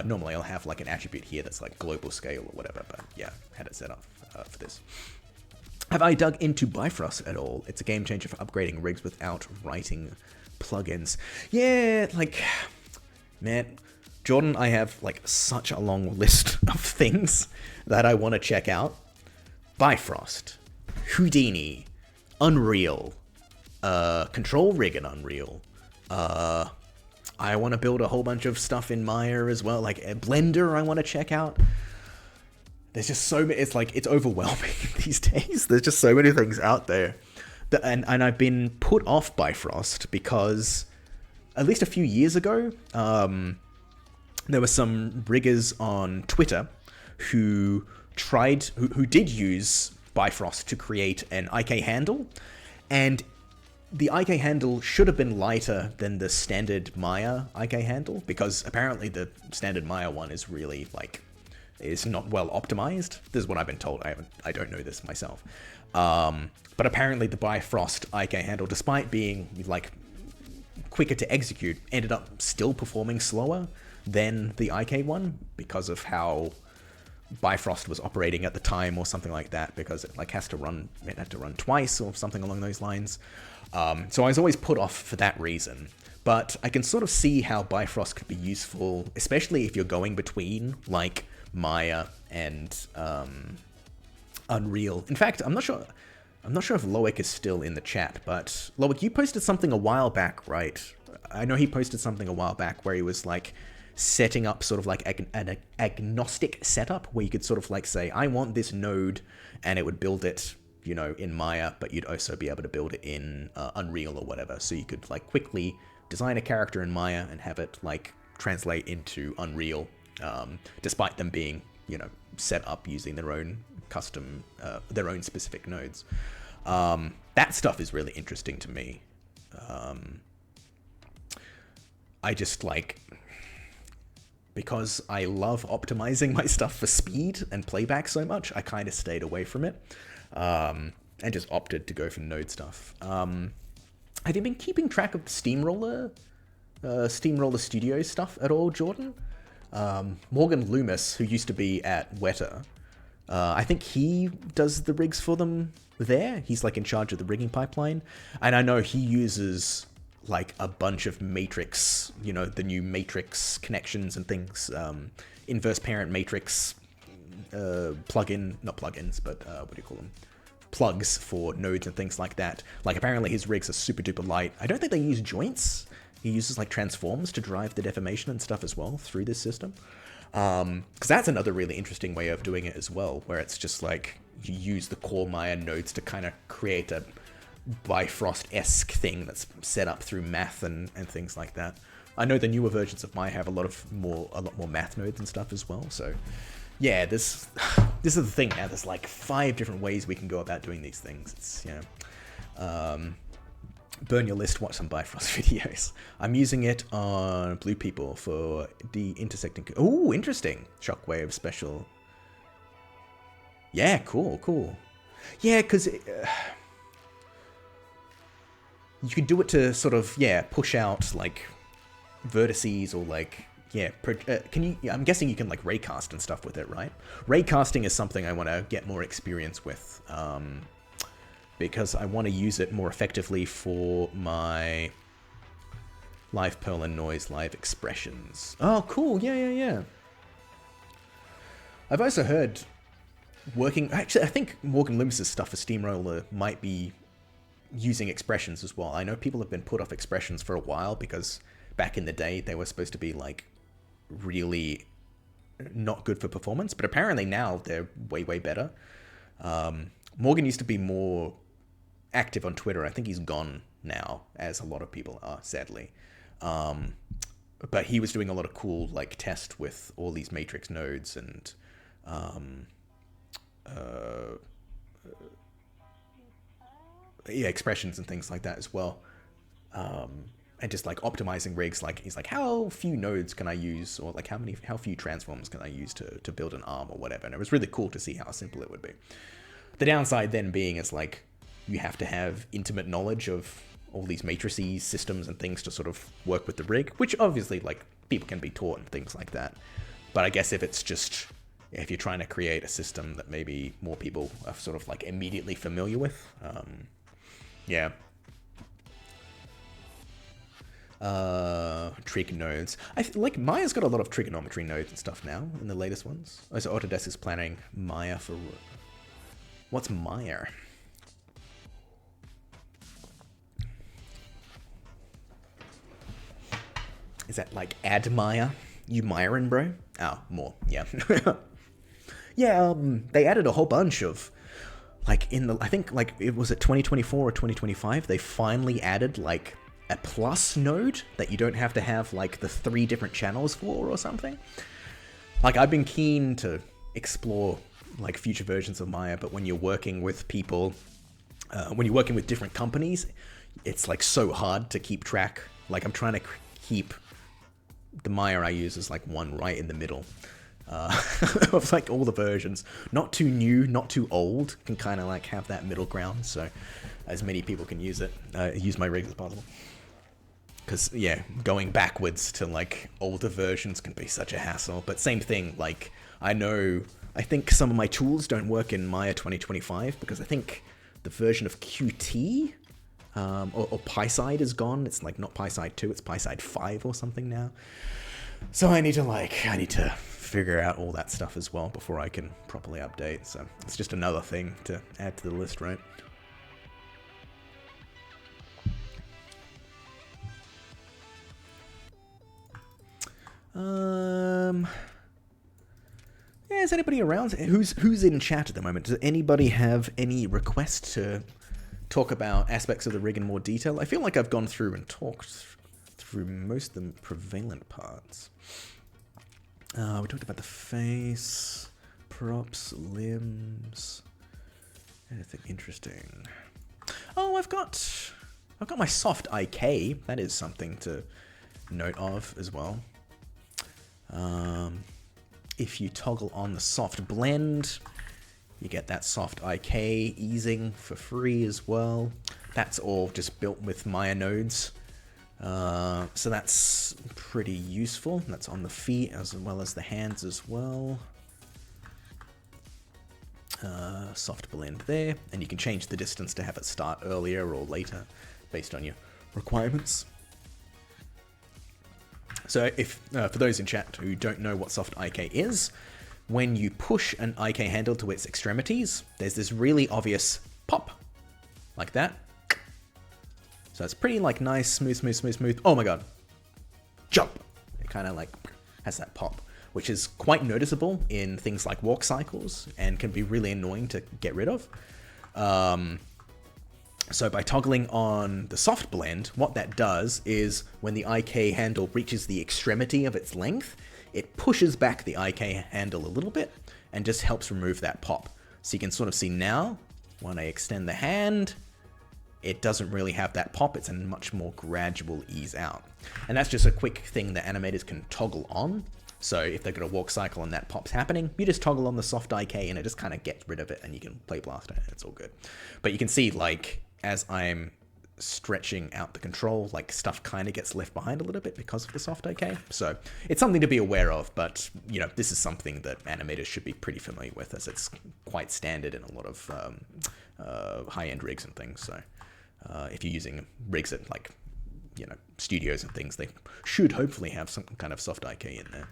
Normally I'll have like an attribute here that's like global scale or whatever, but yeah, had it set up for this. Have I dug into Bifrost at all? It's a game changer for upgrading rigs without writing plugins. Yeah, like, man, Jordan, I have like such a long list of things that I want to check out. Bifrost, Houdini, Unreal, Control Rig in Unreal, I want to build a whole bunch of stuff in Maya as well, like a Blender I want to check out. There's just so many, it's like, it's overwhelming these days. There's just so many things out there. And I've been put off by Frost because at least a few years ago, there were some riggers on Twitter who did use Bifrost to create an IK handle, and the IK handle should have been lighter than the standard Maya IK handle, because apparently the standard Maya one is really, like, is not well optimized. This is what I've been told. I don't know this myself. But apparently the Bifrost IK handle, despite being, like, quicker to execute, ended up still performing slower than the IK one because of how Bifrost was operating at the time or something like that, because it like had to run twice or something along those lines. So I was always put off for that reason. But I can sort of see how Bifrost could be useful, especially if you're going between like Maya and Unreal. In fact, I'm not sure if Loic is still in the chat, but Loic, you posted something a while back, right? I know he posted something a while back where he was like setting up sort of like an agnostic setup where you could sort of like say, I want this node, and it would build it, you know, in Maya, but you'd also be able to build it in Unreal or whatever. So you could like quickly design a character in Maya and have it like translate into Unreal, despite them being, you know, set up using their own custom, their own specific nodes. That stuff is really interesting to me. I just like, because I love optimizing my stuff for speed and playback so much, I kind of stayed away from it, and just opted to go for node stuff. Have you been keeping track of Steamroller Studios stuff at all, Jordan? Morgan Loomis, who used to be at Weta, I think he does the rigs for them there. He's like in charge of the rigging pipeline. And I know he uses like a bunch of Matrix, you know, the new Matrix connections and things, inverse parent Matrix plugin, not plugins, but what do you call them? Plugs for nodes and things like that. Like apparently his rigs are super duper light. I don't think they use joints. He uses like transforms to drive the deformation and stuff as well through this system. Because that's another really interesting way of doing it as well, where it's just like you use the core Maya nodes to kind of create a Bifrost-esque thing that's set up through math and things like that. I know the newer versions of Maya have a lot more math nodes and stuff as well. So yeah, this is the thing now. There's like 5 different ways we can go about doing these things. It's, you know, burn your list, watch some Bifrost videos. I'm using it on Blue People for the intersecting. Oh, interesting. Shockwave special. Yeah, cool. Yeah, because you could do it to sort of, yeah, push out like vertices or like, yeah, can you, I'm guessing you can like raycast and stuff with it, right? Raycasting is something I want to get more experience with, because I want to use it more effectively for my live Perl and noise live expressions. Oh, cool. Yeah. I've also heard actually, I think Morgan Loomis's stuff for Steamroller might be using expressions as well. I know people have been put off expressions for a while because back in the day they were supposed to be like really not good for performance, but apparently now they're way better. Morgan used to be more active on Twitter. I think he's gone now, as a lot of people are, sadly. But he was doing a lot of cool like test with all these matrix nodes and expressions and things like that as well. And just like optimizing rigs, like he's like, how few nodes can I use, or like how few transforms can I use to build an arm or whatever. And it was really cool to see how simple it would be. The downside then being is like you have to have intimate knowledge of all these matrices, systems and things to sort of work with the rig, which obviously like people can be taught and things like that. But I guess if you're trying to create a system that maybe more people are sort of like immediately familiar with, yeah. Trig nodes. Like Maya's got a lot of trigonometry nodes and stuff now in the latest ones. Oh, so Autodesk is planning Maya for... What's Maya? Is that like add Maya? You Myron, bro? Oh, more. Yeah. Yeah, they added a whole bunch of... Like I think like it was at 2024 or 2025, they finally added like a plus node that you don't have to have like the 3 different channels for or something. Like I've been keen to explore like future versions of Maya, but when you're working with people, when you're working with different companies, it's like so hard to keep track. Like I'm trying to keep the Maya I use as like one right in the middle. Of like all the versions, not too new, not too old, can kind of like have that middle ground, so as many people can use it, use my rigs as possible. Because, yeah, going backwards to, like, older versions can be such a hassle. But same thing, like, I think some of my tools don't work in Maya 2025 because I think the version of Qt or PySide is gone. It's, like, not PySide 2, it's PySide 5 or something now. So I need to figure out all that stuff as well before I can properly update. So it's just another thing to add to the list, right? Yeah, is anybody around? Who's in chat at the moment? Does anybody have any requests to talk about aspects of the rig in more detail? I feel like I've gone through and talked through most of the prevalent parts. We talked about the face, props, limbs, anything interesting. Oh, I've got my soft IK. That is something to note of as well. If you toggle on the soft blend, you get that soft IK easing for free as well. That's all just built with Maya nodes. So that's pretty useful. That's on the feet as well as the hands as well. Soft blend there, and you can change the distance to have it start earlier or later based on your requirements. So if for those in chat who don't know what soft IK is, when you push an IK handle to its extremities, there's this really obvious pop, like that. So it's pretty like nice, smooth. Oh my god. Jump! It kind of like has that pop, which is quite noticeable in things like walk cycles and can be really annoying to get rid of. So by toggling on the soft blend, what that does is when the IK handle reaches the extremity of its length, it pushes back the IK handle a little bit and just helps remove that pop. So you can sort of see now, when I extend the hand, it doesn't really have that pop. It's a much more gradual ease out. And that's just a quick thing that animators can toggle on. So if they've got a walk cycle and that pop's happening, you just toggle on the soft IK and it just kind of gets rid of it and you can play Blaster and it's all good. But you can see, like, as I'm stretching out the control, like, stuff kind of gets left behind a little bit because of the soft IK. So it's something to be aware of, but, you know, this is something that animators should be pretty familiar with, as it's quite standard in a lot of high-end rigs and things. So if you're using rigs at, like, you know, studios and things, they should hopefully have some kind of soft IK in there.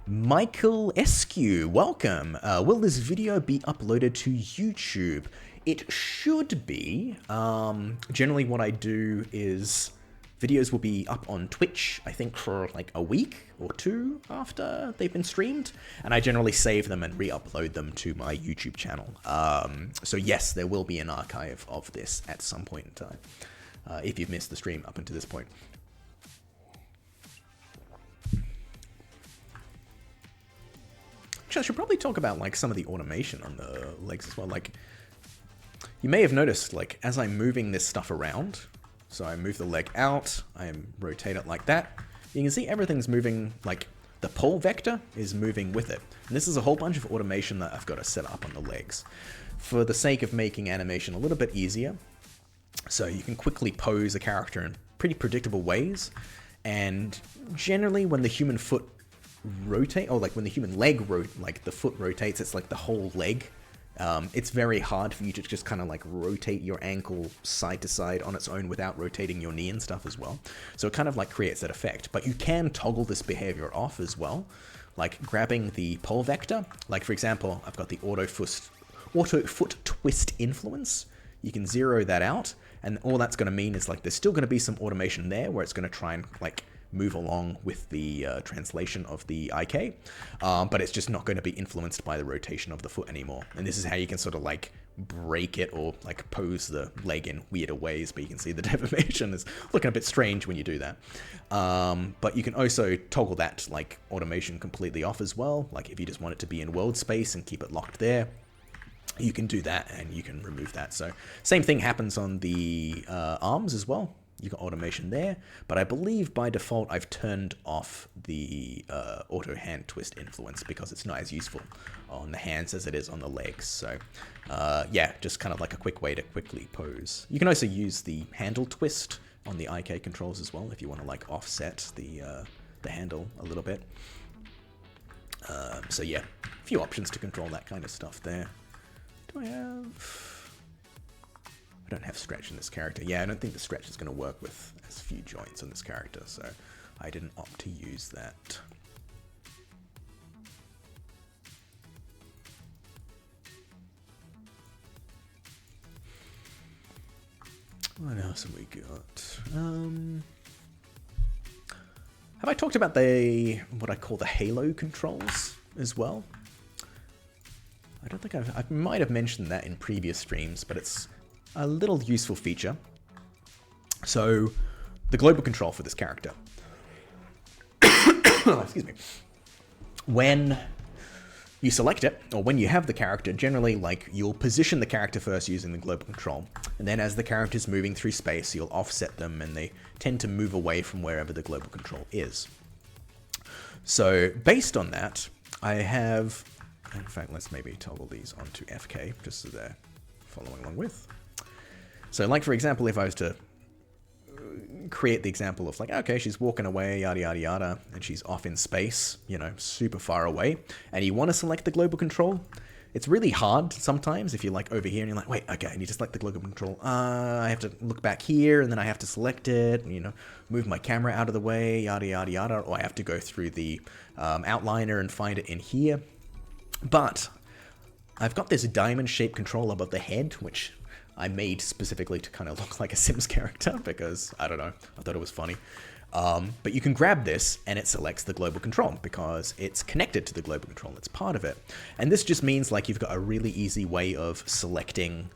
Michael Eskew, welcome. Will this video be uploaded to YouTube? It should be. Generally what I do is videos will be up on Twitch, I think for like a week or two after they've been streamed, and I generally save them and re-upload them to my YouTube channel. So yes, there will be an archive of this at some point in time, if you've missed the stream up until this point. Actually, I should probably talk about like some of the automation on the legs as well. Like, you may have noticed, like, as I'm moving this stuff around, so I move the leg out, I rotate it like that, you can see everything's moving, like, the pull vector is moving with it. And this is a whole bunch of automation that I've got to set up on the legs for the sake of making animation a little bit easier. So you can quickly pose a character in pretty predictable ways, and generally when the human foot rotate, or like when the human leg like the foot rotates, it's like the whole leg. It's very hard for you to just kind of like rotate your ankle side to side on its own without rotating your knee and stuff as well. So it kind of like creates that effect, but you can toggle this behavior off as well, like grabbing the pole vector. Like, for example, I've got the auto foot twist influence. You can zero that out, and all that's going to mean is like there's still going to be some automation there where it's going to try and like move along with the translation of the IK, but it's just not going to be influenced by the rotation of the foot anymore. And this is how you can sort of like break it or like pose the leg in weirder ways, but you can see the deformation is looking a bit strange when you do that. But you can also toggle that like automation completely off as well. Like if you just want it to be in world space and keep it locked there, you can do that and you can remove that. So same thing happens on the arms as well. You got automation there, but I believe by default I've turned off the auto hand twist influence because it's not as useful on the hands as it is on the legs. So yeah, just kind of like a quick way to quickly pose. You can also use the handle twist on the IK controls as well if you want to like offset the handle a little bit. So yeah, a few options to control that kind of stuff there. Do I have... I don't have stretch in this character. Yeah, I don't think the stretch is going to work with as few joints on this character, so I didn't opt to use that. What else have we got? Have I talked about what I call the Halo controls as well? I don't think I might have mentioned that in previous streams, but it's a little useful feature. So, the global control for this character. Excuse me. When you select it, or when you have the character, generally, like, you'll position the character first using the global control, and then as the character's moving through space, you'll offset them, and they tend to move away from wherever the global control is. So, based on that, I have... In fact, let's maybe toggle these onto FK, just so they're following along with. So, like, for example, if I was to create the example of, like, okay, she's walking away, yada, yada, yada, and she's off in space, you know, super far away, and you want to select the global control, it's really hard sometimes if you're, like, over here and you're like, wait, okay, I need to select the global control. I have to look back here, and then I have to select it, and, you know, move my camera out of the way, yada, yada, yada, or I have to go through the outliner and find it in here. But I've got this diamond-shaped control above the head, which I made specifically to kind of look like a Sims character because, I don't know, I thought it was funny. But you can grab this and it selects the global control because it's connected to the global control. It's part of it. And this just means like you've got a really easy way of selecting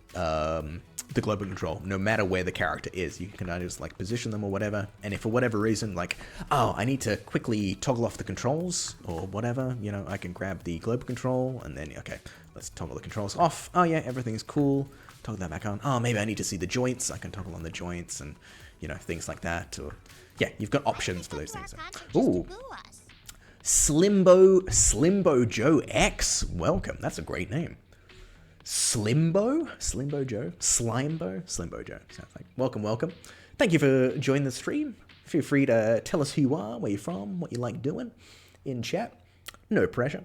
the global control no matter where the character is. You can either just like position them or whatever. And if for whatever reason, like, oh, I need to quickly toggle off the controls or whatever, you know, I can grab the global control and then, okay, let's toggle the controls off. Oh yeah, everything's cool. Toggle that back on. Oh, maybe I need to see the joints. I can toggle on the joints and, you know, things like that. Or yeah, you've got options for those things. Ooh, Slimbo Joe X. Welcome. That's a great name. Slimbo Joe, Slimbo Joe. Sounds like welcome. Thank you for joining the stream. Feel free to tell us who you are, where you're from, what you like doing in chat. No pressure.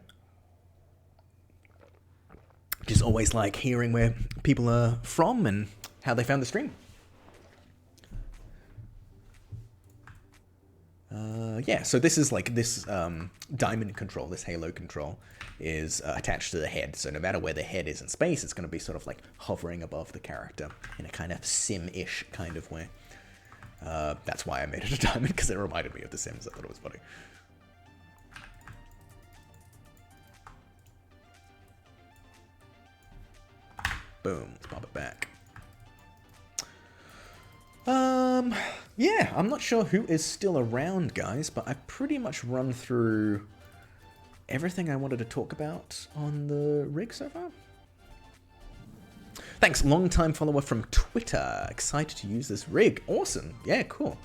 Just always like hearing where people are from and how they found the stream. Yeah, so this is like this diamond control, this halo control is attached to the head. So no matter where the head is in space, it's going to be sort of like hovering above the character in a kind of sim-ish kind of way. That's why I made it a diamond, because it reminded me of The Sims. I thought it was funny. Boom, let's pop it back. Yeah, I'm not sure who is still around, guys, but I've pretty much run through everything I wanted to talk about on the rig so far. Thanks, long-time follower from Twitter. Excited to use this rig. Awesome. Yeah, cool.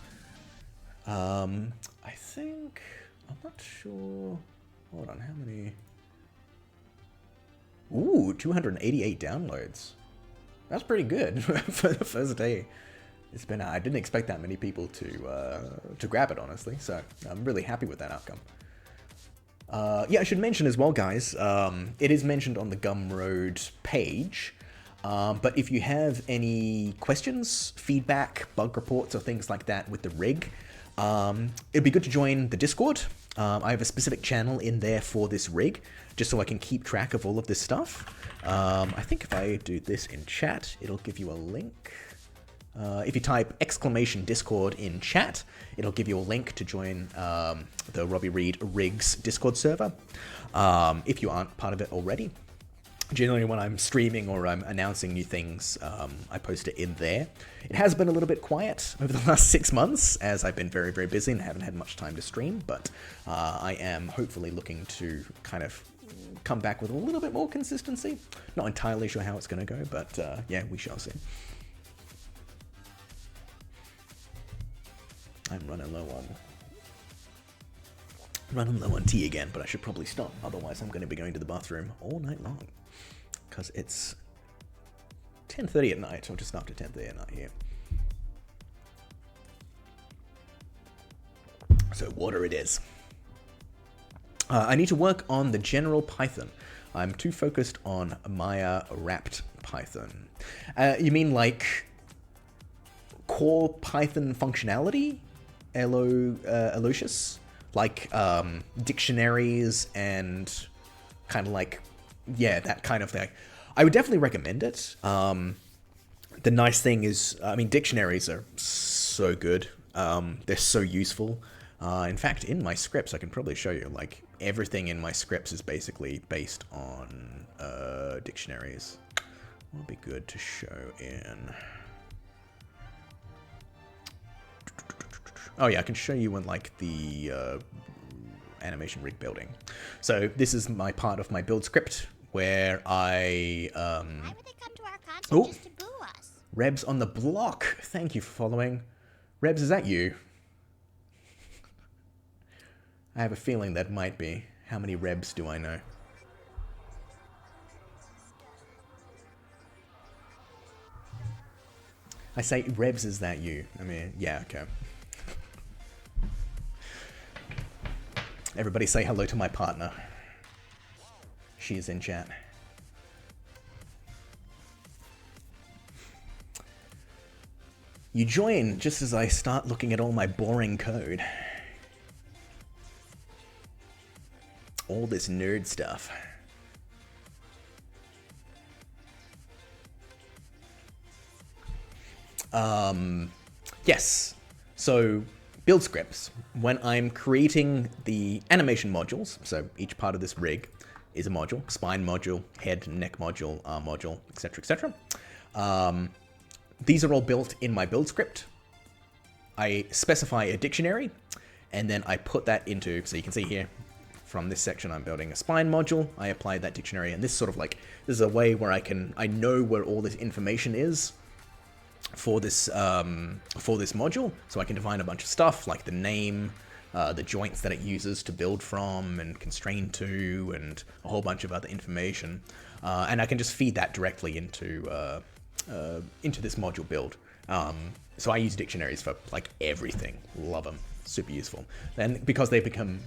I think... I'm not sure... Hold on, how many... Ooh, 288 downloads. That's pretty good for the first day. It's been, I didn't expect that many people to grab it, honestly, so I'm really happy with that outcome. Yeah, I should mention as well, guys, it is mentioned on the Gumroad page, but if you have any questions, feedback, bug reports, or things like that with the rig, it'd be good to join the Discord. I have a specific channel in there for this rig, just so I can keep track of all of this stuff. I think if I do this in chat, it'll give you a link. If you type !Discord in chat, it'll give you a link to join the Robbie Reid Rigs Discord server, if you aren't part of it already. Generally, when I'm streaming or I'm announcing new things, I post it in there. It has been a little bit quiet over the last 6 months, as I've been very, very busy and haven't had much time to stream, but I am hopefully looking to kind of come back with a little bit more consistency. Not entirely sure how it's going to go, but yeah, we shall see. I'm running low on tea again, but I should probably stop. Otherwise, I'm going to be going to the bathroom all night long. Because it's 10:30 at night, or just after 10:30 at night here. So water it is. I need to work on the general Python. I'm too focused on Maya wrapped Python. You mean like core Python functionality? Aloysius? Like dictionaries and kind of like, yeah, that kind of thing. I would definitely recommend it. The nice thing is, I mean, dictionaries are so good. They're so useful. In fact, in my scripts, I can probably show you, like, everything in my scripts is basically based on dictionaries. Would be good to show in. Oh yeah, I can show you in, like, the animation rig building. So this is my part of my build script where I Why would they come to our concert just to boo us? Rebs on the block. Thank you for following. Rebs, is that you? I have a feeling that might be. How many Rebs do I know? I say, Rebs, is that you? I mean, yeah, okay. Everybody say hello to my partner. She is in chat. You join just as I start looking at all my boring code. All this nerd stuff. Yes. So, build scripts. When I'm creating the animation modules, so each part of this rig is a module, spine module, head, neck module, arm module, etc., etc. These are all built in my build script. I specify a dictionary, and then I put that into, so you can see here, from this section I'm building a spine module, I apply that dictionary, and this sort of like, this is a way where I know where all this information is for this module, so I can define a bunch of stuff, like the name, the joints that it uses to build from and constrain to, and a whole bunch of other information. And I can just feed that directly into this module build. So I use dictionaries for like everything. Love them. Super useful. And because they become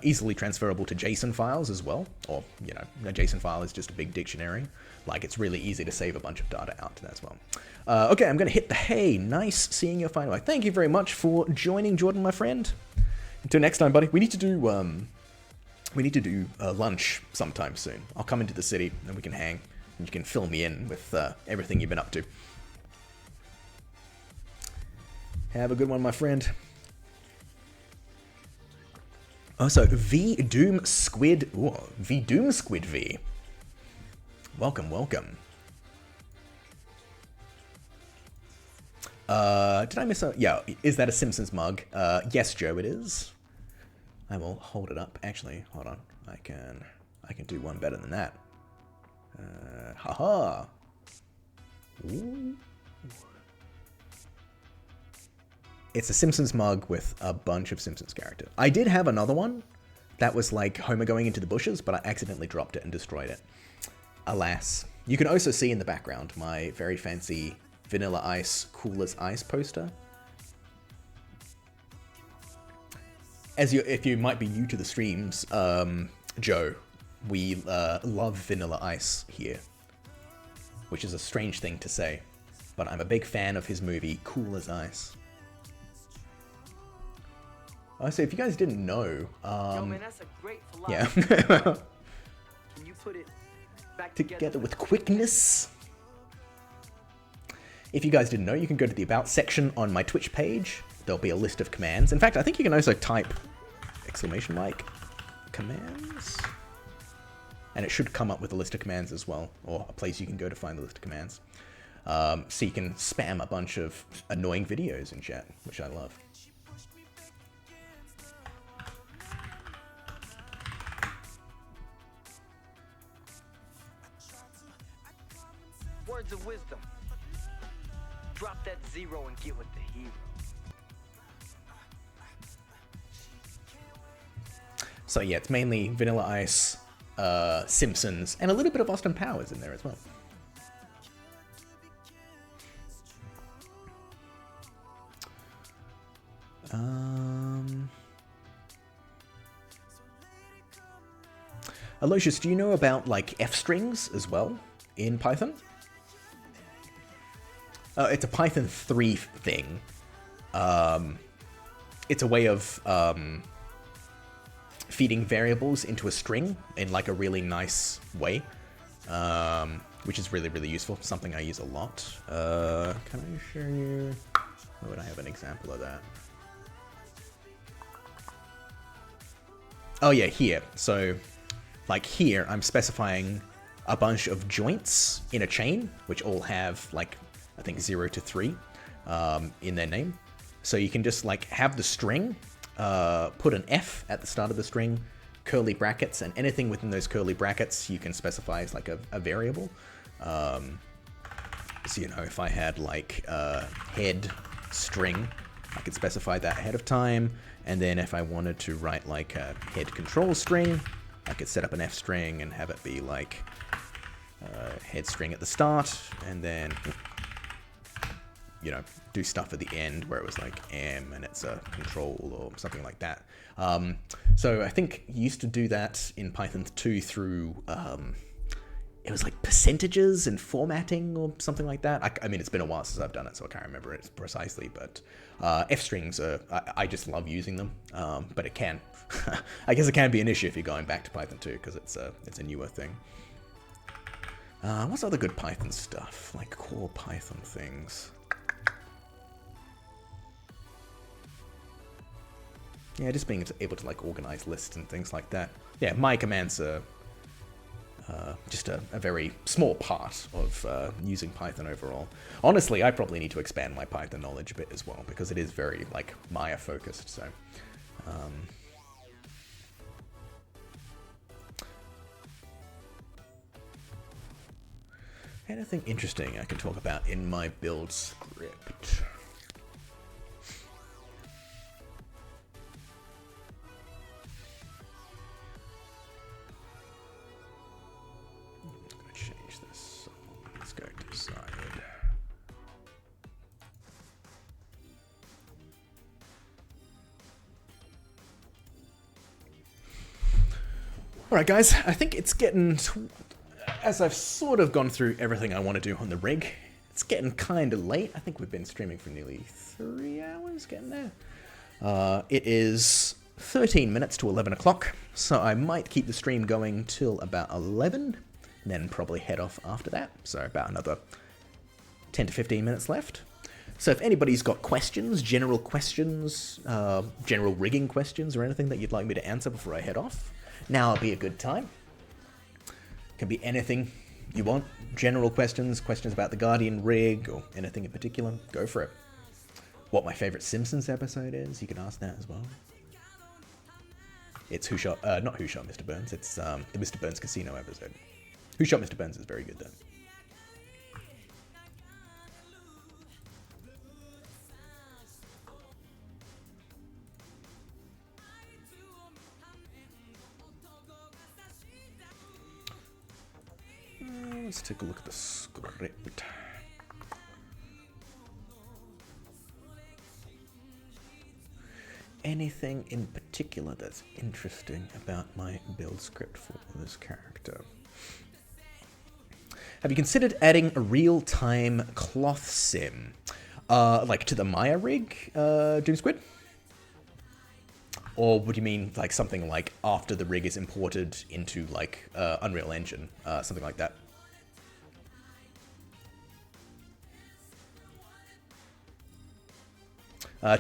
easily transferable to JSON files as well, or, you know, a JSON file is just a big dictionary. Like, it's really easy to save a bunch of data out to that as well. Okay, I'm going to hit the hey. Nice seeing your final. Thank you very much for joining, Jordan, my friend. Until next time, buddy. We need to do lunch sometime soon. I'll come into the city and we can hang. And you can fill me in with everything you've been up to. Have a good one, my friend. Oh, so V Doom Squid. Ooh, V Doom Squid V. Welcome, welcome. Did I miss a... Yeah, is that a Simpsons mug? Yes, Joe, it is. I will hold it up. Actually, hold on. I can do one better than that. Haha. Ooh. It's a Simpsons mug with a bunch of Simpsons characters. I did have another one that was like Homer going into the bushes, but I accidentally dropped it and destroyed it. Alas. You can also see in the background my very fancy Vanilla Ice Cool as Ice poster. If you might be new to the streams, Joe, we love Vanilla Ice here, which is a strange thing to say, but I'm a big fan of his movie Cool as Ice. So if you guys didn't know, Yo, man, that's a great philosophy. yeah. Can you put it back Together with quickness. If you guys didn't know, you can go to the About section on my Twitch page. There'll be a list of commands. In fact, I think you can also type exclamation mark commands. And it should come up with a list of commands as well, or a place you can go to find the list of commands. So you can spam a bunch of annoying videos in chat, which I love. Words of wisdom. Drop that zero and get with the hero. So yeah, it's mainly Vanilla Ice, Simpsons, and a little bit of Austin Powers in there as well. Aloysius, do you know about like F strings as well in Python? It's a Python 3 thing. It's a way of feeding variables into a string in like a really nice way, which is really, really useful. Something I use a lot. Can I show you? Where would I have an example of that? Oh yeah, here. So like here, I'm specifying a bunch of joints in a chain, which all have like, I think 0 to 3 in their name. So you can just like have the string, put an F at the start of the string, curly brackets, and anything within those curly brackets you can specify as like a variable. So, you know, if I had like head string, I could specify that ahead of time. And then if I wanted to write like a head control string, I could set up an F string and have it be like head string at the start, and then, you know, do stuff at the end where it was like M and it's a control or something like that. So I think you used to do that in Python 2 through, it was like percentages and formatting or something like that. I mean, it's been a while since I've done it, so I can't remember it precisely, but F strings, I just love using them, but it can, I guess it can be an issue if you're going back to Python 2 because it's a newer thing. What's other good Python stuff, like core Python things? Yeah, just being able to like organize lists and things like that. Yeah, my commands are just a very small part of using Python overall. Honestly, I probably need to expand my Python knowledge a bit as well, because it is very like Maya focused. So, anything interesting I can talk about in my build script? Alright guys, I think it's getting, as I've sort of gone through everything I want to do on the rig, it's getting kind of late. I think we've been streaming for nearly 3 hours, getting there. It is 13 minutes to 11 o'clock, so I might keep the stream going till about 11, and then probably head off after that, so about another 10 to 15 minutes left. So if anybody's got questions, general rigging questions, or anything that you'd like me to answer before I head off, now would be a good time. Can be anything you want. General questions, questions about the Guardian rig, or anything in particular, go for it. What my favorite Simpsons episode is, you can ask that as well. It's not Who Shot Mr. Burns, it's the Mr. Burns Casino episode. Who Shot Mr. Burns is very good though. Let's take a look at the script. Anything in particular that's interesting about my build script for this character? Have you considered adding a real-time cloth sim, like to the Maya rig, Doomsquid? Or would you mean like something like after the rig is imported into like Unreal Engine, something like that?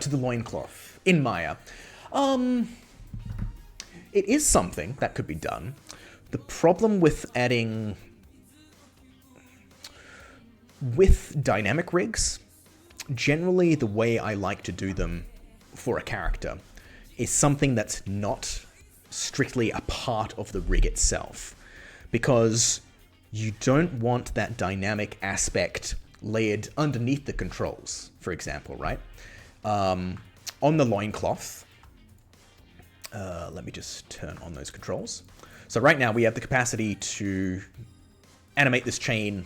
To the loincloth in Maya. It is something that could be done. The problem with adding with dynamic rigs, generally the way I like to do them for a character is something that's not strictly a part of the rig itself, because you don't want that dynamic aspect layered underneath the controls, for example, right? On the loincloth, let me just turn on those controls. So right now we have the capacity to animate this chain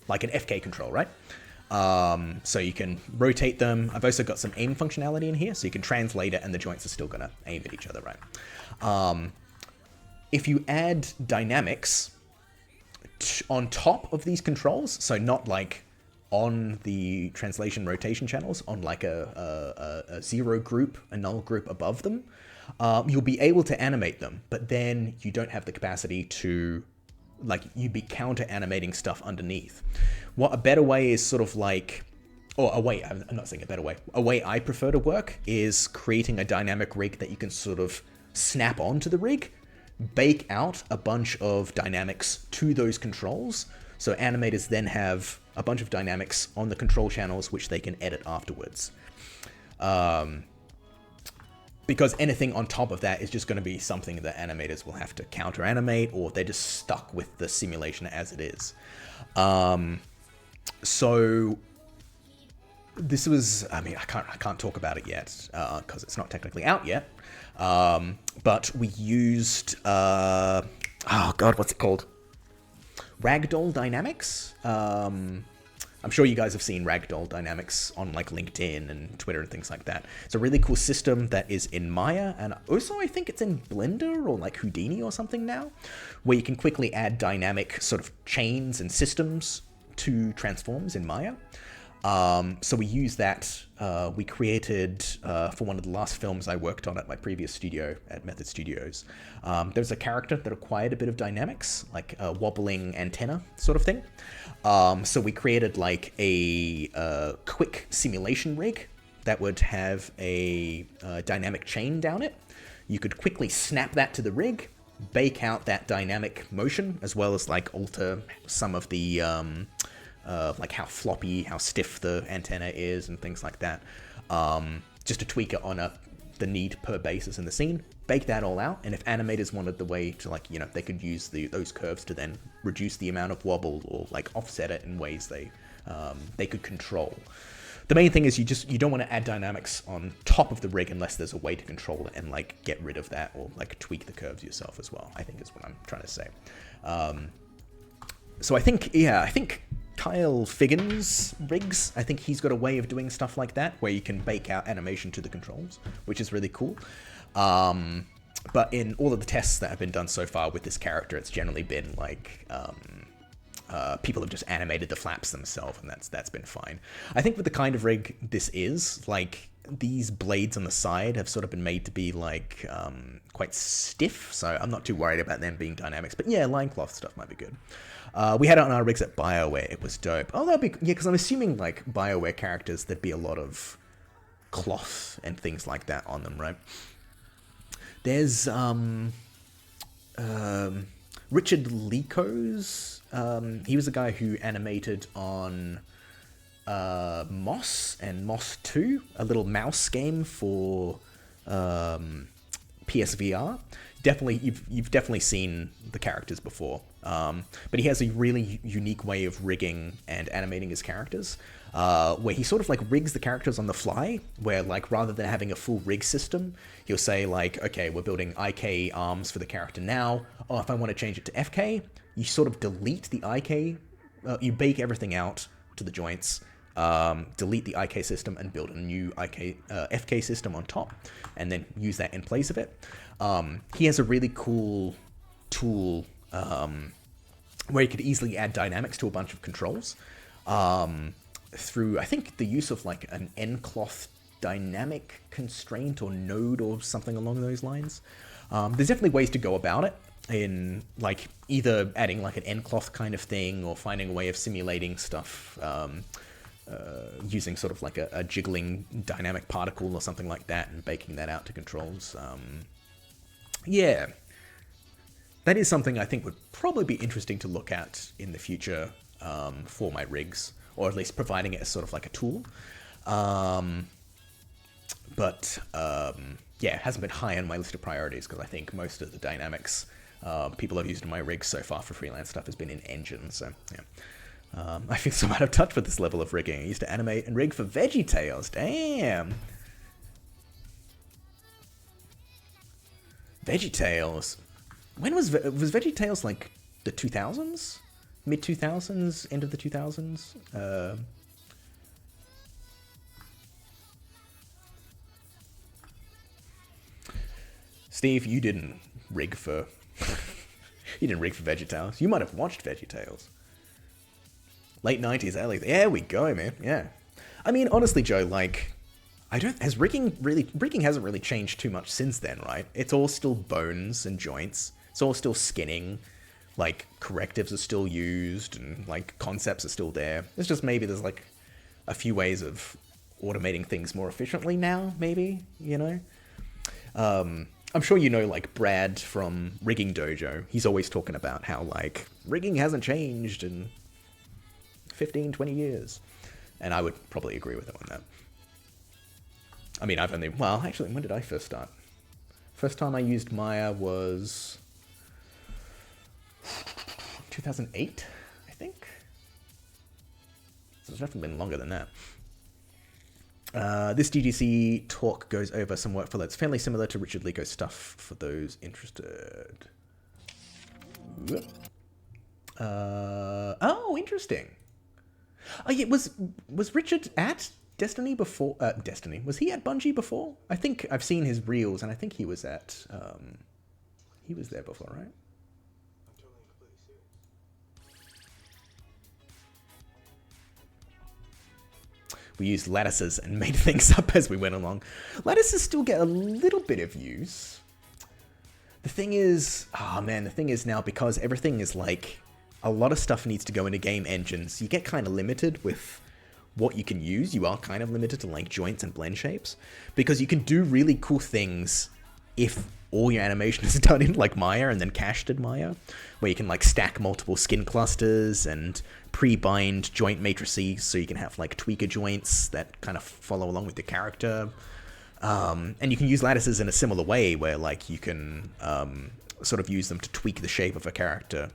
like an FK control, right? So you can rotate them. I've also got some aim functionality in here, so you can translate it and the joints are still gonna aim at each other, right? if you add dynamics on top of these controls, so not like on the translation rotation channels, on like a zero group, a null group above them, you'll be able to animate them, but then you don't have the capacity to, like, you'd be counter animating stuff underneath. What a better way is sort of like, or a way, I'm not saying a better way, a way I prefer to work is creating a dynamic rig that you can sort of snap onto the rig, bake out a bunch of dynamics to those controls, so animators then have a bunch of dynamics on the control channels which they can edit afterwards. Because anything on top of that is just going to be something that animators will have to counter animate, or they're just stuck with the simulation as it is. So this was, I mean, I can't talk about it yet because it's not technically out yet. But we used, oh god, what's it called? Ragdoll Dynamics. I'm sure you guys have seen Ragdoll Dynamics on like LinkedIn and Twitter and things like that. It's a really cool system that is in Maya, and also I think it's in Blender or like Houdini or something now, where you can quickly add dynamic sort of chains and systems to transforms in Maya. So we use that. We created, for one of the last films I worked on at my previous studio at Method Studios, there's a character that acquired a bit of dynamics, like a wobbling antenna sort of thing. So we created like a quick simulation rig that would have a dynamic chain down it. You could quickly snap that to the rig, bake out that dynamic motion, as well as like alter some of the like how floppy, how stiff the antenna is and things like that, just to tweak it on the need per basis in the scene, bake that all out, and if animators wanted the way to, like, you know, they could use those curves to then reduce the amount of wobble or like offset it in ways they could control. The main thing is you don't want to add dynamics on top of the rig unless there's a way to control it and like get rid of that or like tweak the curves yourself as well, I think is what I'm trying to say. So I think Kyle Figgins Rigs, I think he's got a way of doing stuff like that, where you can bake out animation to the controls, which is really cool. But in all of the tests that have been done so far with this character, it's generally been like people have just animated the flaps themselves, and that's been fine. I think with the kind of rig this is, like, these blades on the side have sort of been made to be like quite stiff, so I'm not too worried about them being dynamics. But yeah, line cloth stuff might be good. We had it on our rigs at BioWare. It was dope. Oh, that'd be, yeah, because I'm assuming like BioWare characters, there'd be a lot of cloth and things like that on them, right? There's Richard Likos. He was a guy who animated on Moss and Moss 2, a little mouse game for PSVR. Definitely, you've definitely seen the characters before. But he has a really unique way of rigging and animating his characters, where he sort of like rigs the characters on the fly, where like rather than having a full rig system, he'll say like, okay, we're building IK arms for the character now. Oh, if I want to change it to FK, you sort of delete the IK, you bake everything out to the joints, delete the IK system and build a new FK system on top, and then use that in place of it. He has a really cool tool where you could easily add dynamics to a bunch of controls through, I think, the use of like an N-cloth dynamic constraint or node or something along those lines. There's definitely ways to go about it, in like either adding like an N-cloth kind of thing or finding a way of simulating stuff using sort of like a jiggling dynamic particle or something like that and baking that out to controls. Yeah, that is something I think would probably be interesting to look at in the future for my rigs, or at least providing it as sort of like a tool. But yeah, it hasn't been high on my list of priorities because I think most of the dynamics people have used in my rigs so far for freelance stuff has been in Engine, so yeah. I feel so out of touch with this level of rigging. I used to animate and rig for VeggieTales. Damn. VeggieTales. When was VeggieTales, like the 2000s? Mid 2000s, end of the 2000s? Steve, you didn't rig for You didn't rig for VeggieTales. You might have watched VeggieTales. Late 90s, early. There we go, man. Yeah. I mean, honestly, Joe, like, rigging hasn't really changed too much since then, right? It's all still bones and joints. It's all still skinning. Like, correctives are still used, and, like, concepts are still there. It's just maybe there's, like, a few ways of automating things more efficiently now, maybe, you know? I'm sure you know, like, Brad from Rigging Dojo. He's always talking about how, like, rigging hasn't changed in 15, 20 years. And I would probably agree with him on that. I mean, well, actually, when did I first start? First time I used Maya was 2008, I think. So it's definitely been longer than that. This GGC talk goes over some workflow that's fairly similar to Richard Leaco's stuff for those interested. Oh, interesting. Oh, yeah, was Richard at Destiny before? Destiny. Was he at Bungie before? I think I've seen his reels, and I think he was at. He was there before, right? We used lattices and made things up as we went along. Lattices still get a little bit of use. The thing is, the thing is now, because everything is like, a lot of stuff needs to go into game engines, you get kind of limited with what you can use. You are kind of limited to like joints and blend shapes, because you can do really cool things if all your animation is done in like Maya and then cached in Maya, where you can like stack multiple skin clusters and pre-bind joint matrices so you can have like tweaker joints that kind of follow along with the character. And you can use lattices in a similar way, where like you can sort of use them to tweak the shape of a character,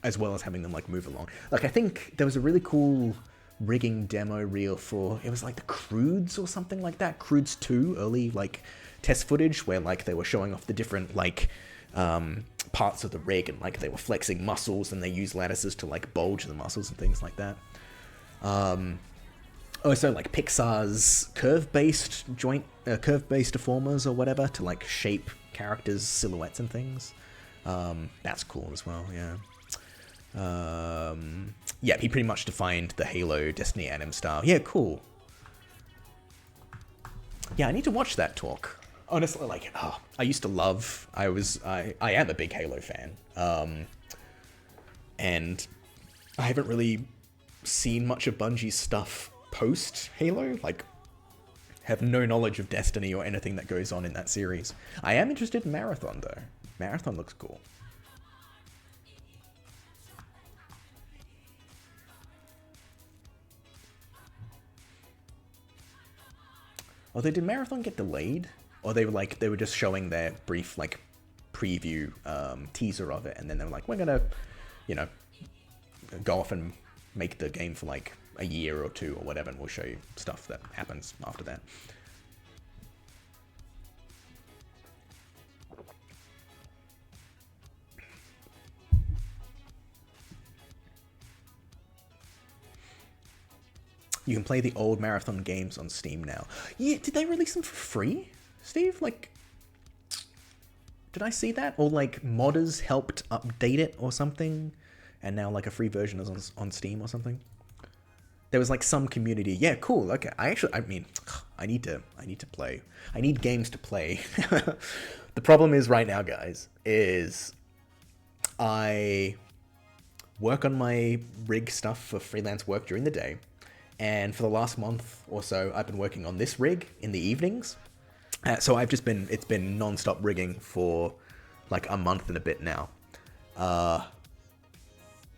as well as having them like move along. Like, I think there was a really cool rigging demo reel for, it was like the Crudes or something like that, Crudes 2, early like test footage, where like they were showing off the different like parts of the rig, and like they were flexing muscles, and they used lattices to like bulge the muscles and things like that. Also, like Pixar's curve-based deformers or whatever to like shape characters' silhouettes and things. That's cool as well. Yeah. Yeah, he pretty much defined the Halo Destiny anim style. Yeah, cool. Yeah, I need to watch that talk. Honestly, like, I used to love. I am a big Halo fan. And I haven't really seen much of Bungie's stuff post Halo. Like, have no knowledge of Destiny or anything that goes on in that series. I am interested in Marathon though. Marathon looks cool. Although, did Marathon get delayed? Or they were just showing their brief like preview teaser of it, and then they were like, we're gonna, you know, go off and make the game for like a year or two or whatever, and we'll show you stuff that happens after that. You can play the old Marathon games on Steam now. Yeah, did they release them for free, Steve? Like, did I see that? Or like modders helped update it or something, and now like a free version is on Steam or something? There was like some community. Yeah, cool. Okay, I mean, I need to play. I need games to play. The problem is right now, guys, is I work on my rig stuff for freelance work during the day. And for the last month or so, I've been working on this rig in the evenings. So it's been non-stop rigging for like a month and a bit now.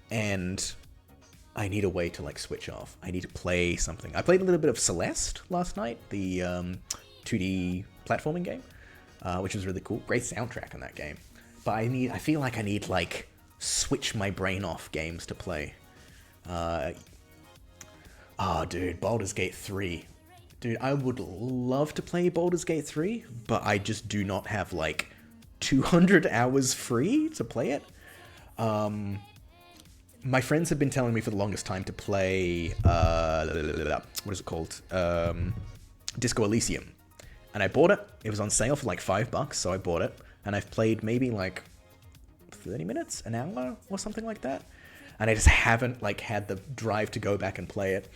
And I need a way to like switch off. I need to play something. I played a little bit of Celeste last night, the 2D platforming game, which was really cool. Great soundtrack in that game. But I feel like I need like switch my brain off games to play. Dude, Baldur's Gate 3. Dude, I would love to play Baldur's Gate 3, but I just do not have, like, 200 hours free to play it. My friends have been telling me for the longest time to play, what is it called? Disco Elysium. And I bought it. It was on sale for, like, $5, so I bought it. and I've played maybe like 30 minutes, an hour, or something like that, and I just haven't like had the drive to go back and play it.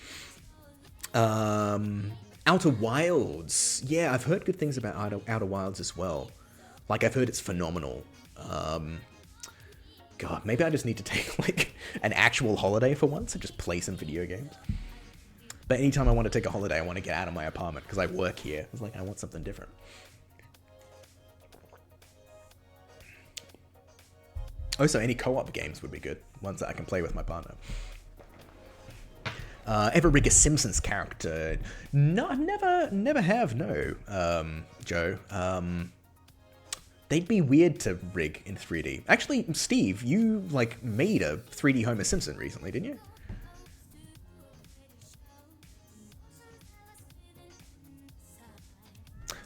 Outer Wilds, yeah, I've heard good things about Outer Wilds as well. Like, I've heard it's phenomenal. God, maybe I just need to take like an actual holiday for once and just play some video games. But anytime I want to take a holiday, I want to get out of my apartment because I work here. It's like, I want something different. Also, any co-op games would be good. Ones that I can play with my partner. Ever rig a Simpsons character? No, never have, no, Joe. They'd be weird to rig in 3D. Actually, Steve, you, like, made a 3D Homer Simpson recently, didn't you?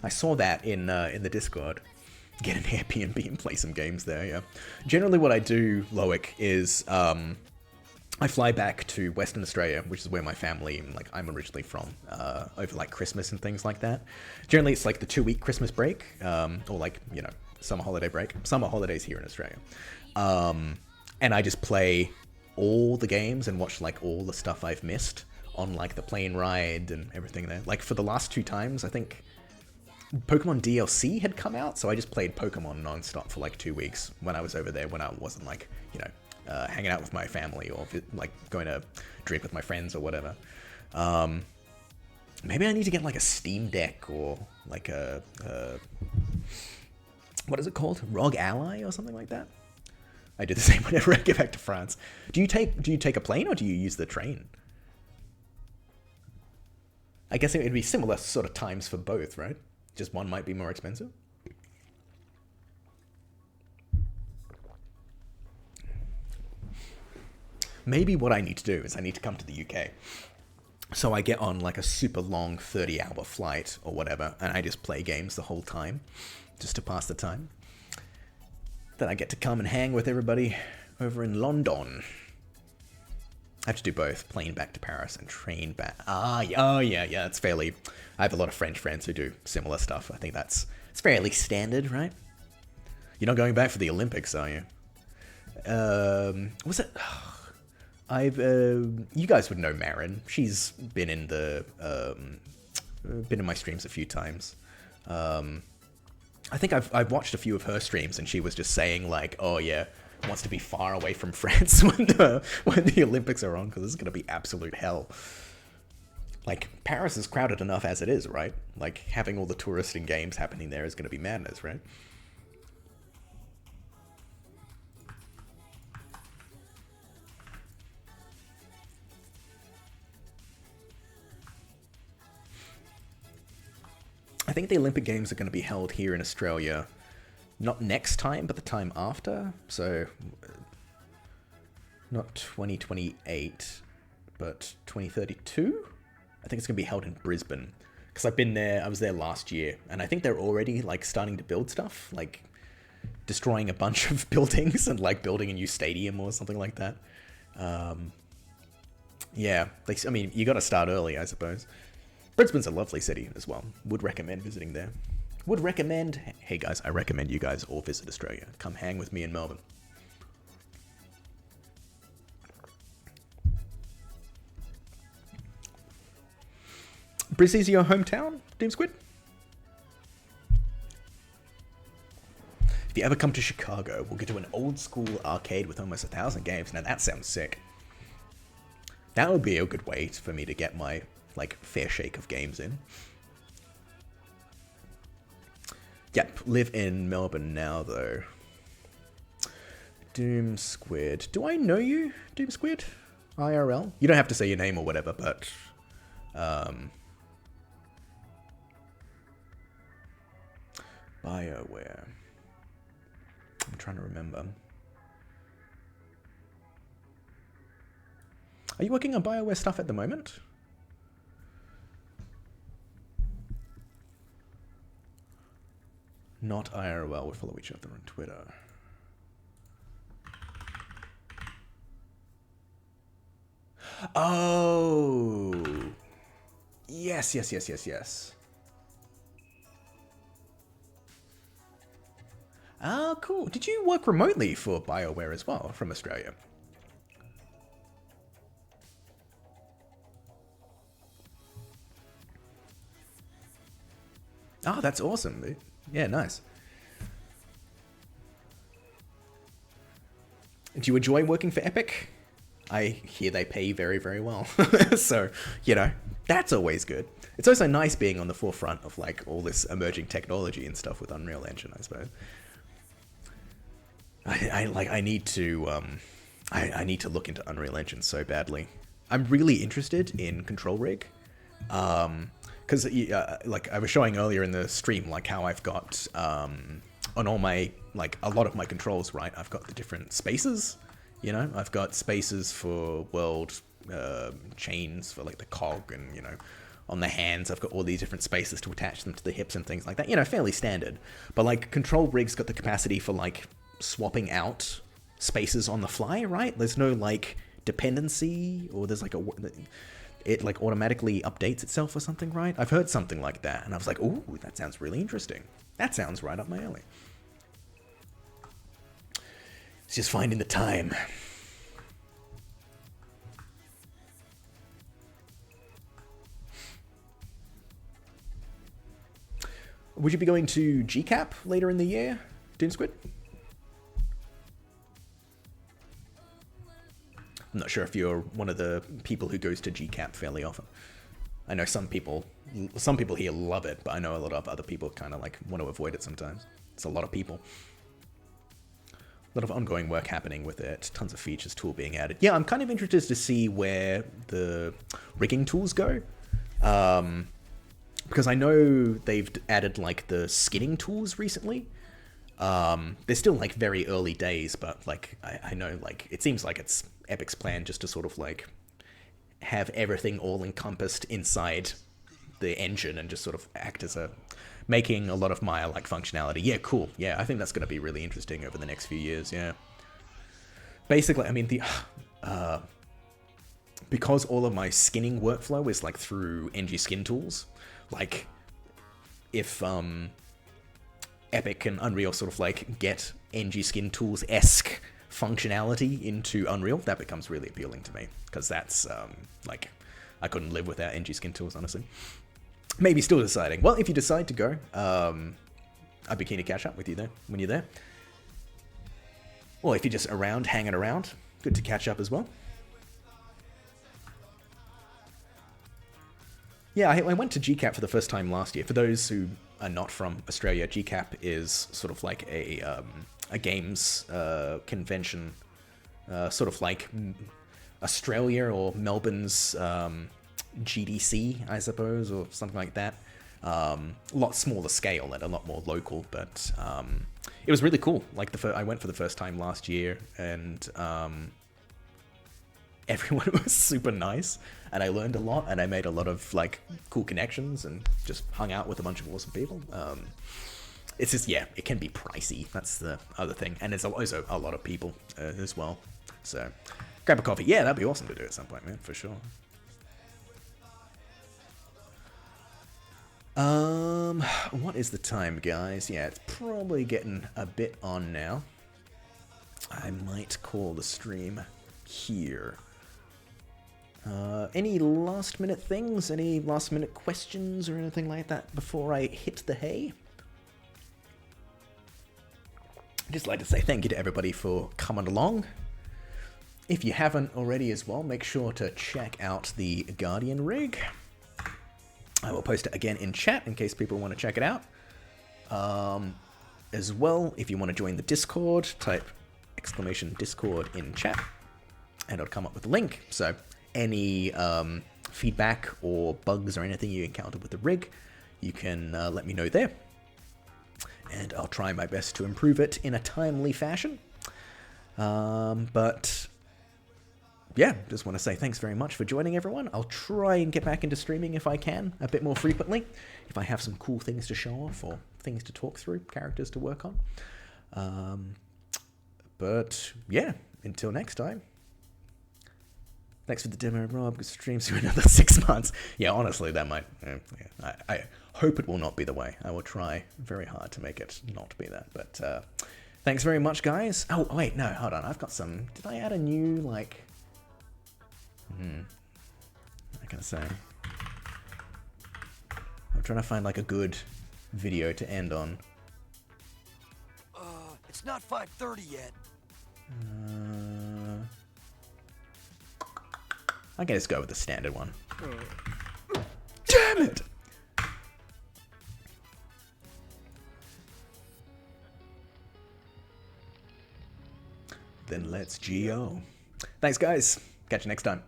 I saw that in the Discord. Get an Airbnb and play some games there, yeah. Generally what I do, Loic, is I fly back to Western Australia, which is where my family, like, I'm originally from, over, like, Christmas and things like that. Generally, it's, like, the 2-week Christmas break, or, like, you know, summer holiday break. Summer holidays here in Australia. And I just play all the games and watch, like, all the stuff I've missed on, like, the plane ride and everything there. Like, for the last 2 times, I think Pokemon DLC had come out, so I just played Pokemon non-stop for, like, 2 weeks when I was over there, when I wasn't, like, you know, hanging out with my family or like going to drink with my friends or whatever. Maybe I need to get like a Steam Deck or like a what is it called? ROG Ally or something like that. I do the same whenever I get back to France. Do you take a plane or do you use the train? I guess it would be similar sort of times for both, right? Just one might be more expensive. Maybe what I need to do is I need to come to the UK. So I get on like a super long 30-hour flight or whatever, and I just play games the whole time, just to pass the time. Then I get to come and hang with everybody over in London. I have to do both, plane back to Paris and train back. Oh yeah, it's fairly... I have a lot of French friends who do similar stuff. I think it's fairly standard, right? You're not going back for the Olympics, are you? Was it... you guys would know Marin. She's been in been in my streams a few times. I think I've watched a few of her streams, and she was just saying like, "Oh yeah, wants to be far away from France when the Olympics are on because it's gonna be absolute hell." Like, Paris is crowded enough as it is, right? Like, having all the tourists and games happening there is gonna be madness, right? I think the Olympic Games are going to be held here in Australia, not next time, but the time after. So, not 2028, but 2032? I think it's going to be held in Brisbane. Because I've been there, I was there last year, and I think they're already, like, starting to build stuff, like, destroying a bunch of buildings and, like, building a new stadium or something like that. Yeah, I mean, you got to start early, I suppose. Brisbane's a lovely city as well. Would recommend visiting there. Would recommend... Hey guys, I recommend you guys all visit Australia. Come hang with me in Melbourne. Brizzy's your hometown, Doom Squid? If you ever come to Chicago, we'll get to an old school arcade with almost 1,000 games. Now that sounds sick. That would be a good way for me to get my... like, fair shake of games in. Yep, live in Melbourne now, though. Doom Squid. Do I know you, Doom Squid? IRL? You don't have to say your name or whatever, but... BioWare. I'm trying to remember. Are you working on BioWare stuff at the moment? Not IRL, we follow each other on Twitter. Oh! Yes. Ah, cool. Did you work remotely for BioWare as well from Australia? Oh, that's awesome. Yeah, nice. Do you enjoy working for Epic? I hear they pay very, very well. So, you know, that's always good. It's also nice being on the forefront of like all this emerging technology and stuff with Unreal Engine, I suppose. I need to I need to look into Unreal Engine so badly. I'm really interested in Control Rig. Because like I was showing earlier in the stream, like how I've got on all my, like a lot of my controls, right? I've got the different spaces, you know, I've got spaces for world chains for like the cog, and you know, on the hands I've got all these different spaces to attach them to the hips and things like that, you know, fairly standard. But like Control Rig's got the capacity for like swapping out spaces on the fly, right? There's no like dependency, or there's like it like automatically updates itself or something, right? I've heard something like that, and I was like, ooh, that sounds really interesting. That sounds right up my alley. It's just finding the time. Would you be going to GCAP later in the year, Dune Squid? I'm not sure if you're one of the people who goes to GCAP fairly often. I know some people here love it, but I know a lot of other people kind of like want to avoid it sometimes. It's a lot of people. A lot of ongoing work happening with it. Tons of features, tool being added. Yeah, I'm kind of interested to see where the rigging tools go. Because I know they've added like the skinning tools recently. They're still like very early days, but like I know like it seems like it's Epic's plan just to sort of like have everything all encompassed inside the engine and just sort of act as a making a lot of Maya like functionality. Yeah, cool. Yeah, I think that's going to be really interesting over the next few years. Yeah. Basically, I mean the because all of my skinning workflow is like through NG Skin tools, like if Epic and Unreal sort of like get NG Skin tools-esque functionality into Unreal, that becomes really appealing to me, because that's like I couldn't live without NG Skin tools, honestly. Maybe still deciding. Well, if you decide to go, I'd be keen to catch up with you there when you're there. Or if you're just around, hanging around, good to catch up as well. Yeah, I went to GCAP for the first time last year. For those who are not from Australia, GCAP is sort of like a games convention, sort of like Australia or Melbourne's GDC, I suppose, or something like that. A lot smaller scale and a lot more local, but it was really cool. Like I went for the first time last year, and everyone was super nice, and I learned a lot, and I made a lot of like cool connections, and just hung out with a bunch of awesome people. It's just, yeah, it can be pricey. That's the other thing, and there's also a lot of people as well. So grab a coffee. Yeah, that'd be awesome to do at some point, man, for sure. What is the time, guys? Yeah, it's probably getting a bit on now. I might call the stream here. Any last minute things? Any last minute questions or anything like that before I hit the hay? I'd just like to say thank you to everybody for coming along. If you haven't already as well, make sure to check out the Guardian rig. I will post it again in chat in case people want to check it out. As well, if you want to join the Discord, type !Discord in chat, and it'll come up with a link. So any feedback or bugs or anything you encounter with the rig, you can let me know there. And I'll try my best to improve it in a timely fashion. But yeah, just want to say thanks very much for joining, everyone. I'll try and get back into streaming if I can, a bit more frequently, if I have some cool things to show off or things to talk through, characters to work on. But yeah, until next time, Thanks for the demo, Rob. Good streams for another 6 months. Yeah, honestly, that might... I hope it will not be the way. I will try very hard to make it not be that. But thanks very much, guys. Oh, wait, no, hold on. I've got some... Did I add a new, like... I gotta say. I'm trying to find, like, a good video to end on. It's not 5:30 yet. I can just go with the standard one. Damn it! Then let's GO. Thanks, guys. Catch you next time.